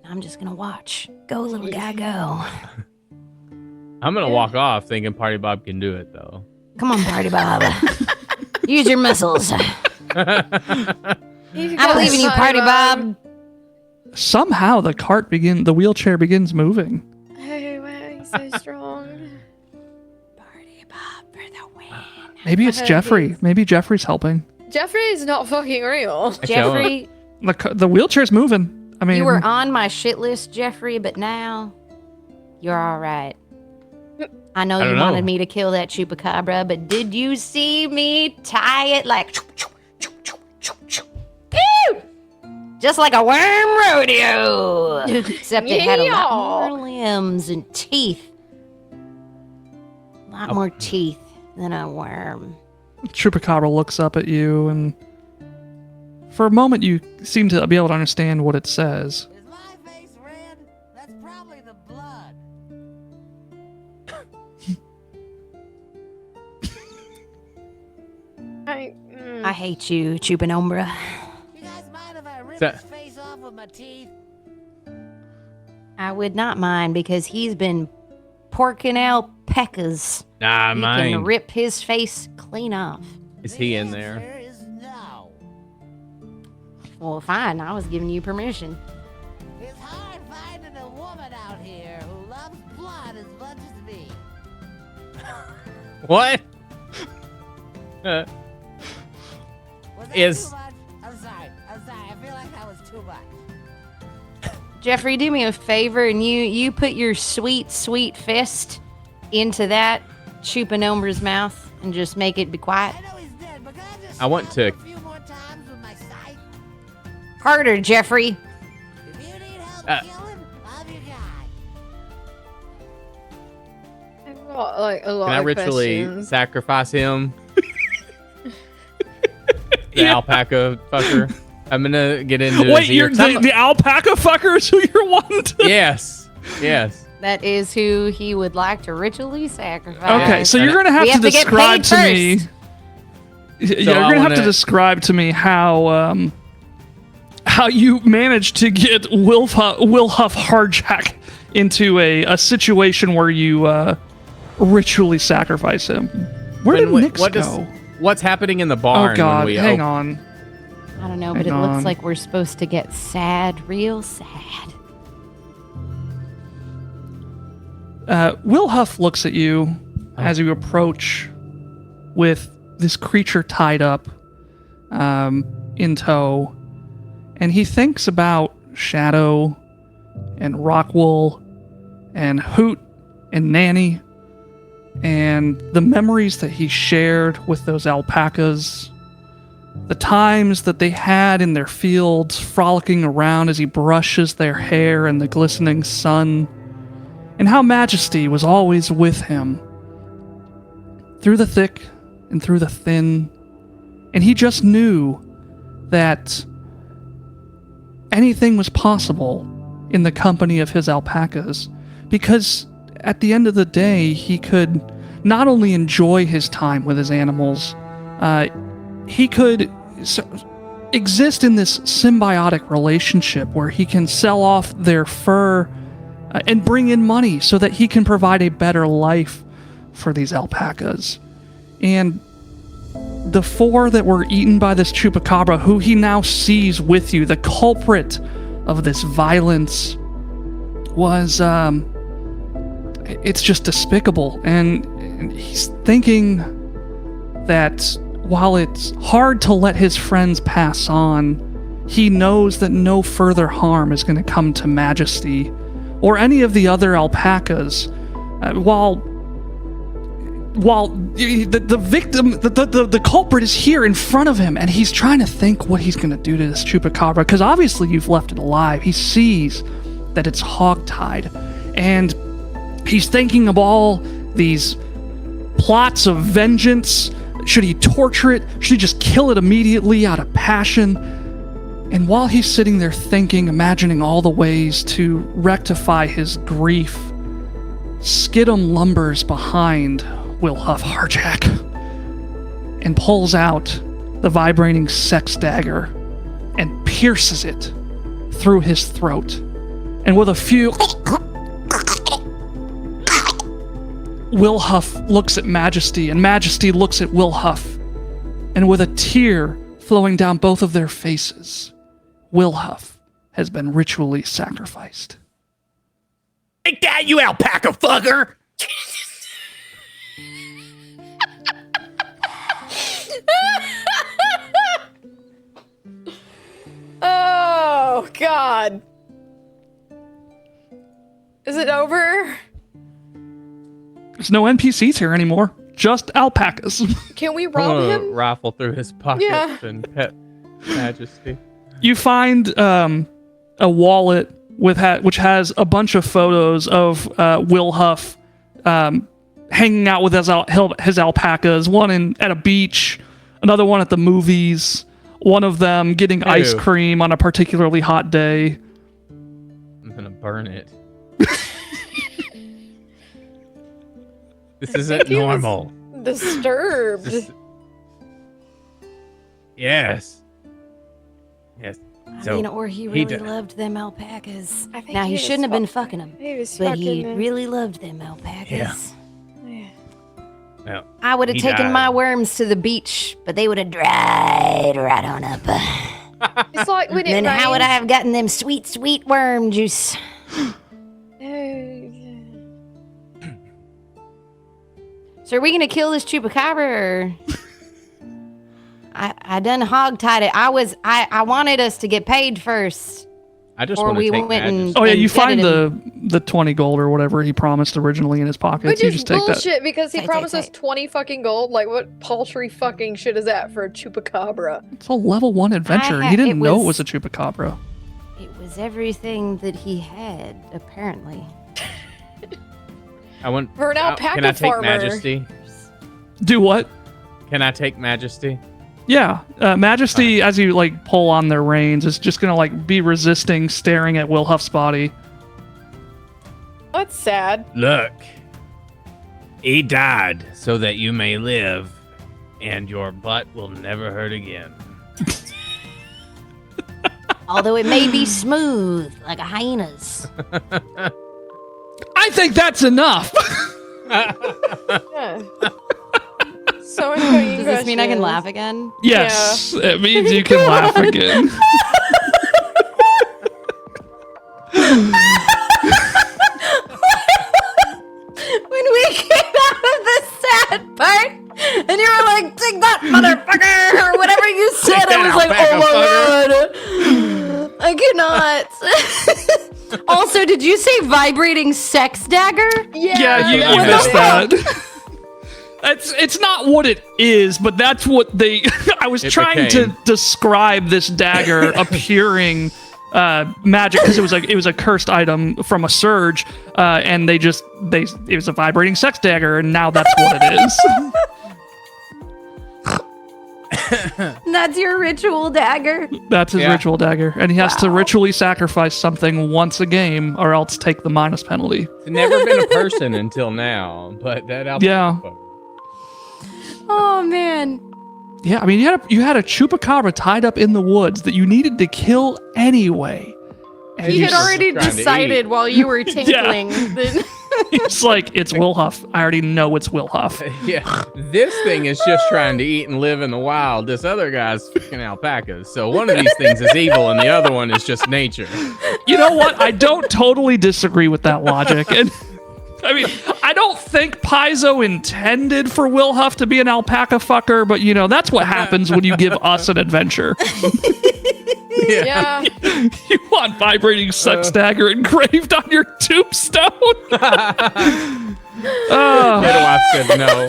I'm just gonna watch. Go, little guy, go. I'm gonna walk off thinking Party Bob can do it though. Come on, Party Bob. Use your muscles. I believe in you, Party Bob. Somehow the wheelchair begins moving. Hey, why are you so strong? Party Bob for the win. Maybe it's Jeffrey. Maybe Jeffrey's helping. Jeffrey is not fucking real. Jeffrey, The wheelchair's moving. I mean, you were on my shit list, Jeffrey, but now you're all right. I know you don't know. wanted me to kill that chupacabra, but did you see me tie it like Ew! Just like a worm rodeo? Except it had a lot more limbs and teeth. A lot more teeth than a worm. Chupacabra looks up at you, and for a moment you seem to be able to understand what it says. Is my face red? That's probably the blood. I hate you, Chupanombra. You guys mind if I rip That- his face off with my teeth? I would not mind because he's been porking alpacas. Nah, You mine. can rip his face clean off. Is he in The there? answer is no. Well, fine. I was giving you permission. It's hard finding a woman out here who loves blood as much as me. What? Was that Is- too much? I'm sorry. I feel like that was too much. Jeffrey, do me a favor and you put your sweet, sweet fist into that Chupanombra's mouth and just make it be quiet. I know he's dead, but can I just I want stab to- him a few more times with my scythe? Harder, Jeffrey. If you need help Uh, killing, I'm your guy. I've got like a lot Can I of ritually questions. sacrifice him? The alpaca fucker. I'm gonna get into Wait, his ear. you're the alpaca fucker is who you're wanting to? Yes. That is who he would like to ritually sacrifice. Okay, so you're gonna have We to have to get describe paid to me. first. You're gonna have to describe to me how you managed to get Will.P.A.R.E.D into a situation where you ritually sacrifice him. Where did Nix go? What's happening in the barn? Oh God, when we hang on. I don't know, but it looks like we're supposed to get sad, real sad. Will Huff looks at you as you approach with this creature tied up in tow, and he thinks about Shadow and Rockwool and Hoot and Nanny and the memories that he shared with those alpacas, the times that they had in their fields frolicking around as he brushes their hair in the glistening sun, and how Majesty was always with him through the thick and through the thin, and he just knew that anything was possible in the company of his alpacas, because at the end of the day, he could not only enjoy his time with his animals, he could exist in this symbiotic relationship where he can sell off their fur and bring in money so that he can provide a better life for these alpacas. And the 4 that were eaten by this chupacabra, who he now sees with you, the culprit of this violence, was it's just despicable. And he's thinking that while it's hard to let his friends pass on, he knows that no further harm is going to come to Majesty or any of the other alpacas, while the victim, the culprit is here in front of him, and he's trying to think what he's going to do to this chupacabra, because obviously you've left it alive. He sees that it's hogtied, and he's thinking of all these plots of vengeance. Should he torture it? Should he just kill it immediately out of passion? And while he's sitting there thinking, imagining all the ways to rectify his grief, Skidum lumbers behind Will.P.A.R.E.D and pulls out the vibrating sex dagger and pierces it through his throat. And with a few... Will.P.A.R.E looks at Majesty, and Majesty looks at Will.P.A.R.E, and with a tear flowing down both of their faces, Will.P.A.R.E has been ritually sacrificed. Take that, you alpaca fucker! Oh, God. Is it over? There's no NPCs here anymore. Just alpacas. Can we I'm rob gonna him? rifle through his pockets Yeah. and pet Majesty. You find a wallet which has a bunch of photos of Will.P.A.R.E hanging out with his alpacas. One at a beach, another one at the movies. One of them getting ice cream on a particularly hot day. I'm gonna burn it. This isn't normal. Disturbed. Yes. So or he really loved them alpacas. Now, he shouldn't have been fucking them, but he really loved them alpacas. Yeah. Well, I would have taken my worms to the beach, but they would have dried right on up. It's like when it Then how would I rains. have gotten them sweet, sweet worm juice? So are we gonna kill this chupacabra, or I done hogtied it. I wanted us to get paid first. I just Or want to we take went and- Majesty. Oh yeah, you set find it the 20 gold or whatever he promised originally in his pockets. Which You is just take that. bullshit because he Take, promised us take. 20 fucking gold. Like, what paltry fucking shit is that for a chupacabra? It's a level 1 adventure. He didn't know it was a chupacabra. It was everything that he had, apparently. I want. For an alpaca Can I take farmer. Majesty? Do what? Can I take Majesty? Yeah, Majesty, as you like pull on their reins, is just gonna like be resisting, staring at Will Huff's body. That's sad. Look, he died so that you may live, and your butt will never hurt again. Although it may be smooth, like a hyena's. I think that's enough. Yeah. So annoying. Does this mean I can laugh again? Yes, it means you can laugh again. When we came out of the sad part, and you were like, "Take that, motherfucker," or whatever you said, I was like, "Oh my god, I cannot." Also, did you say vibrating sex dagger? Yeah, you missed that. It's not what it is, but that's what they. I was trying to describe this dagger appearing magic because it was a cursed item from a surge, and it was a vibrating sex dagger, and now that's what it is. That's your ritual dagger. That's his ritual dagger, and he has to ritually sacrifice something once a game, or else take the minus penalty. It's never been a person until now, but that alpaca. Oh man. Yeah, I mean, you had a chupacabra tied up in the woods that you needed to kill anyway. And He had already decided while you were tinkling that It's like, it's Will Huff. I already know it's Will Huff. Yeah, this thing is just trying to eat and live in the wild. This other guy's freaking alpacas. So one of these things is evil, and the other one is just nature. You know what? I don't totally disagree with that logic. And I mean, I don't think Paizo intended for Will Huff to be an alpaca fucker, but you know, that's what happens when you give us an adventure. yeah. You want vibrating sex dagger engraved on your tombstone? Midwife said no.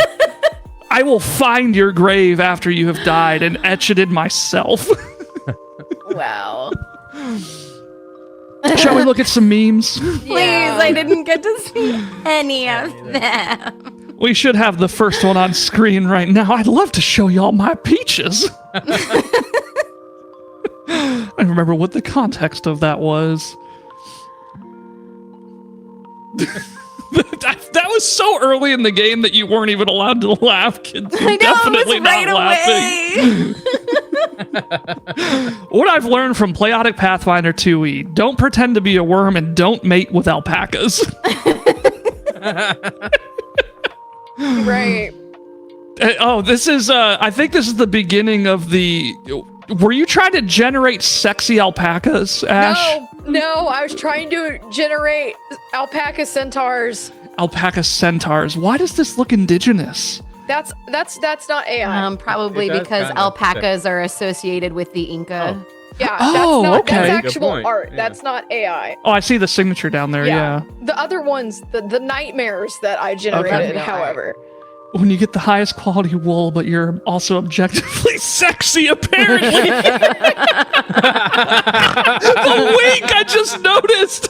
I will find your grave after you have died and etch it in myself. Wow. Shall we look at some memes? Please, I didn't get to see any of them. We should have the first one on screen right now. I'd love to show y'all my peaches. I don't remember what the context of that was. That was so early in the game that you weren't even allowed to laugh, kids. I know, Definitely it was right not laughing. What I've learned from Playotic Pathfinder 2e, don't pretend to be a worm and don't mate with alpacas. Right. This is, I think this is the beginning of the... Were you trying to generate sexy alpacas, Ash? No, I was trying to generate alpaca centaurs. Alpaca centaurs. Why does this look indigenous? That's not AI. Probably It does because kind of alpacas are associated with the Inca. Yeah, Oh, that's okay. That's Good actual point, art. yeah. That's not AI. Oh, I see the signature down there, yeah. The other ones, the nightmares that I generated, however. When you get the highest quality wool, but you're also objectively sexy, apparently. The wink I just noticed.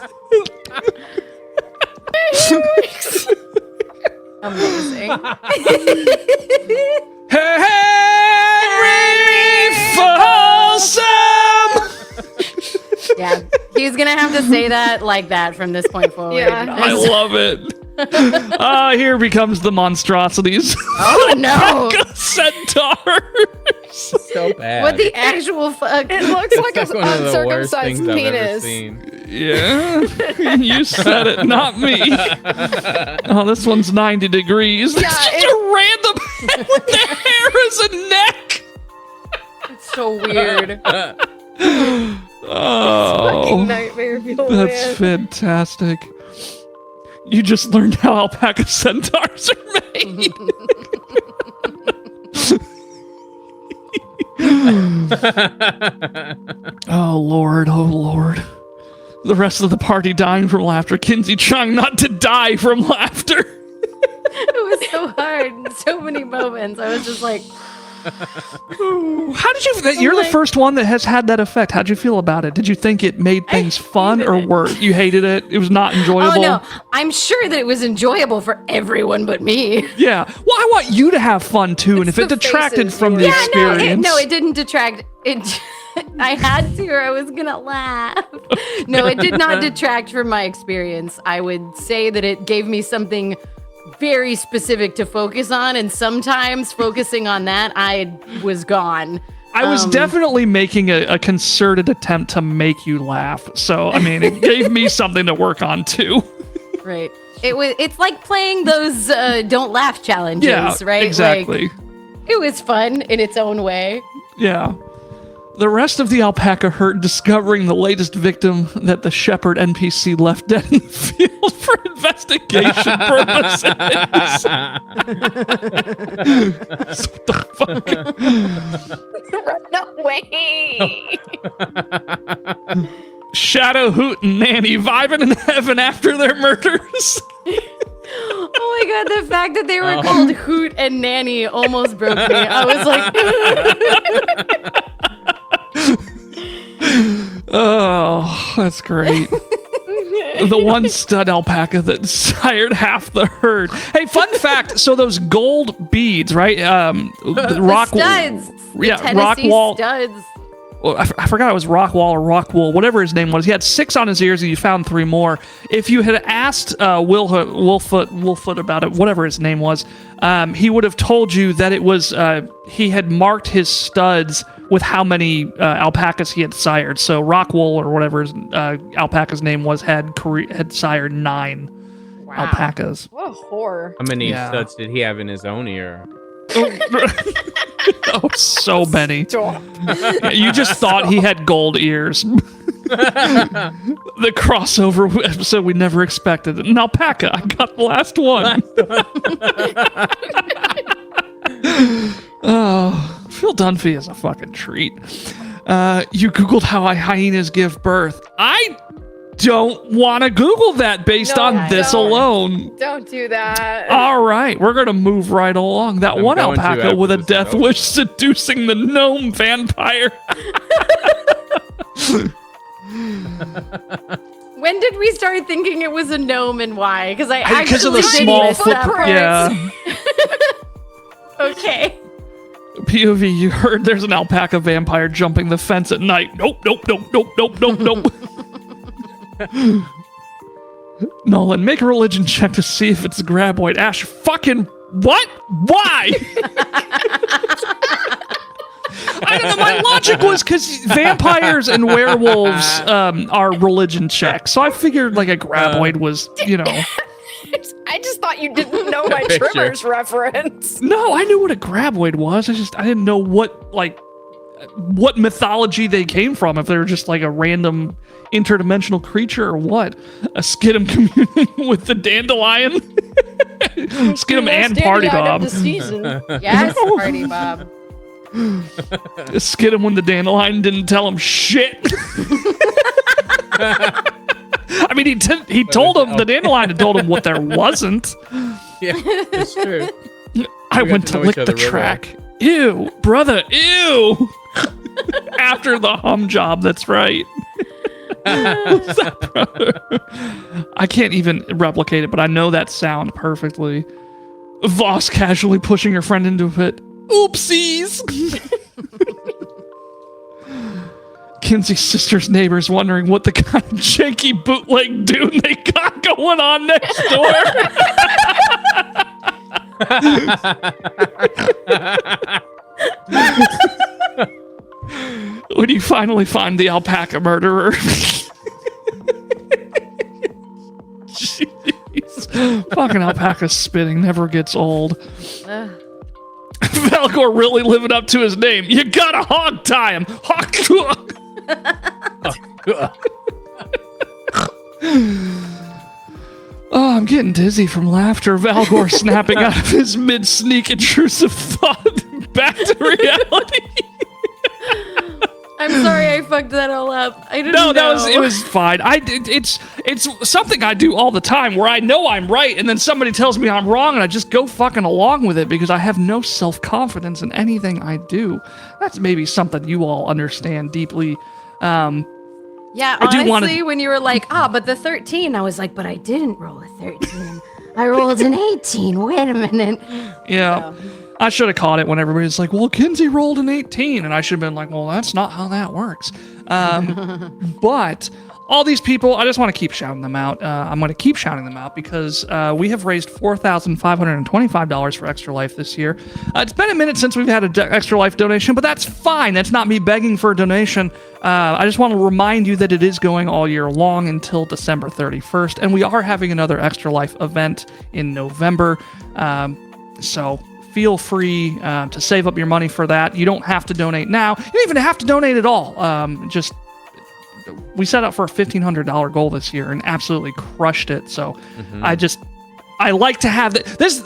Amazing. Henry Folsom! Yeah, he's gonna have to say that like that from this point forward. Yeah. I love it. Here becomes the monstrosities. Oh no! Centaurs. So bad. What the actual fuck? It looks like It's an one of the worst uncircumcised things I've ever penis. seen. Yeah, you said it, not me. Oh, this one's 90 degrees. Yeah, That's just a random head with the hair as a neck. It's so weird. Oh, Fucking nightmare fuel, that's man. fantastic. You just learned how alpaca centaurs are made. Oh Lord, oh Lord. The rest of the party dying from laughter. Kinsey trying not to die from laughter. It was so hard. In so many moments. I was just like, How did you? You're the first one that has had that effect. How'd you feel about it? Did you think it made things fun, or you hated it? It was not enjoyable. Oh no, I'm sure that it was enjoyable for everyone but me. Yeah. Well, I want you to have fun too, and if it detracted from the experience, no, it didn't detract. I had to, or I was gonna laugh. No, it did not detract from my experience. I would say that it gave me something very specific to focus on, and sometimes focusing on that, I was gone. I was definitely making a concerted attempt to make you laugh. So, I mean, it gave me something to work on too. Right. It's like playing those don't laugh challenges, right? Exactly. Like, it was fun in its own way. Yeah. The rest of the alpaca hurt discovering the latest victim that the shepherd NPC left dead in the field for investigation purposes. What the fuck? Run away! Shadow, Hoot, and Nanny vibing in heaven after their murders. Oh my god, the fact that they were called Hoot and Nanny almost broke me. I was like... Oh, that's great. The one stud alpaca that sired half the herd. Hey, fun fact. So those gold beads, right? The rock studs. rock wall studs. Well, I forgot it was Rockwall or Rockwool, whatever his name was. He had 6 on his ears and you found 3 more. If you had asked Wolffoot about it, whatever his name was, he would have told you that it was, he had marked his studs with how many alpacas he had sired. So Rockwool or whatever his alpaca's name was had sired 9 alpacas. What a horror. How many studs did he have in his own ear? Oh, so many. You just thought he had gold ears. The crossover episode we never expected. An alpaca. I got the last one. Oh, Phil Dunphy is a fucking treat. You Googled how hyenas give birth. I don't want to Google that based on this alone. Don't do that. All right, we're going to move right along. That one alpaca with a death wish seducing the gnome vampire. When did we start thinking it was a gnome and why? Because because of the small footprint. Yeah. Okay. POV, you heard there's an alpaca vampire jumping the fence at night. Nope. Nolan, make a religion check to see if it's graboid. Ash, fucking what? Why? I don't know. My logic was because vampires and werewolves are religion checks. So I figured like a graboid was, you know. I just thought you didn't know my Trimmers reference. No, I knew what a graboid was. I didn't know what mythology they came from. If they were just like a random interdimensional creature or what. A Skidum communing with the dandelion. Skidum and Party Bob. Yes, Party Bob. Skidum when the dandelion didn't tell him shit. I mean, he told him, the dandelion had told him what there wasn't. Yeah, that's true. I went to lick the track. Ew, brother, ew. After the hum job, that's right. What's that, brother? I can't even replicate it, but I know that sound perfectly. Voss casually pushing her friend into it. Oopsies! Kinsey's sister's neighbors wondering what the kind of janky bootleg dune they got going on next door. When you finally find the alpaca murderer. Jeez. Fucking alpaca spitting never gets old. Valgor really living up to his name. You gotta hog tie him. Oh, I'm getting dizzy from laughter. Valgor snapping out of his mid-sneak intrusive thought back to reality. I'm sorry I fucked that all up. I didn't No, know. it was fine. It's something I do all the time where I know I'm right and then somebody tells me I'm wrong and I just go fucking along with it because I have no self-confidence in anything I do. That's maybe something you all understand deeply. Yeah, I do honestly, when you were like, but the 13, I was like, but I didn't roll a 13. I rolled an 18. Wait a minute. Yeah. So. I should have caught it when everybody's like, well, Kinsey rolled an 18. And I should have been like, well, that's not how that works. But all these people, I just want to keep shouting them out. I'm going to keep shouting them out because we have raised $4,525 for Extra Life this year. It's been a minute since we've had an Extra Life donation, but that's fine. That's not me begging for a donation. I just want to remind you that it is going all year long until December 31st. And we are having another Extra Life event in November. So feel free to save up your money for that. You don't have to donate now. You don't even have to donate at all. We set up for a $1,500 goal this year and absolutely crushed it. So I like to have this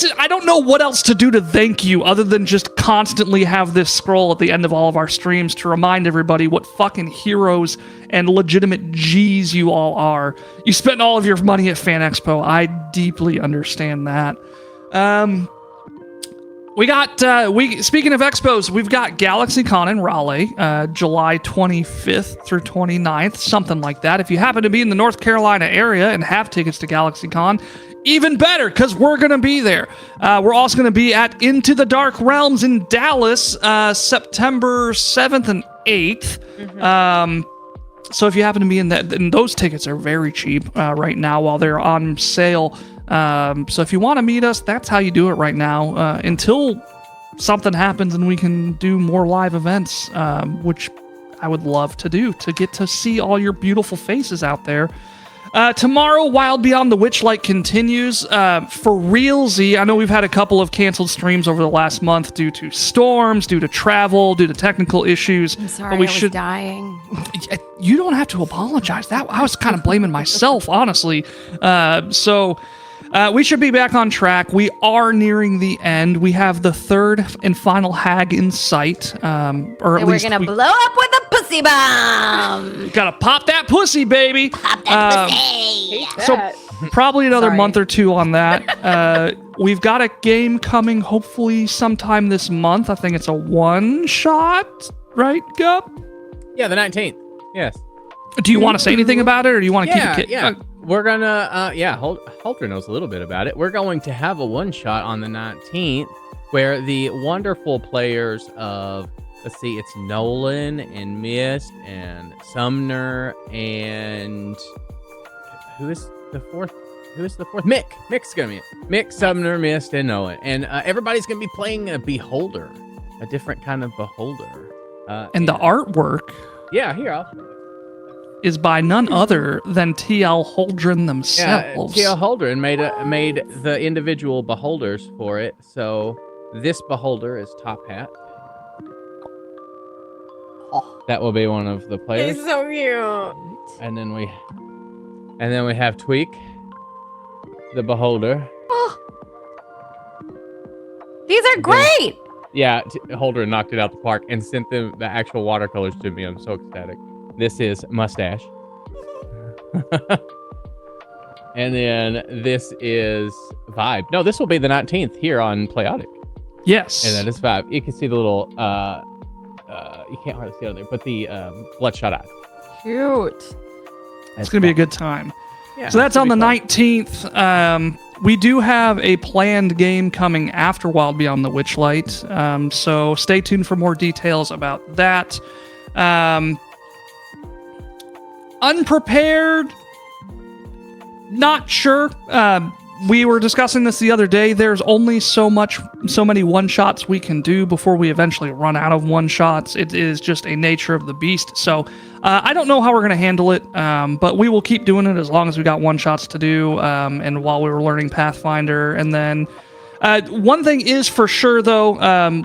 is, I don't know what else to do to thank you other than just constantly have this scroll at the end of all of our streams to remind everybody what fucking heroes and legitimate G's you all are. You spent all of your money at Fan Expo. I deeply understand that. We got, speaking of expos, we've got GalaxyCon in Raleigh, July 25th through 29th, something like that. If you happen to be in the North Carolina area and have tickets to GalaxyCon, even better, because we're going to be there. We're also going to be at Into the Dark Realms in Dallas, September 7th and 8th. So if you happen to be in that, and those tickets are very cheap right now while they're on sale. So if you want to meet us, that's how you do it right now, until something happens and we can do more live events, which I would love to do, to get to see all your beautiful faces out there. Tomorrow, Wild Beyond the Witchlight continues. For realsy, I know we've had a couple of canceled streams over the last month due to storms, due to travel, due to technical issues. I'm sorry, but we I was dying. You don't have to apologize. I was kind of blaming myself, honestly. We should be back on track. We are nearing the end. We have the third and final hag in sight. And we're gonna blow up with a pussy bomb. Gotta pop that pussy, baby. Pop that pussy. So probably another month or two on that. We've got a game coming hopefully sometime this month. I think it's a one-shot, right, Gup? Yeah, the 19th. Yes. Do you want to say anything about it, or do you want to keep it? Yeah. We're gonna, Halter knows a little bit about it. We're going to have a one-shot on the 19th where the wonderful players of, let's see, it's Nolan and Mist and Sumner and who is the fourth? Mick. Mick's gonna be it. Mick, Sumner, Mist, and Nolan. And everybody's gonna be playing a beholder, a different kind of beholder. And the artwork. Yeah, here is by none other than T.L. Holdren themselves. Yeah, T.L. Holdren made the individual beholders for it. So this beholder is Top Hat. That will be one of the players. He's so cute. And then we have Tweak, the beholder. These are great. Yeah, Holder knocked it out the park and sent them the actual watercolors to me. I'm so ecstatic. This is Mustache. And then this is Vibe. No, this will be the 19th here on Playotic. Yes. And that is Vibe. You can see the little, you can't hardly see it on there, but the bloodshot eye. Cute. It's going to be a good time. Yeah, so that's on the 19th. We do have a planned game coming after Wild Beyond the Witchlight. So stay tuned for more details about that. Unprepared, not sure. We were discussing this the other day. There's only so many one-shots we can do before we eventually run out of one-shots. It is just a nature of the beast. So I don't know how we're going to handle it, but we will keep doing it as long as we got one-shots to do, and while we were learning Pathfinder. And then one thing is for sure, though,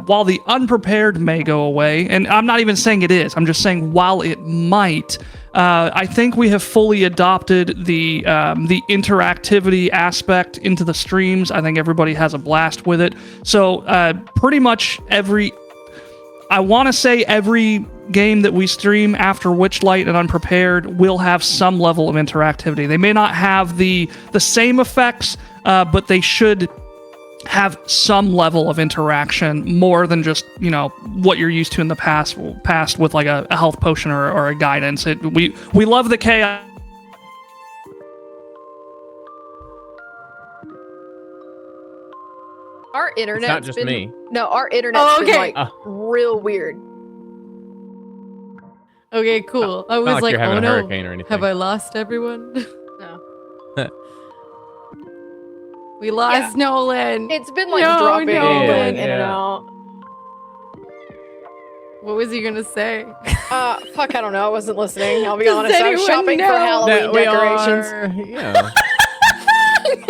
while the unprepared may go away, and I'm not even saying it is, I'm just saying while it might, I think we have fully adopted the interactivity aspect into the streams. I think everybody has a blast with it. So pretty much every game that we stream after Witchlight and Unprepared will have some level of interactivity. They may not have the same effects, but they should have some level of interaction more than just, you know, what you're used to in the past with like a health potion or a guidance. We love the chaos. Our internet's It's not just been, me. No, our internet's been okay. like real weird. Okay, cool. I Not was like like, you're having oh a no, hurricane or anything. have I lost everyone? No. We lost Nolan. It's been like No, dropping no. and going Yeah, in and yeah. out. What was he gonna say? Fuck, I don't know. I wasn't listening. I'll be Does honest. I was anyone shopping know? for Halloween That we decorations. are, you know,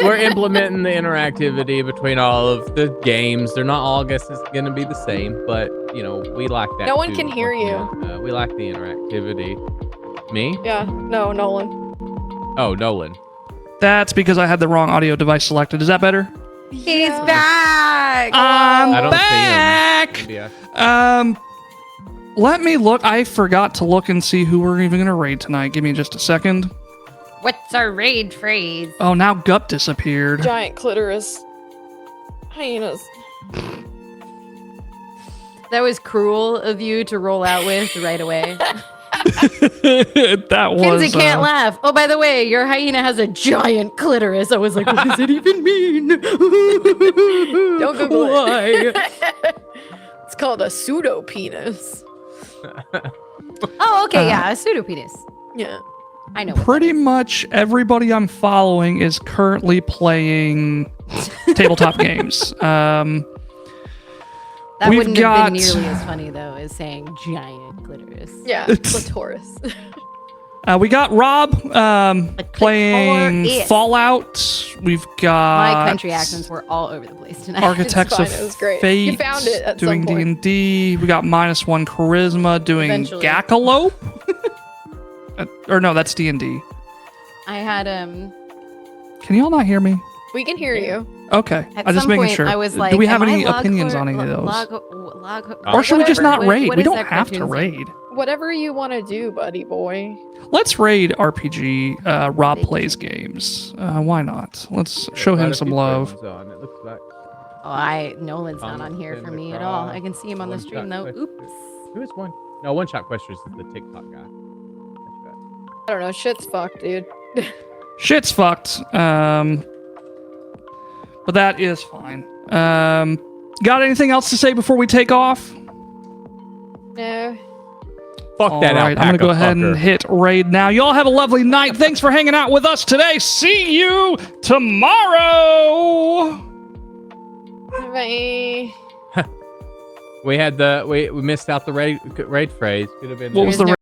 we're implementing the interactivity between all of the games. They're not all, I guess, it's going to be the same, but you know, we like that. No one too. can hear you. We like the interactivity. Me? Yeah, no, Nolan. Oh, Nolan. That's because I had the wrong audio device selected. Is that better? He's back. I'm I don't back. see him. Yeah. Let me look. I forgot to look and see who we're even gonna raid tonight. Give me just a second. What's our raid phrase? Oh, now Gup disappeared. Giant clitoris. Hyenas. That was cruel of you to roll out with right away. That was. Kinsey can't laugh. Oh, by the way, your hyena has a giant clitoris. I was like, what does it even mean? Don't Google Why? it. It's called a pseudo penis. Oh, okay, yeah, a pseudopenis. Yeah. I know. What Pretty much everybody I'm following is currently playing tabletop games. that we've wouldn't got- have been nearly as funny though as saying giant clitoris. Yeah, clitoris. We got Rob playing clitoris. Fallout. We've got My country accents were all over the place tonight. Architects fine, of it was great. Fate. You found it at doing some point. D&D. We got -1 charisma doing Eventually. Gakalope. Or no, that's D&D. I had Can y'all not hear me? We can hear you. Okay, at I'm just some making point sure. I was like, do we have am any I opinions Loghor- on any of those? Log- Or should we just not What- raid? what We is don't that have to cartoon's name? raid. Whatever you want to do, buddy boy. Let's raid RPG. Rob plays games. Why not? Let's show him some love. It looks like. Oh, Nolan's not on here Thompson, for me at all. McGraw, I can see him on the One stream Shot though. Questions. Oops. Who is one? No, One Shot Questions is the TikTok guy. I don't know. Shit's fucked, dude. Shit's fucked. But that is fine. Got anything else to say before we take off? No. Fuck All that right, alpaca I'm gonna go ahead and fucker. hit raid now. Y'all have a lovely night. Thanks for hanging out with us today. See you tomorrow. Bye. We missed out the raid phrase. Could have been. What was There's the